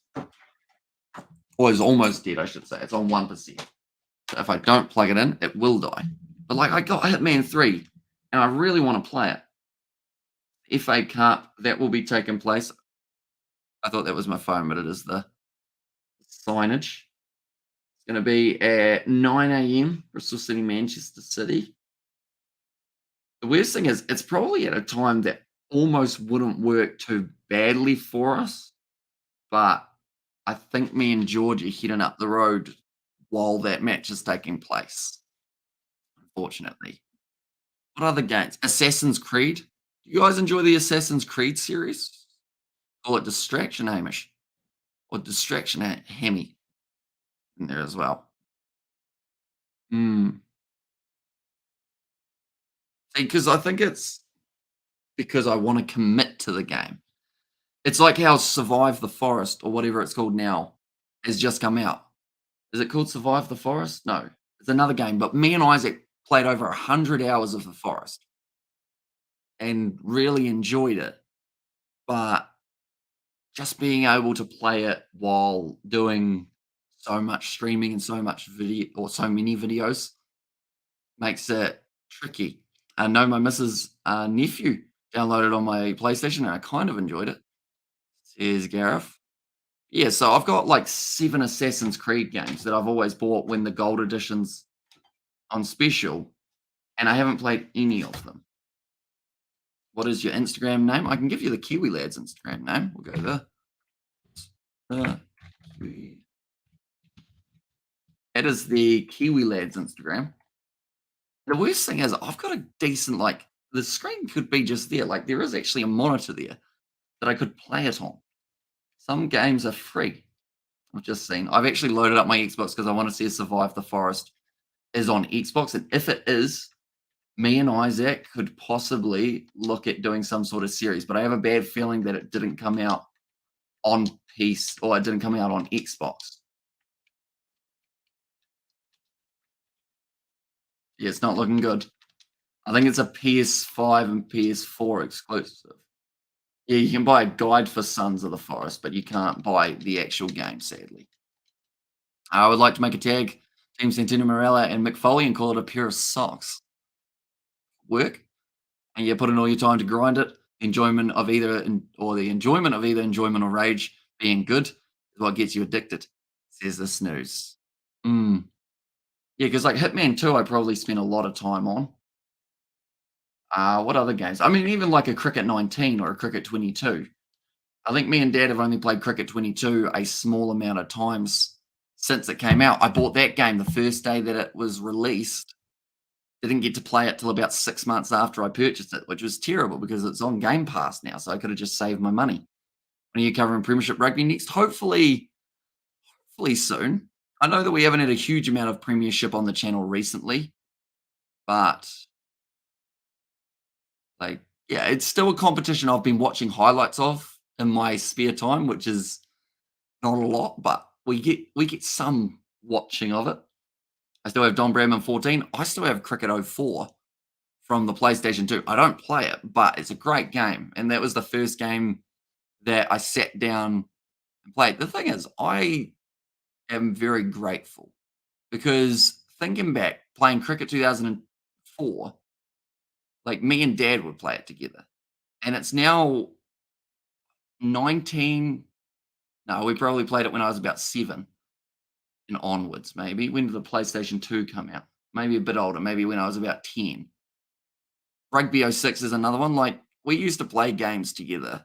Or it's almost dead, I should say. It's on 1%. So if I don't plug it in, it will die. But like I got Hitman 3 and I really want to play it. FA Cup, that will be taking place. I thought that was my phone, but it is the signage. It's going to be at 9 a.m. Bristol City, Manchester City. The worst thing is, it's probably at a time that almost wouldn't work too badly for us, but I think me and George are heading up the road while that match is taking place, unfortunately. What other games? Assassin's Creed. Do you guys enjoy the Assassin's Creed series? Call it Distraction, Hamish. Or Distraction, Hammy. in there as well. Mm. See, because I think it's because I want to commit to the game. It's like how Survive the Forest or whatever it's called now has just come out. Is it called Survive the Forest? No, it's another game. But me and Isaac played over 100 hours of the Forest and really enjoyed it. But just being able to play it while doing so much streaming and so much video or so many videos makes it tricky. I know my missus' nephew downloaded on my PlayStation and I kind of enjoyed it. Says Gareth. Yeah, so I've got like 7 Assassin's Creed games that I've always bought when the gold edition's on special, and I haven't played any of them. What is your Instagram name? I can give you the Kiwi Lads Instagram name. We'll go there. Kiwi. That is the Kiwi Lads Instagram. The worst thing is I've got a decent like the screen could be just there. Like there is actually a monitor there that I could play it on. Some games are free. I've just seen. I've actually loaded up my Xbox because I want to see if Survive the Forest is on Xbox. And if it is, me and Isaac could possibly look at doing some sort of series. But I have a bad feeling that it didn't come out on PC or it didn't come out on Xbox. Yeah, it's not looking good. I think it's a PS5 and PS4 exclusive. Yeah, you can buy a guide for Sons of the Forest, but you can't buy the actual game, sadly. I would like to make a tag Team Santino Morella and Mick Foley and call it a pair of socks. Work, and you put in all your time to grind it. Enjoyment of either or the enjoyment of either enjoyment or rage being good is what gets you addicted, says the snooze. Mm. Yeah, because like Hitman 2, I probably spent a lot of time on. What other games? I mean, even like a Cricket 19 or a Cricket 22. I think me and Dad have only played Cricket 22 a small amount of times since it came out. I bought that game the first day that it was released. Didn't get to play it till about 6 months after I purchased it, which was terrible because it's on Game Pass now, so I could have just saved my money. When are you covering Premiership Rugby next? Hopefully soon. I know that we haven't had a huge amount of Premiership on the channel recently, but like, yeah, it's still a competition I've been watching highlights of in my spare time, which is not a lot, but we get some watching of it. I still have Don Bradman 14. I still have Cricket 04 from the PlayStation 2. I don't play it, but it's a great game. And that was the first game that I sat down and played. The thing is, I am very grateful because thinking back, playing Cricket 2004, like me and Dad would play it together. And it's now 19. No, we probably played it when I was about 7 and onwards, maybe. When did the PlayStation 2 come out? Maybe a bit older, maybe when I was about 10. Rugby '06 is another one. Like, we used to play games together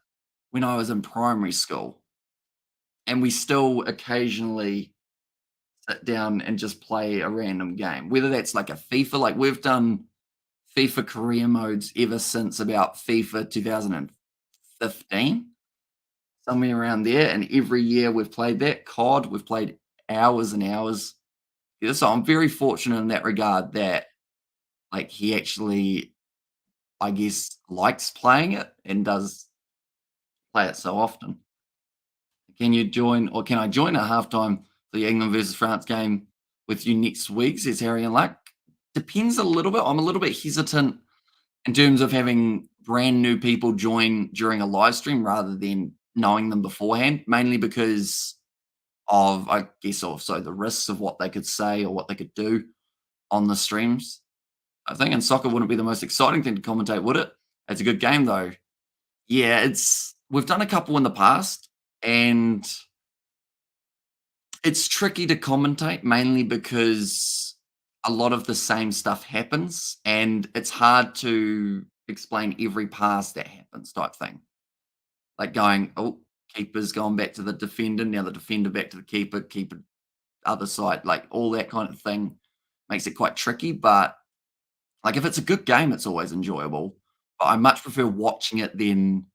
when I was in primary school, and we still occasionally sit down and just play a random game, whether that's like a FIFA, like we've done FIFA career modes ever since about FIFA 2015, somewhere around there, and every year we've played that. COD, we've played hours and hours. Yeah, so I'm very fortunate in that regard that, like, he actually, I guess, likes playing it and does play it so often. Can you join or can I join at halftime for the England versus France game with you next week? Says Harry and Luck. Depends a little bit. I'm a little bit hesitant in terms of having brand new people join during a live stream rather than knowing them beforehand, mainly because of, I guess, also the risks of what they could say or what they could do on the streams. I think in soccer wouldn't be the most exciting thing to commentate, would it? It's a good game though. Yeah, it's we've done a couple in the past, and it's tricky to commentate mainly because a lot of the same stuff happens, and it's hard to explain every pass that happens type thing. Like going, oh, keeper's gone back to the defender, now the defender back to the keeper, keeper other side, like all that kind of thing makes it quite tricky. But like if it's a good game, it's always enjoyable. But I much prefer watching it than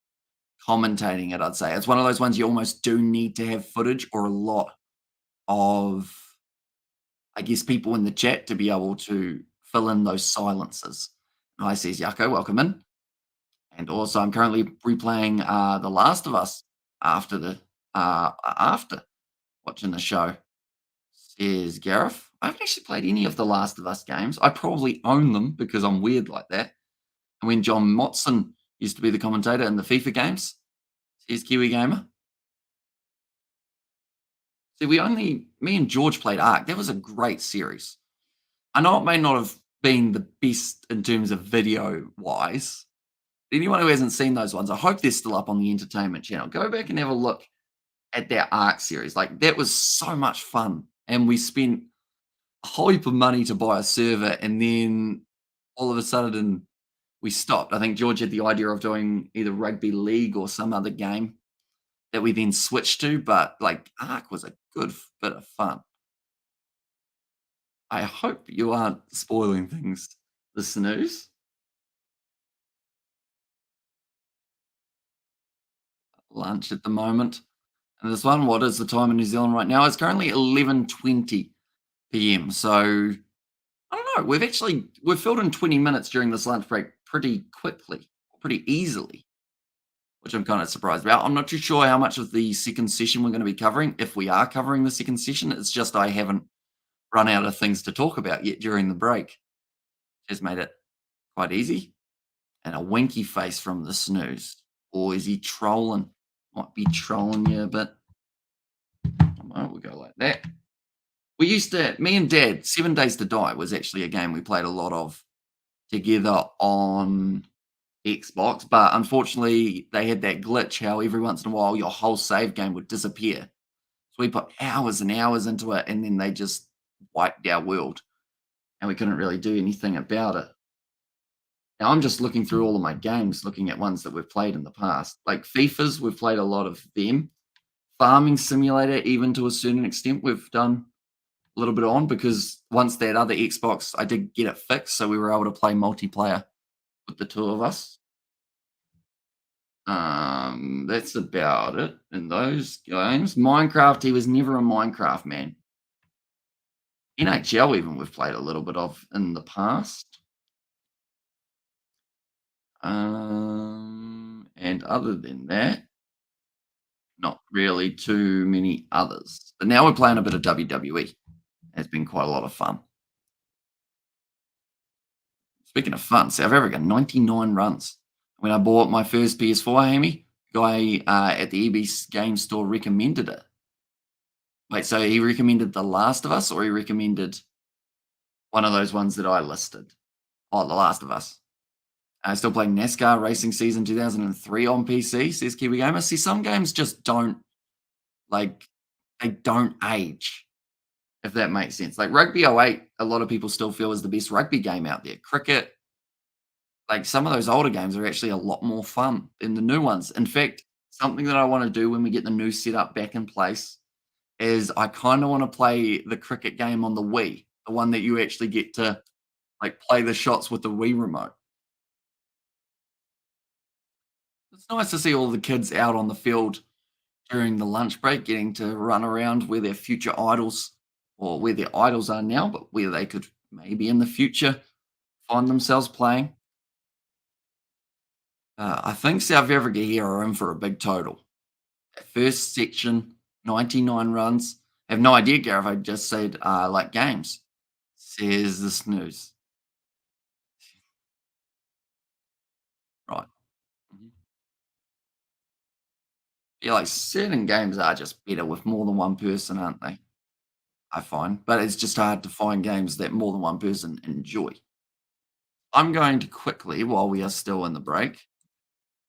commentating it, I'd say. It's one of those ones you almost do need to have footage or a lot of I guess, people in the chat to be able to fill in those silences. Hi, says Yako, welcome in. And also, I'm currently replaying The Last of Us after after watching the show. Says Gareth. I haven't actually played any of the Last of Us games. I probably own them because I'm weird like that. And when John Motson used to be the commentator in the FIFA games, says Kiwi Gamer. See, me and George played Ark. That was a great series. I know it may not have been the best in terms of video wise. Anyone who hasn't seen those ones, I hope they're still up on the entertainment channel. Go back and have a look at that Ark series. Like, that was so much fun. And we spent a whole heap of money to buy a server, and then all of a sudden we stopped. I think George had the idea of doing either rugby league or some other game that we then switched to, but like Ark was a good bit of fun. I hope you aren't spoiling things, the snooze. Lunch at the moment. And this one, what is the time in New Zealand right now? It's currently 11:20 p.m. So I don't know. We've filled in 20 minutes during this lunch break pretty quickly, pretty easily, which I'm kind of surprised about. I'm not too sure how much of the second session we're going to be covering. If we are covering the second session, it's just I haven't run out of things to talk about yet during the break. Has made it quite easy. And a winky face from the snooze. Or is he trolling? Might be trolling you a bit. We'll go like that. Me and Dad, 7 Days to Die was actually a game we played a lot of together on Xbox, but unfortunately they had that glitch how every once in a while your whole save game would disappear. So we put hours and hours into it, and then they just wiped our world, and we couldn't really do anything about it. Now I'm just looking through all of my games, looking at ones that we've played in the past. Like FIFAs, we've played a lot of them. Farming Simulator, even to a certain extent, we've done a little bit on, because once that other Xbox, I did get it fixed, so we were able to play multiplayer with the two of us. That's about it in those games. Minecraft, he was never a Minecraft man. NHL, even we've played a little bit of in the past. And other than that, not really too many others. But now we're playing a bit of WWE. It's been quite a lot of fun. Speaking of fun, South Africa, 99 runs. When I bought my first PS4, Amy, guy at the EB game store recommended it. Wait, so he recommended The Last of Us, or he recommended one of those ones that I listed? Oh, The Last of Us. I still play NASCAR Racing Season 2003 on PC, says Kiwi Gamer. See, some games just don't, like, they don't age, if that makes sense. Like Rugby '08, a lot of people still feel is the best rugby game out there. Cricket, like some of those older games are actually a lot more fun than the new ones. In fact, something that I want to do when we get the new setup back in place is I kind of want to play the cricket game on the Wii, the one that you actually get to like play the shots with the Wii remote. It's nice to see all the kids out on the field during the lunch break, getting to run around where their future idols, or where their idols are now, but where they could maybe in the future find themselves playing. I think South Africa here are in for a big total. That first section, 99 runs. I have no idea, Gareth. I just said like games, says the snooze. Right. Mhm. Yeah, like certain games are just better with more than one person, aren't they? I find, but it's just hard to find games that more than one person enjoy. I'm going to quickly, while we are still in the break,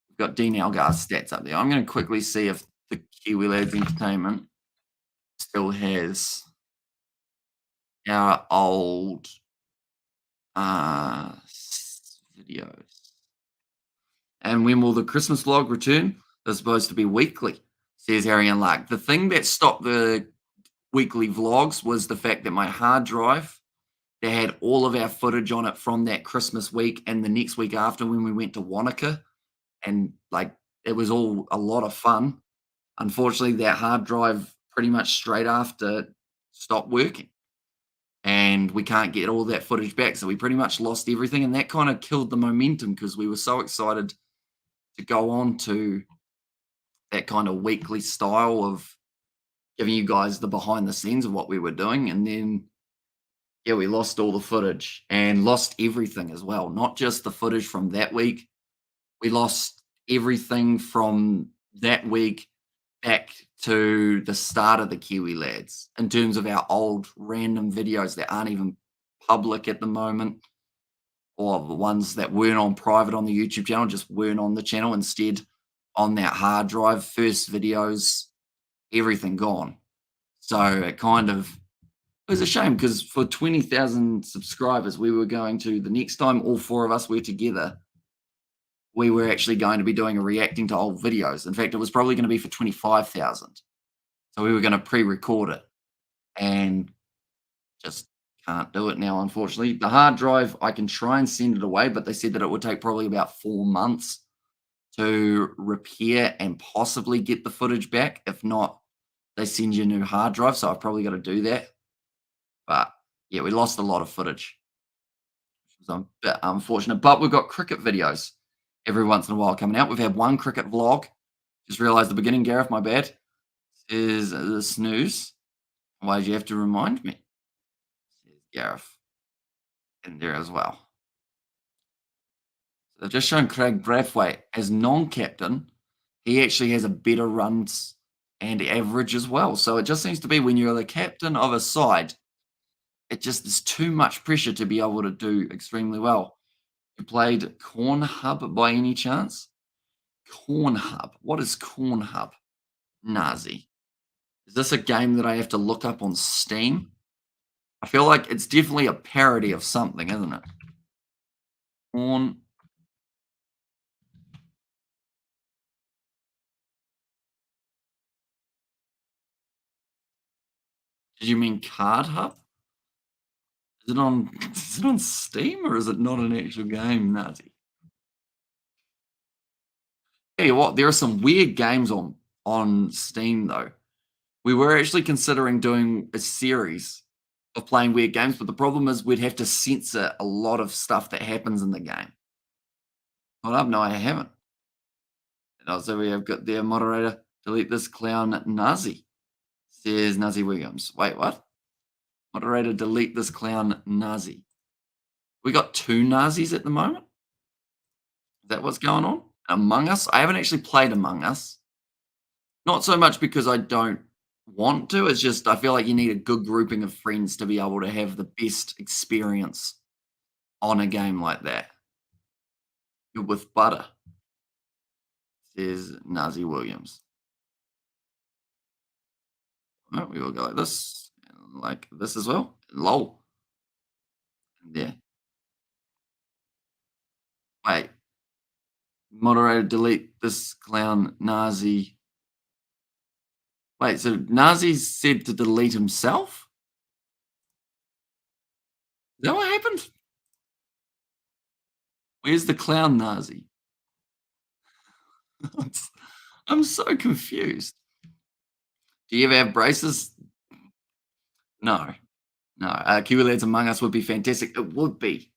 we've got Dean Algar's stats up there. I'm going to quickly see if the Kiwi Lads Entertainment still has our old videos. And when will the Christmas vlog return? They're supposed to be weekly, says Harry and Lark. The thing that stopped the weekly vlogs was the fact that my hard drive, they had all of our footage on it from that Christmas week and the next week after when we went to Wanaka. And like, it was all a lot of fun. Unfortunately, that hard drive pretty much straight after stopped working. and we can't get all that footage back. So we pretty much lost everything, and that kind of killed the momentum because we were so excited to go on to that kind of weekly style of giving you guys the behind the scenes of what we were doing. And then, yeah, we lost all the footage and lost everything as well, not just the footage from that week. We lost everything from that week back to the start of the Kiwi Lads in terms of our old random videos that aren't even public at the moment, or the ones that weren't on private on the YouTube channel, just weren't on the channel. Instead, on that hard drive, first videos, everything gone. So it kind of it was a shame because for 20,000 subscribers, we were going to, the next time all four of us were together, we were actually going to be doing a reacting to old videos. In fact, it was probably going to be for 25,000. So we were going to pre-record it and just can't do it now, unfortunately. The hard drive, I can try and send it away, but they said that it would take probably about 4 months to repair and possibly get the footage back. If not, they send you a new hard drive. So I've probably got to do that. But yeah, we lost a lot of footage, which was a bit unfortunate. But we've got cricket videos every once in a while coming out. We've had one cricket vlog. Just realized the beginning, Gareth, my bad, is the snooze. Why did you have to remind me? Says Gareth in there as well. So they've just shown Craig Brathwaite as non-captain. He actually has a better runs and average as well. So it just seems to be when you're the captain of a side, it just is too much pressure to be able to do extremely well. You played Corn Hub by any chance? Corn Hub. What is Corn Hub? Nazi. Is this a game that I have to look up on Steam? I feel like it's definitely a parody of something, isn't it? Corn. Did you mean Card Hub? Is it on is it on Steam or is it not an actual game, Nazi? Tell you what, there are some weird games on Steam though. We were actually considering doing a series of playing weird games, but the problem is we'd have to censor a lot of stuff that happens in the game. Hold up, no, I haven't. And also we have got their moderator, delete this clown Nazi, says Nazi Williams. Wait, what? Moderator, delete this clown Nazi. We got two Nazis at the moment? Is that what's going on? Among Us? I haven't actually played Among Us. Not so much because I don't want to, it's just I feel like you need a good grouping of friends to be able to have the best experience on a game like that. Good with butter, says Nazi Williams. Right, we will go like this as well. Lol. Yeah. Wait. Moderator, delete this clown Nazi. Wait, so Nazi said to delete himself? Is that what happened? Where's the clown Nazi? I'm so confused. Do you ever have braces? No. No. Kiwi Lads Among Us would be fantastic. It would be.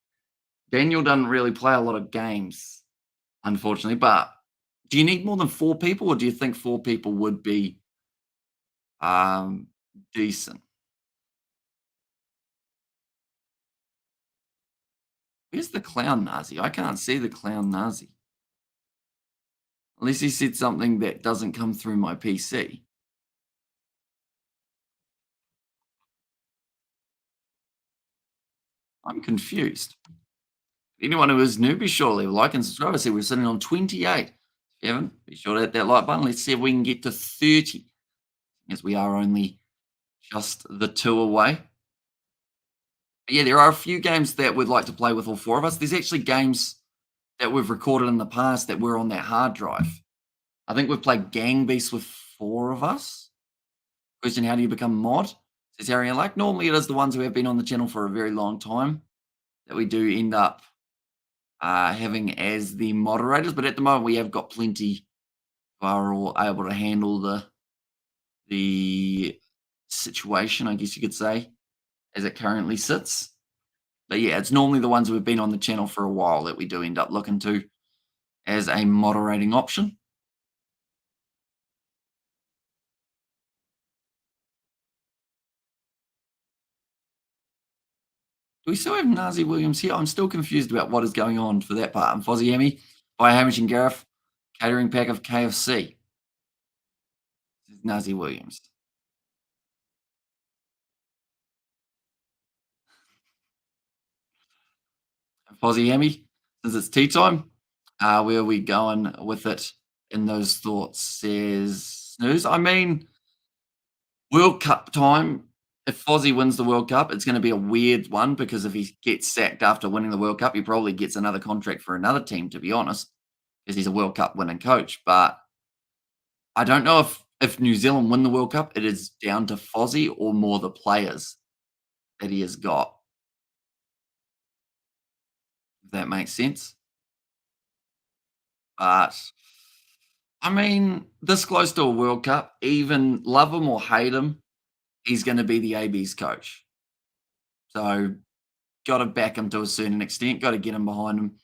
Daniel doesn't really play a lot of games, unfortunately. But do you need more than 4 people, or do you think 4 people would be decent? Where's the clown Nazi? I can't see the clown Nazi. Unless he said something that doesn't come through my PC. I'm confused. Anyone who is new, be sure to leave a like and subscribe. I see we're sitting on 28. If you haven't, be sure to hit that like button. Let's see if we can get to 30. As we are only just the 2 away. But yeah, there are a few games that we'd like to play with all 4 of us. There's actually games that we've recorded in the past that were on that hard drive. I think we've played Gang Beasts with 4 of us. Question, how do you become mod? Says Harry and like. Normally it is the ones who have been on the channel for a very long time that we do end up having as the moderators. But at the moment we have got plenty who are all able to handle the situation, I guess you could say, as it currently sits. But yeah, it's normally the ones we've been on the channel for a while that we do end up looking to as a moderating option. Do we still have Nazi Williams here? I'm still confused about what is going on for that part. And Fozzie Emmy by Hamish and Gareth, catering pack of KFC. This is Nazi Williams. And Fozzie Emmy, since it's tea time, where are we going with it in those thoughts? Says Snooze. I mean, World Cup time, if Fozzie wins the World Cup, it's going to be a weird one because if he gets sacked after winning the World Cup, he probably gets another contract for another team, to be honest, because he's a World Cup winning coach. But I don't know if New Zealand win the World Cup, it is down to Fozzie or more the players that he has got. If that makes sense. But I mean, this close to a World Cup, even love him or hate him, he's going to be the AB's coach. So got to back him to a certain extent, got to get him behind him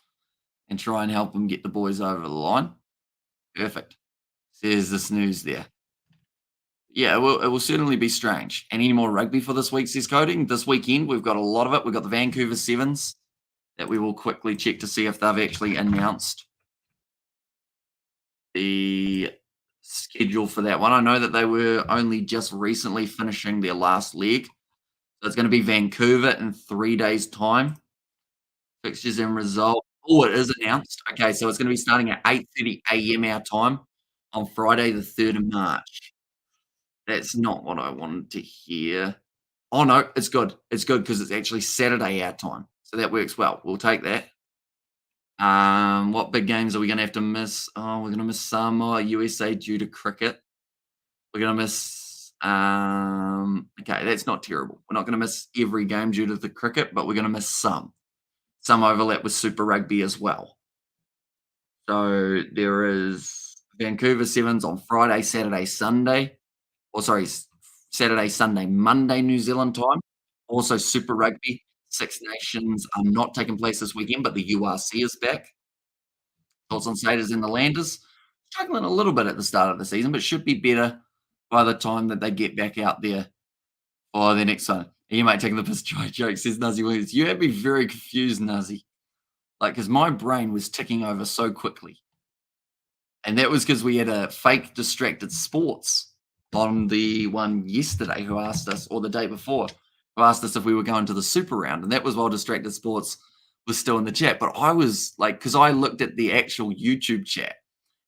and try and help him get the boys over the line. Perfect. Says the Snooze there. Yeah, it will certainly be strange. And any more rugby for this week, says Coding? This weekend, we've got a lot of it. We've got the Vancouver Sevens that we will quickly check to see if they've actually announced the schedule for that one. I know that they were only just recently finishing their last leg. So it's going to be Vancouver in 3 days' time. Fixtures and results. Oh, it is announced. Okay, so it's going to be starting at 8:30 a.m. our time on Friday, the 3rd of March. That's not what I wanted to hear. Oh, no, it's good. It's good because it's actually Saturday our time. So that works well. We'll take that. What big games are we gonna have to miss? Oh, we're gonna miss Samoa, USA due to cricket. We're gonna miss okay, that's not terrible. We're not gonna miss every game due to the cricket, but we're gonna miss some. Some overlap with Super Rugby as well. So there is Vancouver Sevens on Friday, Saturday, Sunday. Or sorry, Saturday, Sunday, Monday, New Zealand time. Also Super Rugby. Six Nations are not taking place this weekend, but the URC is back. Thoughts on Satyrs and the Landers? Struggling a little bit at the start of the season, but should be better by the time that they get back out there for their next one. You might take the piss dry joke, says Nuzzy Williams. You had me very confused, Nuzzy. Like, because my brain was ticking over so quickly. And that was because we had a fake distracted sports on the one yesterday who asked us, or the day before, who asked us if we were going to the super round. And that was while distracted sports was still in the chat. But I was like, because I looked at the actual YouTube chat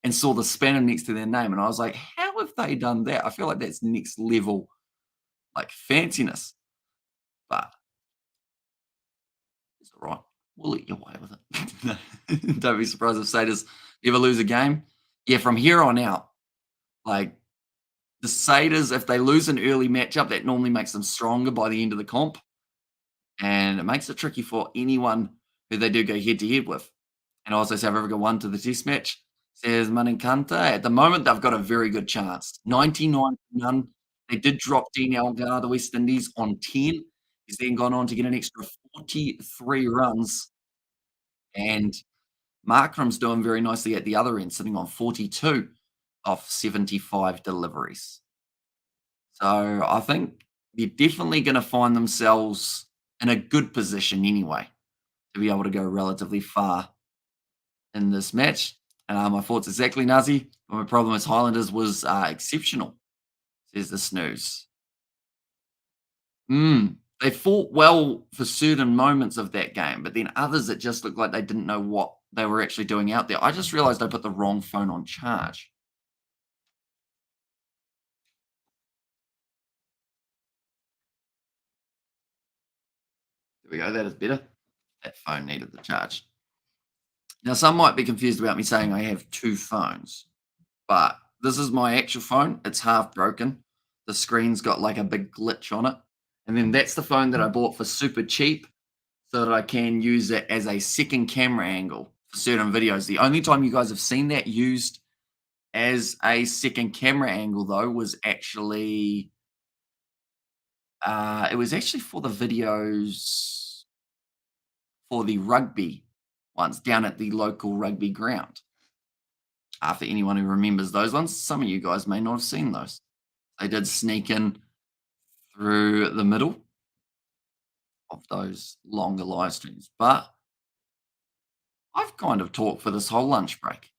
and saw the spanner next to their name. And I was like, how have they done that? I feel like that's next level, like fanciness. But it's all right. We'll let you away with it. Don't be surprised if Satyrs ever lose a game. Yeah, from here on out, like the Satyrs, if they lose an early matchup, that normally makes them stronger by the end of the comp. And it makes it tricky for anyone who they do go head to head with. And also South Africa won to the test match, says Maninkanta. At the moment, they've got a very good chance. 99 none. They did drop Dean Elgar, the West Indies, on 10. He's then gone on to get an extra 43 runs. And Markram's doing very nicely at the other end, sitting on 42 off 75 deliveries. So I think they're definitely going to find themselves in a good position anyway to be able to go relatively far in this match. My thoughts exactly, Nazi. My problem with Highlanders was exceptional, says the Snooze. They fought well for certain moments of that game, but then others it just looked like they didn't know what they were actually doing out there. I just realized I put the wrong phone on charge. There we go. That is better. That phone needed the charge. Now, some might be confused about me saying I have two phones, but this is my actual phone. It's half broken. The screen's got like a big glitch on it. And then that's the phone that I bought for super cheap so that I can use it as a second camera angle for certain videos. The only time you guys have seen that used as a second camera angle, though, was actually It was actually for the videos for the rugby ones down at the local rugby ground. For anyone who remembers those ones, some of you guys may not have seen those. They did sneak in through the middle of those longer live streams. But I've kind of talked for this whole lunch break,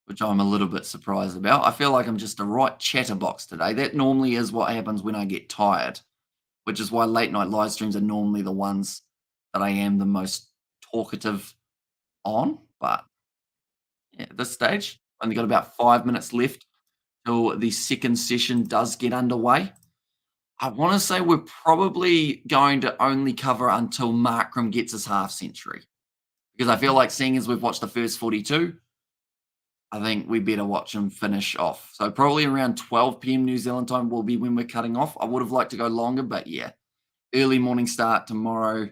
which I'm a little bit surprised about. I feel like I'm just a right chatterbox today. That normally is what happens when I get tired, which is why late night live streams are normally the ones that I am the most talkative on. But yeah, at this stage, only got about 5 minutes left till the second session does get underway. I want to say we're probably going to only cover until Markram gets his half century because I feel like seeing as we've watched the first 42, I think we better watch him finish off. So probably around 12 p.m. New Zealand time will be when we're cutting off. I would have liked to go longer, but yeah, early morning start tomorrow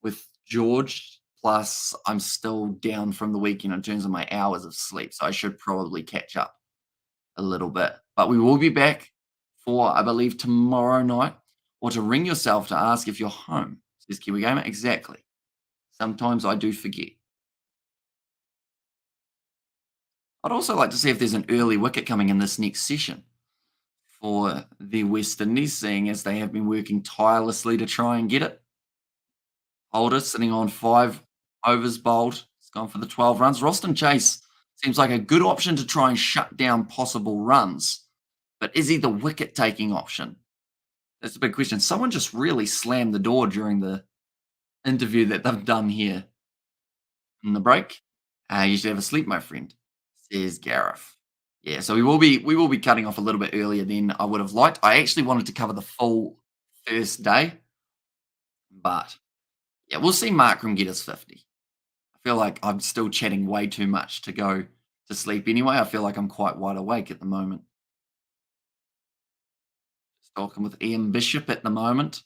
with George. Plus, I'm still down from the weekend in terms of my hours of sleep, so I should probably catch up a little bit. But we will be back for, I believe, tomorrow night, or to ring yourself to ask if you're home, says Kiwi Gamer. Exactly. Sometimes I do forget. I'd also like to see if there's an early wicket coming in this next session for the West Indies, seeing as they have been working tirelessly to try and get it. Holder sitting on 5 overs bowled. It's gone for the 12 runs. Roston Chase seems like a good option to try and shut down possible runs. But is he the wicket taking option? That's a big question. Someone just really slammed the door during the interview that they've done here in the break. You should have a sleep, my friend, says Gareth. Yeah, so we will be cutting off a little bit earlier than I would have liked. I actually wanted to cover the full first day, but yeah, we'll see Markram get his 50. I feel like I'm still chatting way too much to go to sleep anyway. I feel like I'm quite wide awake at the moment. Just talking with Ian Bishop at the moment.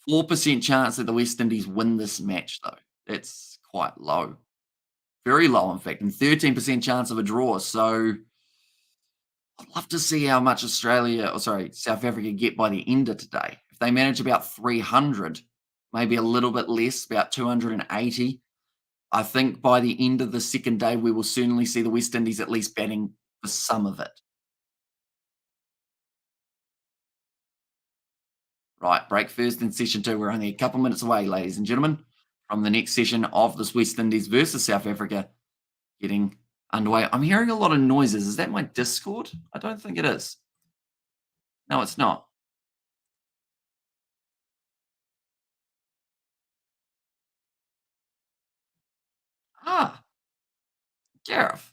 4% chance that the West Indies win this match, though. That's quite low. Very low, in fact, and 13% chance of a draw. So I'd love to see how much South Africa get by the end of today. If they manage about 300, maybe a little bit less, about 280, I think by the end of the second day, we will certainly see the West Indies at least batting for some of it. Right, break first in session 2. We're only a couple minutes away, ladies and gentlemen, from the next session of this West Indies versus South Africa getting underway. I'm hearing a lot of noises. Is that my Discord? I don't think it is. No, it's not. Ah, Gareth,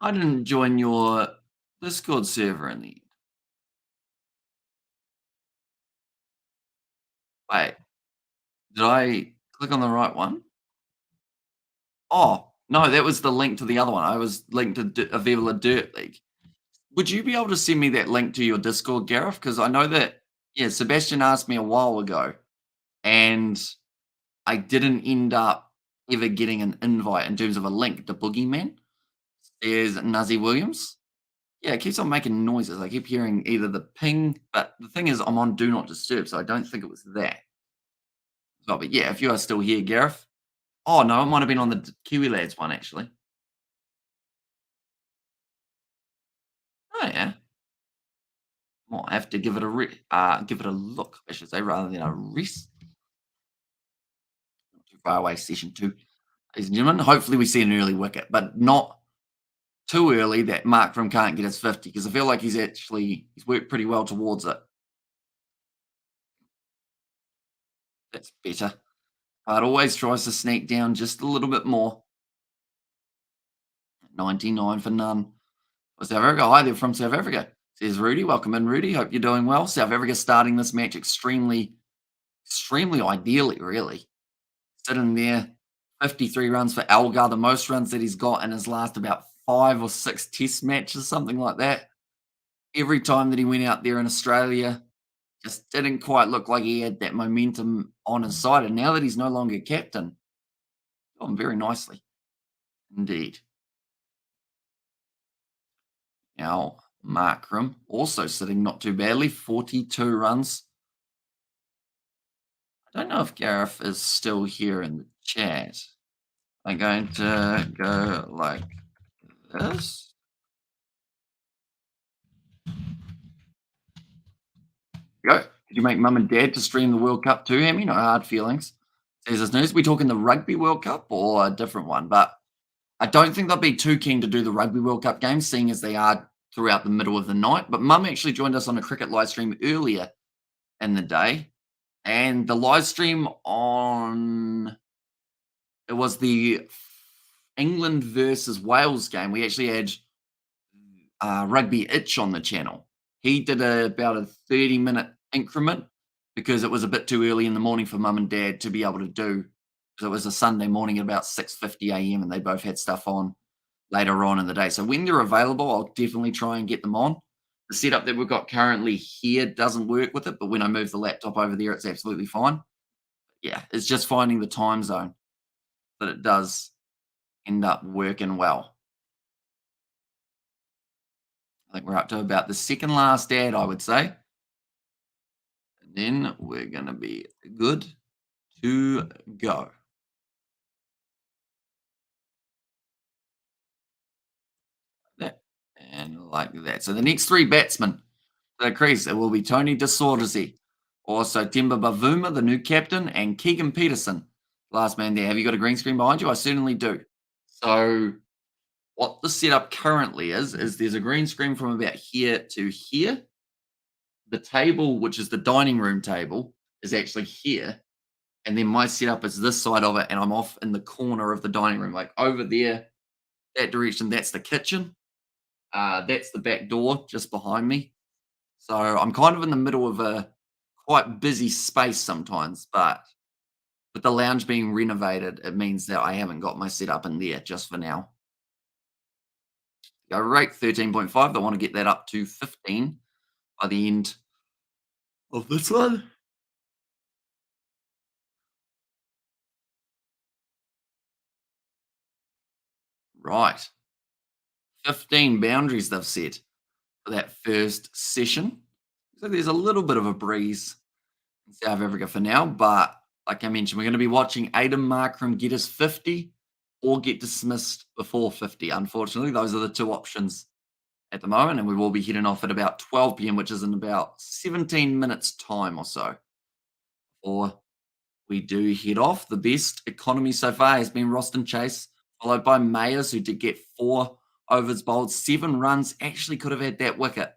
I didn't join your Discord server in the end. Wait, did I click on the right one? Oh, no, that was the link to the other one. I was linked to Aviva Dirt League. Would you be able to send me that link to your Discord, Gareth? Because I know that, yeah, Sebastian asked me a while ago, and I didn't end up ever getting an invite in terms of a link to Boogeyman. There's Nuzzy Williams. Yeah, it keeps on making noises. I keep hearing either the ping, but the thing is, I'm on Do Not Disturb, so I don't think it was that. So, but yeah, if you are still here, Gareth. Oh, no, it might have been on the Kiwi Lads one, actually. Oh, yeah. Well, I have to give it a look, I should say, rather than a rest. Not too far away, session 2. Ladies and gentlemen, hopefully we see an early wicket, but not too early that Markram can't get his 50, because I feel like he's worked pretty well towards it. That's better. But always tries to sneak down just a little bit more. 99 for none. For South Africa. Hi there from South Africa, says Rudy. Welcome in, Rudy. Hope you're doing well. South Africa starting this match extremely ideally, really. Sitting there, 53 runs for Elgar, the most runs that he's got in his last about 5 or 6 test matches, something like that. Every time that he went out there in Australia, just didn't quite look like he had that momentum on his side. And now that he's no longer captain, going very nicely indeed. Now, Markram also sitting not too badly, 42 runs. I don't know if Gareth is still here in the chat. I'm going to go like this. Go. Did you make mum and dad to stream the World Cup too, Hammy? No hard feelings. Says this news. We talking the Rugby World Cup or a different one? But I don't think they'll be too keen to do the Rugby World Cup games, seeing as they are throughout the middle of the night. But mum actually joined us on a cricket live stream earlier in the day. And the live stream on it was the England versus Wales game. We actually had Rugby Itch on the channel. He did about a 30-minute increment because it was a bit too early in the morning for mum and dad to be able to do. So it was a Sunday morning at about 6:50 a.m. and they both had stuff on later on in the day. So when they're available, I'll definitely try and get them on. The setup that we've got currently here doesn't work with it, but when I move the laptop over there, it's absolutely fine. Yeah, it's just finding the time zone that it does end up working well. I think we're up to about the second last ad, I would say. And then we're going to be good to go. That and like that. So the next three batsmen for the crease, it will be Tony de Sordersey, also Timber Bavuma, the new captain, and Keegan Peterson, last man there. Have you got a green screen behind you? I certainly do. So what the setup currently is there's a green screen from about here to here. The table, which is the dining room table, is actually here. And then my setup is this side of it, and I'm off in the corner of the dining room, like over there, that direction. That's the kitchen. That's the back door just behind me. So I'm kind of in the middle of a quite busy space sometimes, but with the lounge being renovated, it means that I haven't got my setup in there just for now. Go rate 13.5. I want to get that up to 15 by the end of this one. Right. 15 boundaries they've set for that first session. So there's a little bit of a breeze in South Africa for now, but like I mentioned, we're going to be watching Aidan Markram get his 50 or get dismissed before 50. Unfortunately, those are the two options at the moment, and we will be heading off at about 12 p.m., which is in about 17 minutes' time or so. Or we do head off. The best economy so far has been Roston Chase, followed by Mayers, who did get 4 overs bowled, 7 runs. Actually could have had that wicket.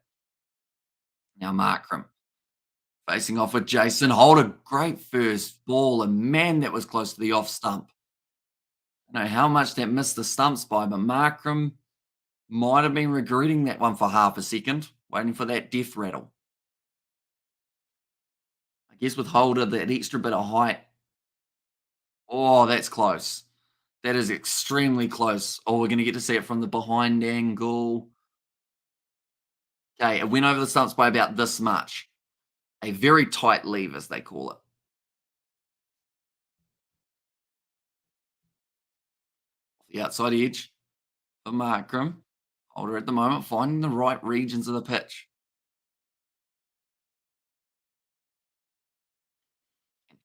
Now Markram facing off with Jason Holder. Great first ball, and man, that was close to the off stump. I don't know how much that missed the stumps by, but Markram might have been regretting that one for half a second, waiting for that death rattle. I guess with Holder, that extra bit of height. Oh, that's close. That is extremely close. Oh, we're going to get to see it from the behind angle. Okay, it went over the stumps by about this much. A very tight leave, as they call it. The outside edge for Markram. Holder at the moment, finding the right regions of the pitch.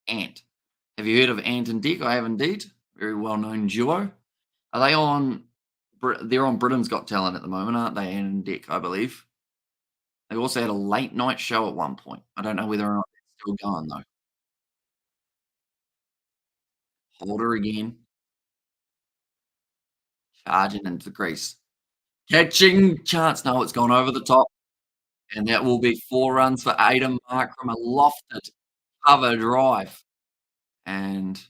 Ant. Have you heard of Ant and Dick? I have indeed. Very well-known duo. Are they on? They're on Britain's Got Talent at the moment, aren't they? Ant and Dick, I believe. They also had a late night show at one point. I don't know whether or not it's still going though. Holder again, charging into the crease, catching chance. No, it's gone over the top, and that will be 4 runs for Aidan Markram, a lofted cover drive, and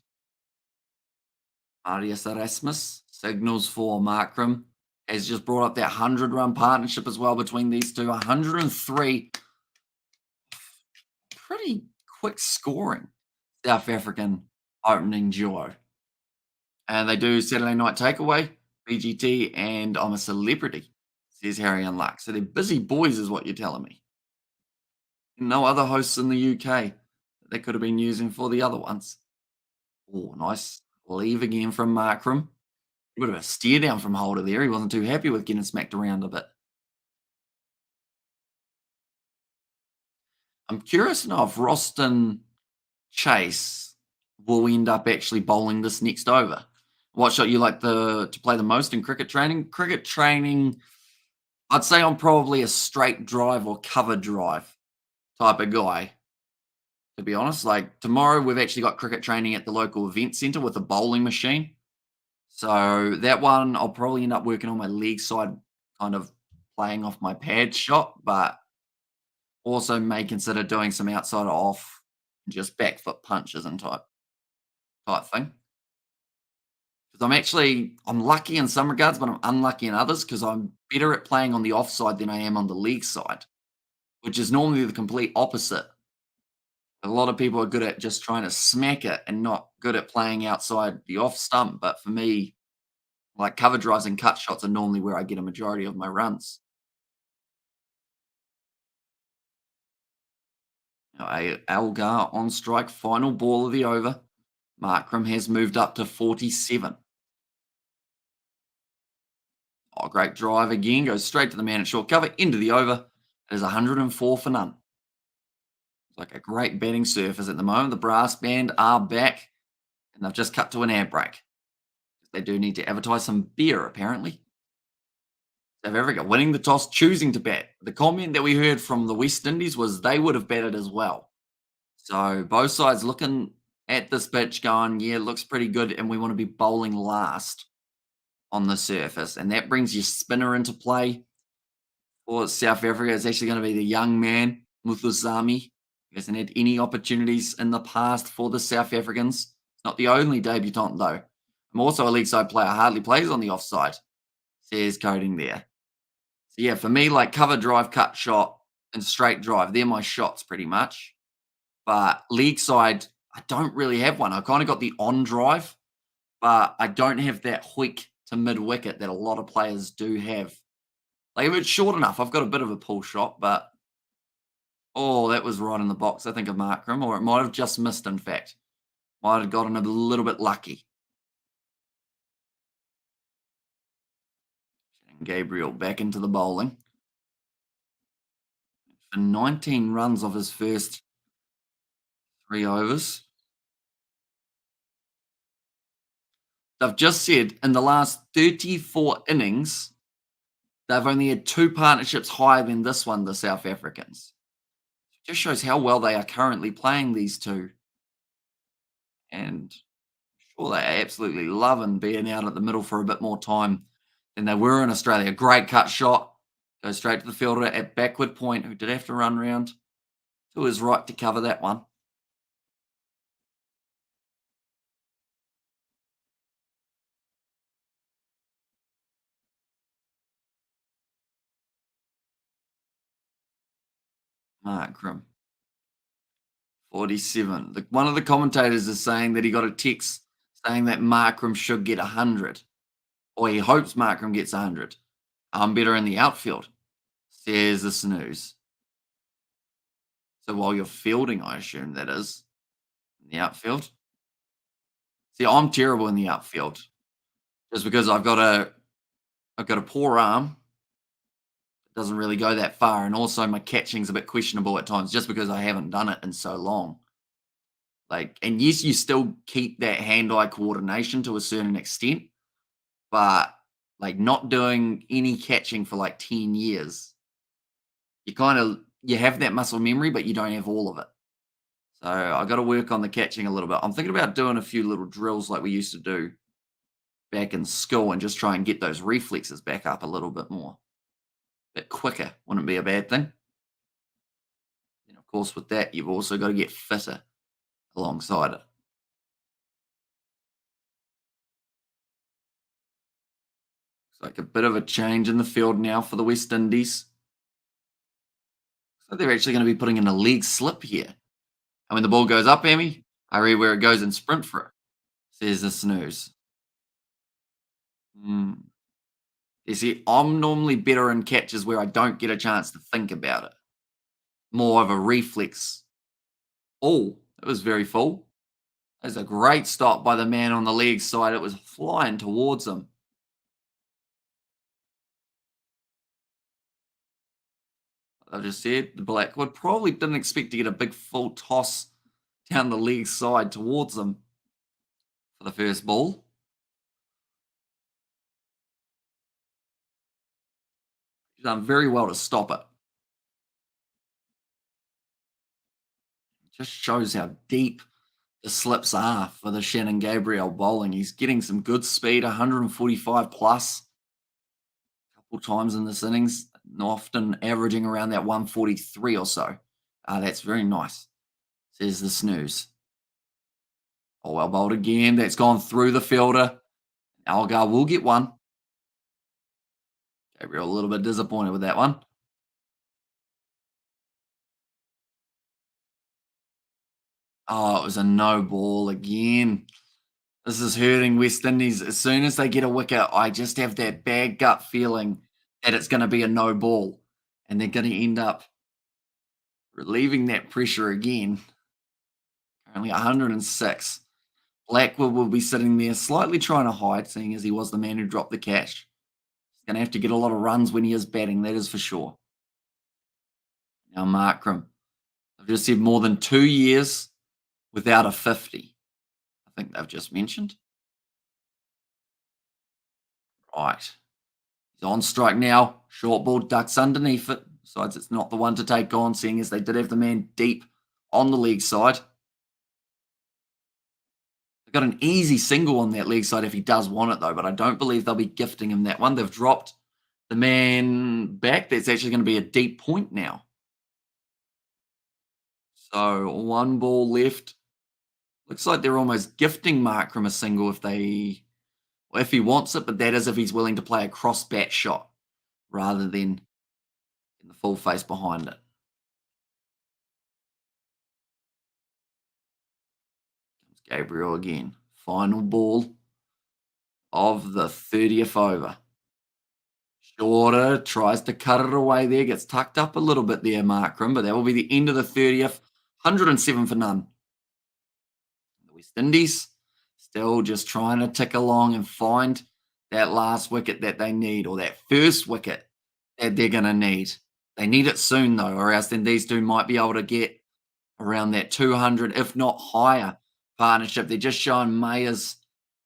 Marius Erasmus signals for Markram. Has just brought up that 100-run partnership as well between these two. 103. Pretty quick scoring South African opening duo. And they do Saturday Night Takeaway, BGT, and I'm a Celebrity, says Harry Unluck. So they're busy boys, is what you're telling me. No other hosts in the UK that they could have been using for the other ones. Oh, nice leave again from Markram. A bit of a steer down from Holder there. He wasn't too happy with getting smacked around a bit. I'm curious to know if Roston Chase will end up actually bowling this next over. What shot you like to play the most in cricket training? Cricket training, I'd say I'm probably a straight drive or cover drive type of guy, to be honest. Like tomorrow, we've actually got cricket training at the local event centre with a bowling machine. So that one, I'll probably end up working on my leg side, kind of playing off my pad shot, but also may consider doing some outside off, just back foot punches and type thing. Because I'm lucky in some regards, but I'm unlucky in others because I'm better at playing on the offside than I am on the leg side, which is normally the complete opposite. A lot of people are good at just trying to smack it and not good at playing outside the off stump. But for me, like cover drives and cut shots are normally where I get a majority of my runs. Algar on strike, final ball of the over. Markram has moved up to 47. Oh, great drive again. Goes straight to the man at short cover. Into the over. It is 104 for none. It's like a great betting surface at the moment. The brass band are back. And they've just cut to an air break. They do need to advertise some beer, apparently. South Africa winning the toss, choosing to bat. The comment that we heard from the West Indies was they would have batted as well. So both sides looking at this pitch going, yeah, it looks pretty good. And we want to be bowling last on the surface. And that brings your spinner into play for South Africa. It's actually going to be the young man, Muthuzami. He hasn't had any opportunities in the past for the South Africans. It's not the only debutant, though. I'm also a league side player. Hardly plays on the offside, says coding there. So, yeah, for me, like cover drive, cut shot, and straight drive, they're my shots pretty much. But league side, I don't really have one. I kind of got the on drive, but I don't have that hoik to mid wicket that a lot of players do have. Like, if it's short enough, I've got a bit of a pull shot, but oh, that was right in the box, I think, of Markram, or it might have just missed, in fact. Might have gotten a little bit lucky. Gabriel back into the bowling. For 19 runs of his first 3 overs. They've just said in the last 34 innings, they've only had 2 partnerships higher than this one, the South Africans. Just shows how well they are currently playing, these two. And sure, they absolutely loving being out at the middle for a bit more time than they were in Australia. Great cut shot. Goes straight to the fielder at backward point, who did have to run round to his right to cover that one. Markram. 47. One of the commentators is saying that he got a text saying that Markram should get 100. Or he hopes Markram gets 100. I'm better in the outfield, says the snooze. So while you're fielding, I assume that is, in the outfield. See, I'm terrible in the outfield. Just because I've got a poor arm. It doesn't really go that far. And also my catching's a bit questionable at times just because I haven't done it in so long. Like, and yes, you still keep that hand-eye coordination to a certain extent, but like not doing any catching for like 10 years, you have that muscle memory, but you don't have all of it. So I got to work on the catching a little bit. I'm thinking about doing a few little drills like we used to do back in school and just try and get those reflexes back up a little bit more. A bit quicker wouldn't be a bad thing. And of course, with that, you've also got to get fitter alongside it. It's like a bit of a change in the field now for the West Indies. So they're actually going to be putting in a leg slip here. And when the ball goes up, Amy, I read where it goes and sprint for it, says the snooze. You see, I'm normally better in catches where I don't get a chance to think about it. More of a reflex. Oh, it was very full. There's a great stop by the man on the leg side. It was flying towards him. I just said the Blackwood probably didn't expect to get a big full toss down the leg side towards them for the first ball. He's done very well to stop it. Just shows how deep the slips are for the Shannon Gabriel bowling. He's getting some good speed, 145 plus, a couple times in this innings, and often averaging around that 143 or so. That's very nice, says the snooze. Oh, well bowled again. That's gone through the fielder. Algar will get one. Gabriel a little bit disappointed with that one. Oh, it was a no ball again. This is hurting West Indies. As soon as they get a wicket, I just have that bad gut feeling that it's going to be a no ball. And they're going to end up relieving that pressure again. Currently 106. Blackwood will be sitting there slightly trying to hide, seeing as he was the man who dropped the catch. He's going to have to get a lot of runs when he is batting, that is for sure. Now Markram. I've just said more than 2 years without a 50. I think they've just mentioned. Right. He's on strike now. Short ball ducks underneath it. Besides, it's not the one to take on, seeing as they did have the man deep on the leg side. They've got an easy single on that leg side if he does want it, though, but I don't believe they'll be gifting him that one. They've dropped the man back. That's actually going to be a deep point now. So 1 ball left. Looks like they're almost gifting Markram a single if he wants it, but that is if he's willing to play a cross bat shot rather than in the full face behind it. Comes Gabriel again. Final ball of the 30th over. Shorter tries to cut it away there, gets tucked up a little bit there, Markram, but that will be the end of the 30th. 107 for none. The West Indies still just trying to tick along and find that last wicket that they need, or that first wicket that they're going to need. They need it soon, though, or else then these two might be able to get around that 200, if not higher, partnership. They're just showing Mayer's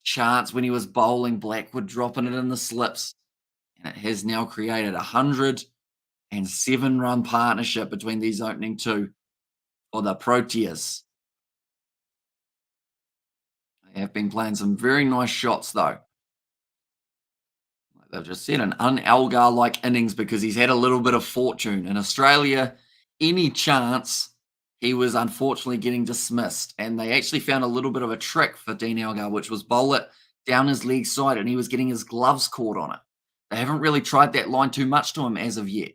chance when he was bowling, Blackwood dropping it in the slips. And it has now created a 107-run partnership between these opening two for the Proteas. They have been playing some very nice shots, though. Like they've just said, an un-Algar-like innings because he's had a little bit of fortune. In Australia, any chance, he was unfortunately getting dismissed. And they actually found a little bit of a trick for Dean Algar, which was bowl it down his leg side, and he was getting his gloves caught on it. They haven't really tried that line too much to him as of yet.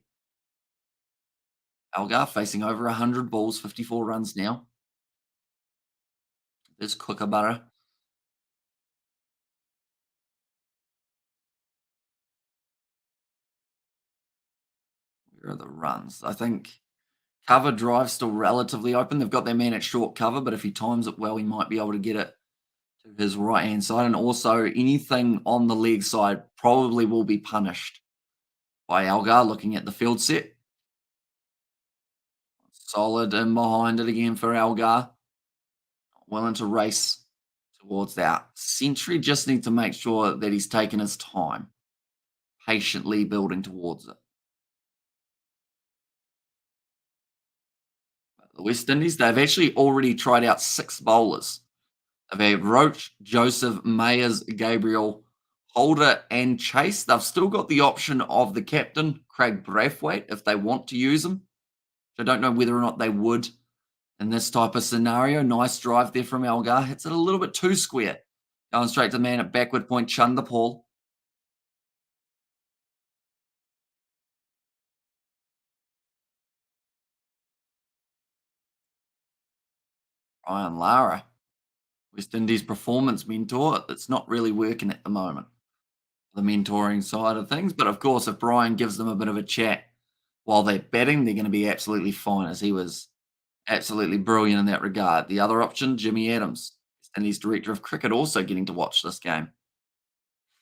Algar facing over 100 balls, 54 runs now. There's Kookaburra. Where are the runs? I think cover drive's still relatively open. They've got their man at short cover, but if he times it well, he might be able to get it to his right-hand side. And also, anything on the leg side probably will be punished by Algar looking at the field set. Solid in behind it again for Algar. Willing to race towards that century. Just need to make sure that he's taken his time, patiently building towards it. The West Indies, they've actually already tried out 6 bowlers. They've had Roach, Joseph, Mayers, Gabriel, Holder, and Chase. They've still got the option of the captain, Craig Braithwaite, if they want to use him. I don't know whether or not they would in this type of scenario. Nice drive there from Algar. Hits it a little bit too square. Going straight to the man at backward point, Chandapal. Ryan Lara, West Indies performance mentor. It's not really working at the moment, the mentoring side of things. But of course, if Brian gives them a bit of a chat while they're batting, they're going to be absolutely fine, as he was absolutely brilliant in that regard. The other option, Jimmy Adams, West Indies director of cricket, also getting to watch this game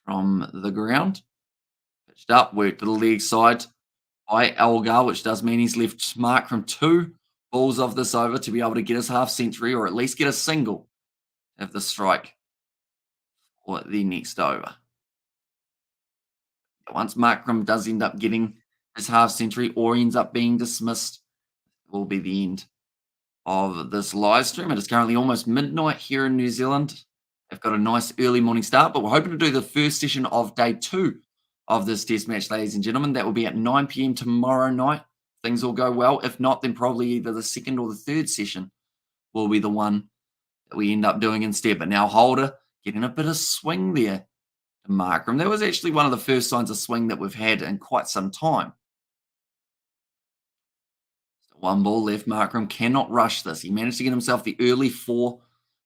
from the ground. Pitched up, worked to the leg side by Elgar, which does mean he's left Markram 2 balls of this over to be able to get his half century or at least get a single of the strike or the next over. Once Markram does end up getting his half century or ends up being dismissed, it will be the end of this live stream. It is currently almost midnight here in New Zealand. They've got a nice early morning start, but we're hoping to do the first session of day 2 of this test match, ladies and gentlemen. That will be at 9 p.m. tomorrow night. Things will go well. If not, then probably either the second or the third session will be the one that we end up doing instead. But now Holder getting a bit of swing there to Markram. That was actually one of the first signs of swing that we've had in quite some time. 1 ball left. Markram cannot rush this. He managed to get himself the early 4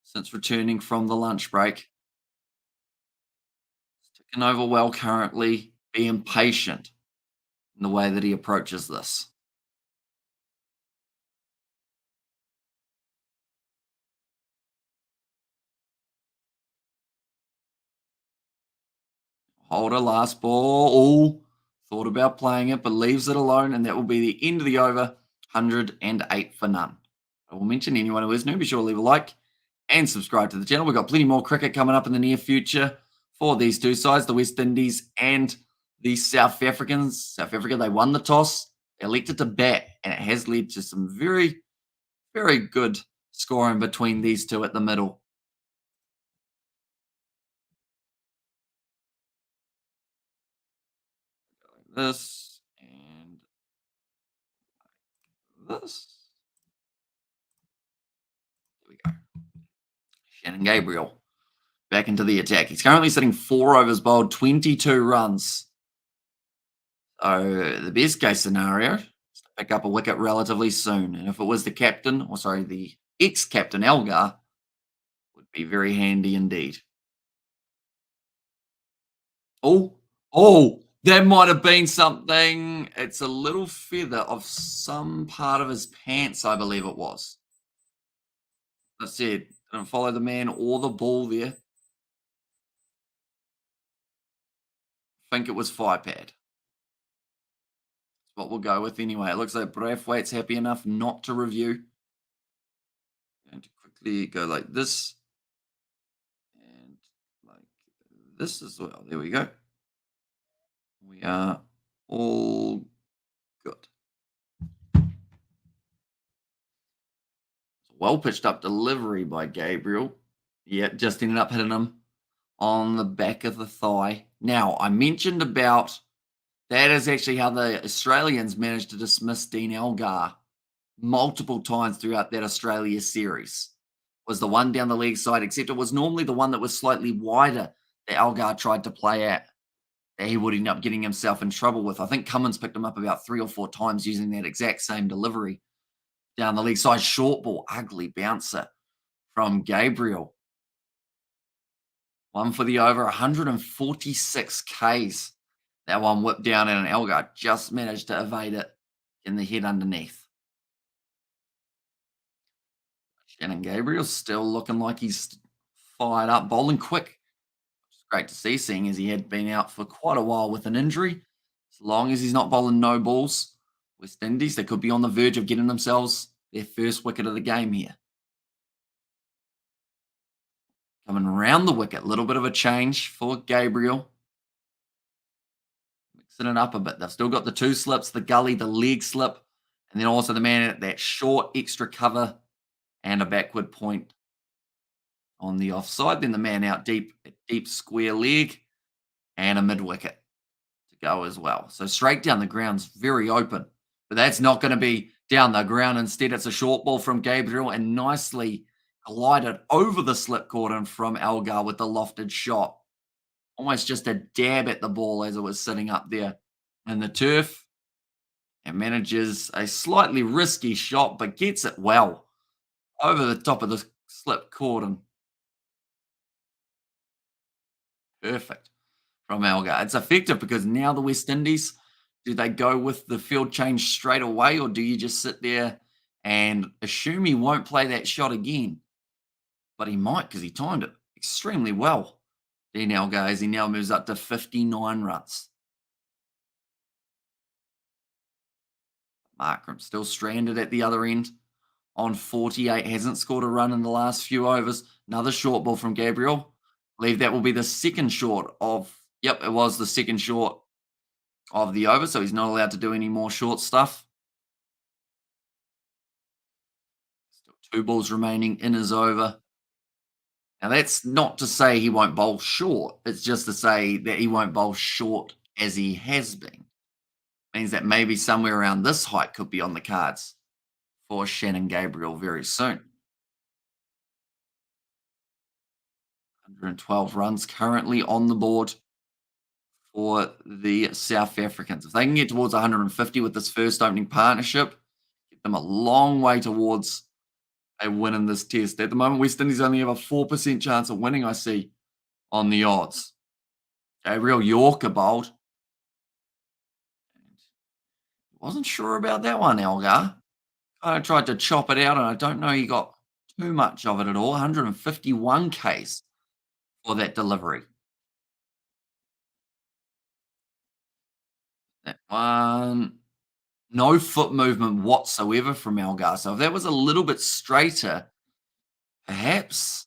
since returning from the lunch break. Ticking over well currently. Be impatient in the way that he approaches this. Holder, last ball. Ooh, thought about playing it, but leaves it alone, and that will be the end of the over. 108 for none. I will mention anyone who is new, be sure to leave a like and subscribe to the channel. We've got plenty more cricket coming up in the near future for these two sides, the West Indies and the South Africans. South Africa, they won the toss, they elected to bat, and it has led to some very, very good scoring between these two at the middle. This and this. There we go. Shannon Gabriel back into the attack. He's currently sitting 4 overs bowled, 22 runs. So the best case scenario is to pick up a wicket relatively soon. And if it was the captain, or sorry, the ex-captain Elgar, would be very handy indeed. Oh, that might have been something. It's a little feather of some part of his pants, I believe it was. I said, didn't follow the man or the ball there. I think it was Pad. That's what we'll go with anyway. It looks like Braithwaite's happy enough not to review. Going to quickly go like this. And like this as well. There we go. We are all good. Well pitched up delivery by Gabriel. Yeah, just ended up hitting him on the back of the thigh. Now, I mentioned about that is actually how the Australians managed to dismiss Dean Elgar multiple times throughout that Australia series. Was the one down the leg side, except it was normally the one that was slightly wider that Elgar tried to play at that he would end up getting himself in trouble with. I think Cummins picked him up about 3 or 4 times using that exact same delivery down the leg side. Short ball, ugly bouncer from Gabriel. 1 for the over, 146 Ks. That one whipped down and an Elgar just managed to evade it in the head underneath. Shannon Gabriel still looking like he's fired up, bowling quick. It's great to see, seeing as he had been out for quite a while with an injury. As long as he's not bowling no balls, West Indies, they could be on the verge of getting themselves their first wicket of the game here. Coming around the wicket, a little bit of a change for Gabriel. Mixing it up a bit. They've still got the 2 slips, the gully, the leg slip, and then also the man at that short extra cover and a backward point on the offside. Then the man out deep square leg and a mid wicket to go as well. So straight down the ground's very open, but that's not going to be down the ground. Instead, it's a short ball from Gabriel and nicely glided over the slip cordon from Elgar with the lofted shot. Almost just a dab at the ball as it was sitting up there in the turf. And manages a slightly risky shot, but gets it well over the top of the slip cordon. Perfect from Elgar. It's effective because now the West Indies, do they go with the field change straight away, or do you just sit there and assume he won't play that shot again? But he might, because he timed it extremely well. Dean Elgar, as he now moves up to 59 runs. Markram still stranded at the other end on 48. Hasn't scored a run in the last few overs. Another short ball from Gabriel. Believe that will be the second short of. Yep, it was the second short of the over, so he's not allowed to do any more short stuff. Still 2 balls remaining in his over. Now, that's not to say he won't bowl short. It's just to say that he won't bowl short as he has been. Means that maybe somewhere around this height could be on the cards for Shannon Gabriel very soon. 112 runs currently on the board for the South Africans. If they can get towards 150 with this first opening partnership, get them a long way towards a win in this test. At the moment, West Indies only have a 4% chance of winning, I see, on the odds. Gabriel Yorker bowled. Wasn't sure about that one, Elgar. I tried to chop it out, and I don't know he got too much of it at all. 151 Ks for that delivery. That one, no foot movement whatsoever from Elgar. So if that was a little bit straighter, perhaps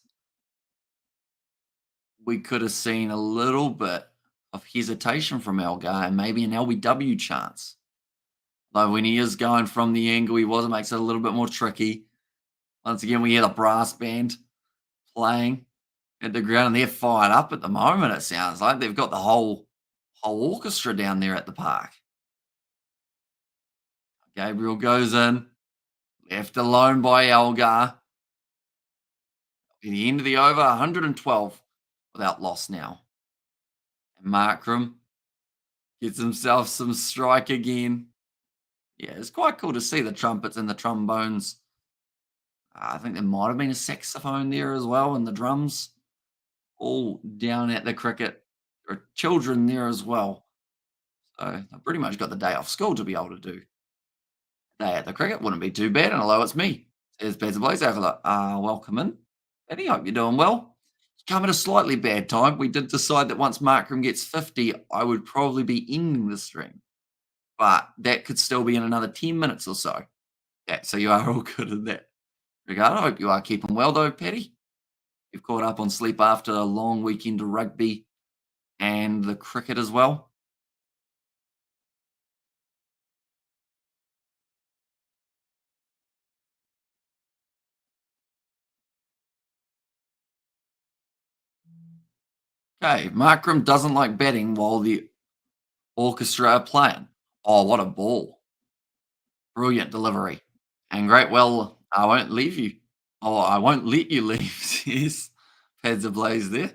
we could have seen a little bit of hesitation from Elgar and maybe an LBW chance. Though when he is going from the angle he was, it makes it a little bit more tricky. Once again, we hear the brass band playing at the ground, and they're fired up at the moment, it sounds like. They've got the whole orchestra down there at the park. Gabriel goes in, left alone by Elgar. At the end of the over, 112 without loss now. And Markram gets himself some strike again. Yeah, it's quite cool to see the trumpets and the trombones. I think there might have been a saxophone there as well, and the drums all down at the cricket. There are children there as well. So I pretty much got the day off school to be able to do day at the cricket. Wouldn't be too bad. And hello, it's me. Says Peter Blaze. Welcome in. Eddie, hope you're doing well. Come at a slightly bad time. We did decide that once Markram gets 50, I would probably be ending the stream. But that could still be in another 10 minutes or so. Yeah, so you are all good in that regard. I hope you are keeping well, though, Patty. You've caught up on sleep after a long weekend of rugby and the cricket as well. Okay, Markram doesn't like batting while the orchestra are playing. Oh, what a ball. Brilliant delivery. And great, well, I won't leave you. Oh, I won't let you leave, yes. Pads ablaze there.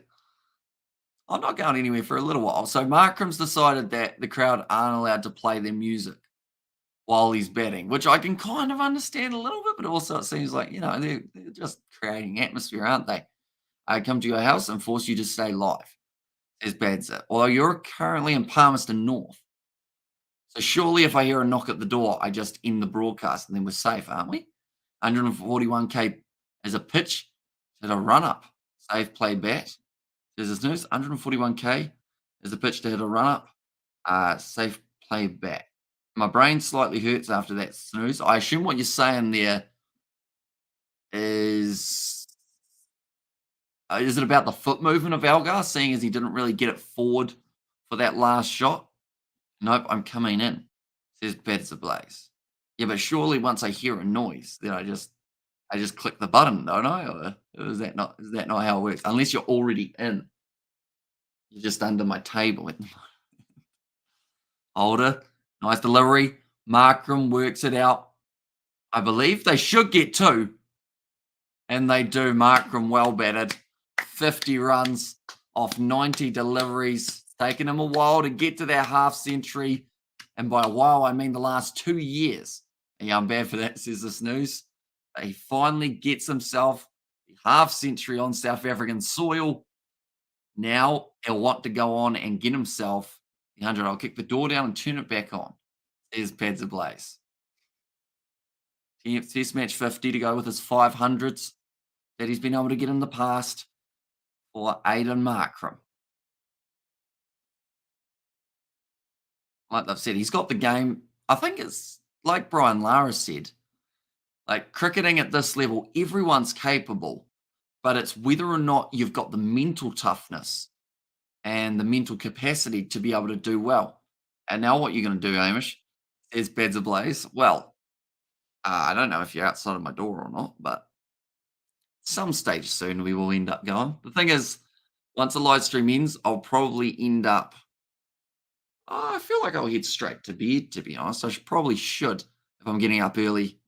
I'm not going anywhere for a little while. So Markram's decided that the crowd aren't allowed to play their music while he's batting, which I can kind of understand a little bit, but also it seems like, they're just creating atmosphere, aren't they? I come to your house and force you to stay live, says Badzer. Although you're currently in Palmerston North. So surely if I hear a knock at the door, I just end the broadcast and then we're safe, aren't we? 141k as a pitch to a run-up. Safe play bat. There's a snooze. 141k as a pitch to hit a run-up. Safe play bat. My brain slightly hurts after that snooze. I assume what you're saying there is it about the foot movement of Elgar, seeing as he didn't really get it forward for that last shot? Nope, I'm coming in, says Beds Ablaze. Yeah, but surely once I hear a noise, then I just click the button, don't I? Or is that not how it works? Unless you're already in. You're just under my table. Holder, nice delivery. Markram works it out. I believe they should get 2. And they do. Markram well batted. 50 runs off 90 deliveries. It's taken him a while to get to that half century. And by a while, I mean the last 2 years. Yeah, I'm bad for that, says the snooze. But he finally gets himself the half century on South African soil. Now he'll want to go on and get himself the 100. I'll kick the door down and turn it back on, says Pads Ablaze. Test match 50 to go with his 500s that he's been able to get in the past for Aiden Markram. Like they've said, he's got the game. I think it's like Brian Lara said, like cricketing at this level, everyone's capable, but it's whether or not you've got the mental toughness and the mental capacity to be able to do well. And now what you're going to do, Hamish, is beds ablaze. Well, I don't know if you're outside of my door or not, but some stage soon we will end up going. The thing is, once the live stream ends, I'll probably end up. I feel like I'll head straight to bed, to be honest. Probably should if I'm getting up early.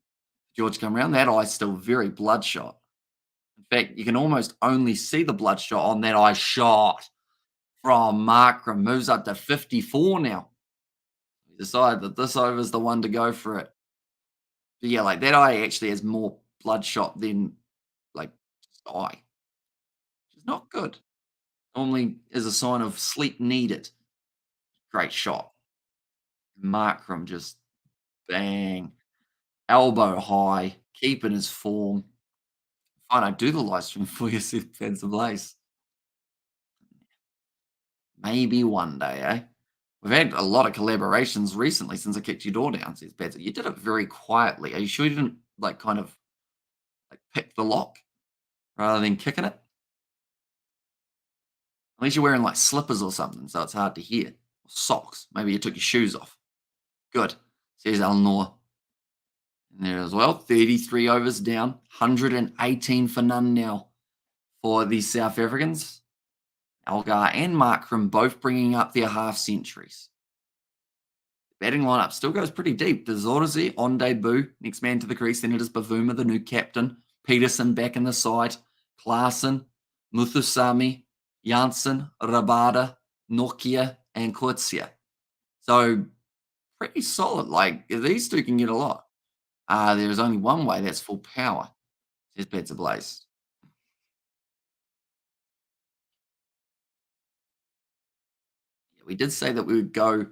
George come around. That eye's still very bloodshot. In fact, you can almost only see the bloodshot on that eye shot from Markram. Moves up to 54 now. He decided that this over is the one to go for it. But yeah, like that eye actually has more bloodshot than like eye. Which is not good. Normally is a sign of sleep needed. Great shot. Markram just bang. Elbow high. Keeping his form. Fine, I do the live stream for you, said Fans of Lace. Maybe one day, eh? We've had a lot of collaborations recently since I kicked your door down, says Beds. You did it very quietly. Are you sure you didn't like kind of like pick the lock rather than kicking it? Unless you're wearing like slippers or something, so it's hard to hear. Socks. Maybe you took your shoes off. Good, says Eleanor. And there as well. 33 overs down. 118 for none now for the South Africans. Algar and Markram both bringing up their half centuries. The batting lineup still goes pretty deep. Dezorzi on debut. Next man to the crease. Then it is Bavuma, the new captain. Peterson back in the side. Klaasen, Muthusami, Janssen, Rabada, Nokia, and Coetzee. So pretty solid. Like these two can get a lot. There's only one way. That's full power. Says Beds Ablaze. We did say that we would go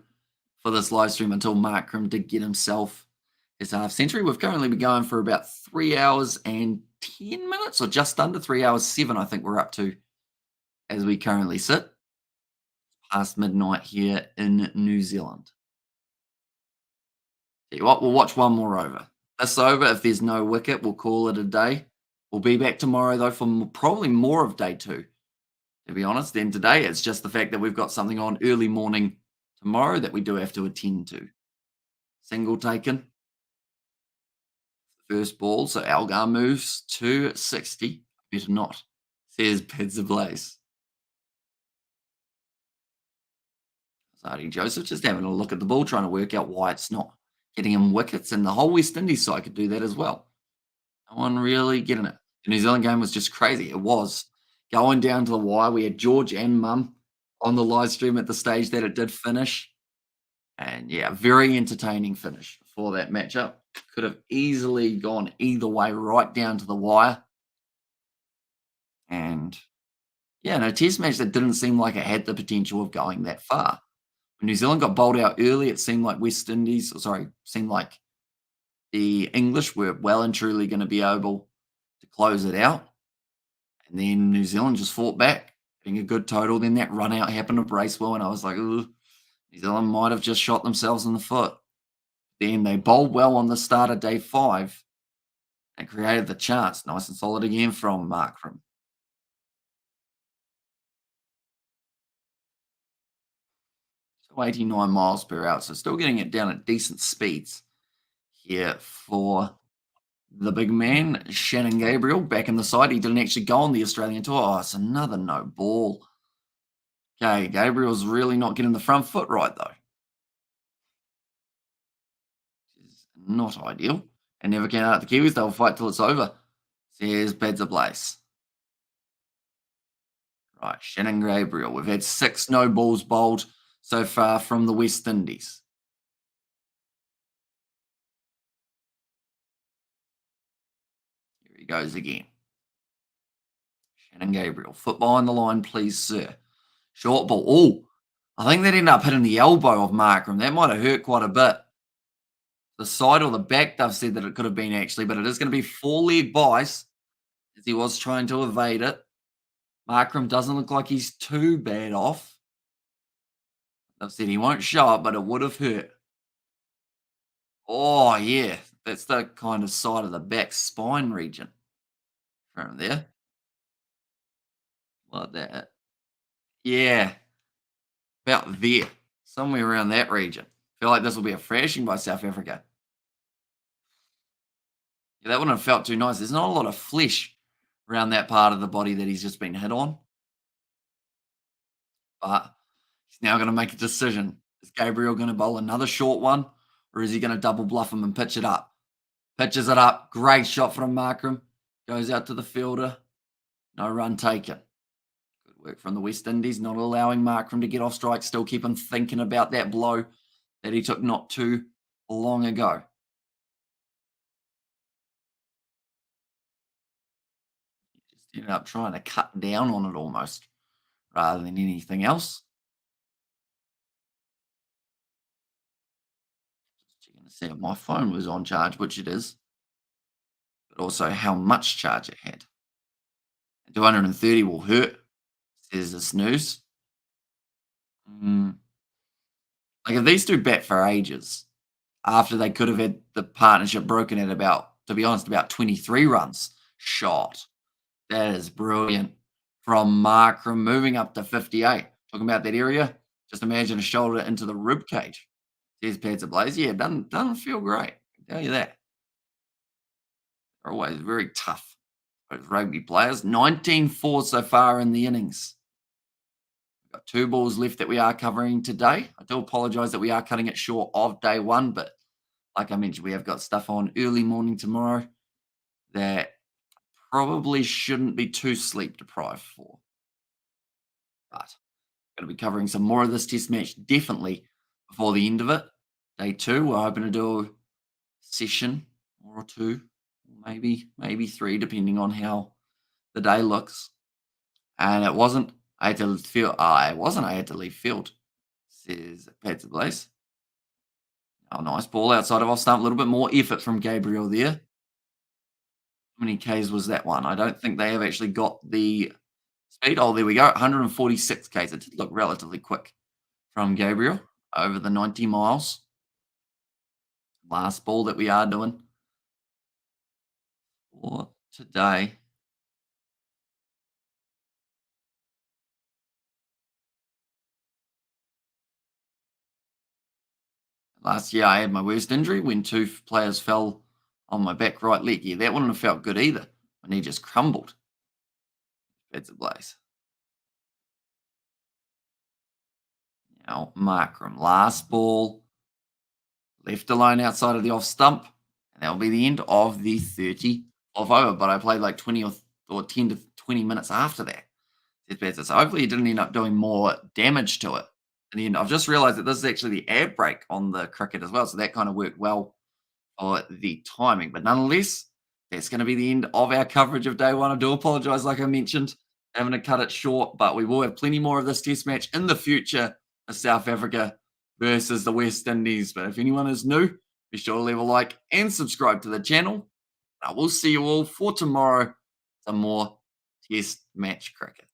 for this live stream until Markram did get himself his half century. We've currently been going for about 3 hours and 10 minutes, or just under 3 hours 7, I think we're up to as we currently sit. Past midnight here in New Zealand. Tell you what, we'll watch one more over. This over, if there's no wicket, we'll call it a day. We'll be back tomorrow, though, for probably more of day 2. To be honest, then today it's just the fact that we've got something on early morning tomorrow that we do have to attend to. Single taken. First ball, so Algar moves to 60. Better not, says Beds Ablaze. Sadi Joseph just having a look at the ball, trying to work out why it's not getting him wickets, and the whole West Indies side could do that as well. No one really getting it. The New Zealand game was just crazy. It was going down to the wire. We had George and Mum on the live stream at the stage that it did finish. And yeah, very entertaining finish for that matchup. Could have easily gone either way, right down to the wire. And yeah, in a test match that didn't seem like it had the potential of going that far. When New Zealand got bowled out early, it seemed like seemed like the English were well and truly going to be able to close it out. And then New Zealand just fought back, getting a good total. Then that run out happened to Bracewell, and I was like, ooh, New Zealand might have just shot themselves in the foot. Then they bowled well on the start of day 5 and created the chance. Nice and solid again from Markram. So 89 miles per hour, so still getting it down at decent speeds here for the big man, Shannon Gabriel, back in the side. He didn't actually go on the Australian tour. Oh, it's another no ball. Okay, Gabriel's really not getting the front foot right, though. Not ideal. And never came out the Kiwis. They'll fight till it's over. Says Beds Ablaze. Right, Shannon Gabriel. We've had 6 no balls bowled so far from the West Indies. Here he goes again. Shannon Gabriel. Foot behind the line, please, sir. Short ball. Oh, I think that ended up hitting the elbow of Markram. That might have hurt quite a bit. The side or the back, they've said that it could have been actually, but it is going to be 4-leg bice as he was trying to evade it. Markram doesn't look like he's too bad off. They've said he won't show it, but it would have hurt. Oh, yeah. That's the kind of side of the back spine region from there. Like that. Yeah. About there. Somewhere around that region. Feel like this will be a thrashing by South Africa. Yeah, that wouldn't have felt too nice. There's not a lot of flesh around that part of the body that he's just been hit on. But he's now going to make a decision. Is Gabriel going to bowl another short one? Or is he going to double bluff him and pitch it up? Pitches it up. Great shot from Markram. Goes out to the fielder. No run taken. Good work from the West Indies, not allowing Markram to get off strike. Still keep him thinking about that blow that he took not too long ago. Just ended up trying to cut down on it almost rather than anything else. Just checking to see if my phone was on charge, which it is, but also how much charge it had. 230 will hurt, says the snooze. Like if these two bat for ages, after they could have had the partnership broken at about, to be honest, about 23 runs shot. That is brilliant from Markram moving up to 58. Talking about that area, just imagine a shoulder into the rib cage. There's pads ablaze. Yeah, doesn't feel great. I can tell you that. They're always very tough. Those rugby players. 19-4 so far in the innings. We've got 2 balls left that we are covering today. I do apologise that we are cutting it short of day one, but like I mentioned, we have got stuff on early morning tomorrow that probably shouldn't be too sleep deprived for. But going to be covering some more of this test match definitely before the end of it. Day 2, we're hoping to do a session or 2, maybe 3, depending on how the day looks. And it wasn't. I had to feel. It wasn't. I had to leave field. Says Pat Blaze. Oh, nice ball outside of off stump. A little bit more effort from Gabriel there. How many Ks was that one? I don't think they have actually got the speed. Oh, there we go. 146 Ks. It did look relatively quick from Gabriel over the 90 miles. Last ball that we are doing for today. Last year, I had my worst injury when 2 players fell on my back right leg. Yeah, that wouldn't have felt good either. My knee just crumbled. That's a blaze. Now, Markram, last ball. Left alone outside of the off stump. And that'll be the end of the 30 off over. But I played like 20 or 10 to 20 minutes after that. So hopefully, it didn't end up doing more damage to it. In the end, I've just realized that this is actually the air brake on the cricket as well. So that kind of worked well for the timing. But nonetheless, that's going to be the end of our coverage of day 1. I do apologize, like I mentioned, having to cut it short, but we will have plenty more of this test match in the future of South Africa versus the West Indies. But if anyone is new, be sure to leave a like and subscribe to the channel. I will see you all for tomorrow, some more test match cricket.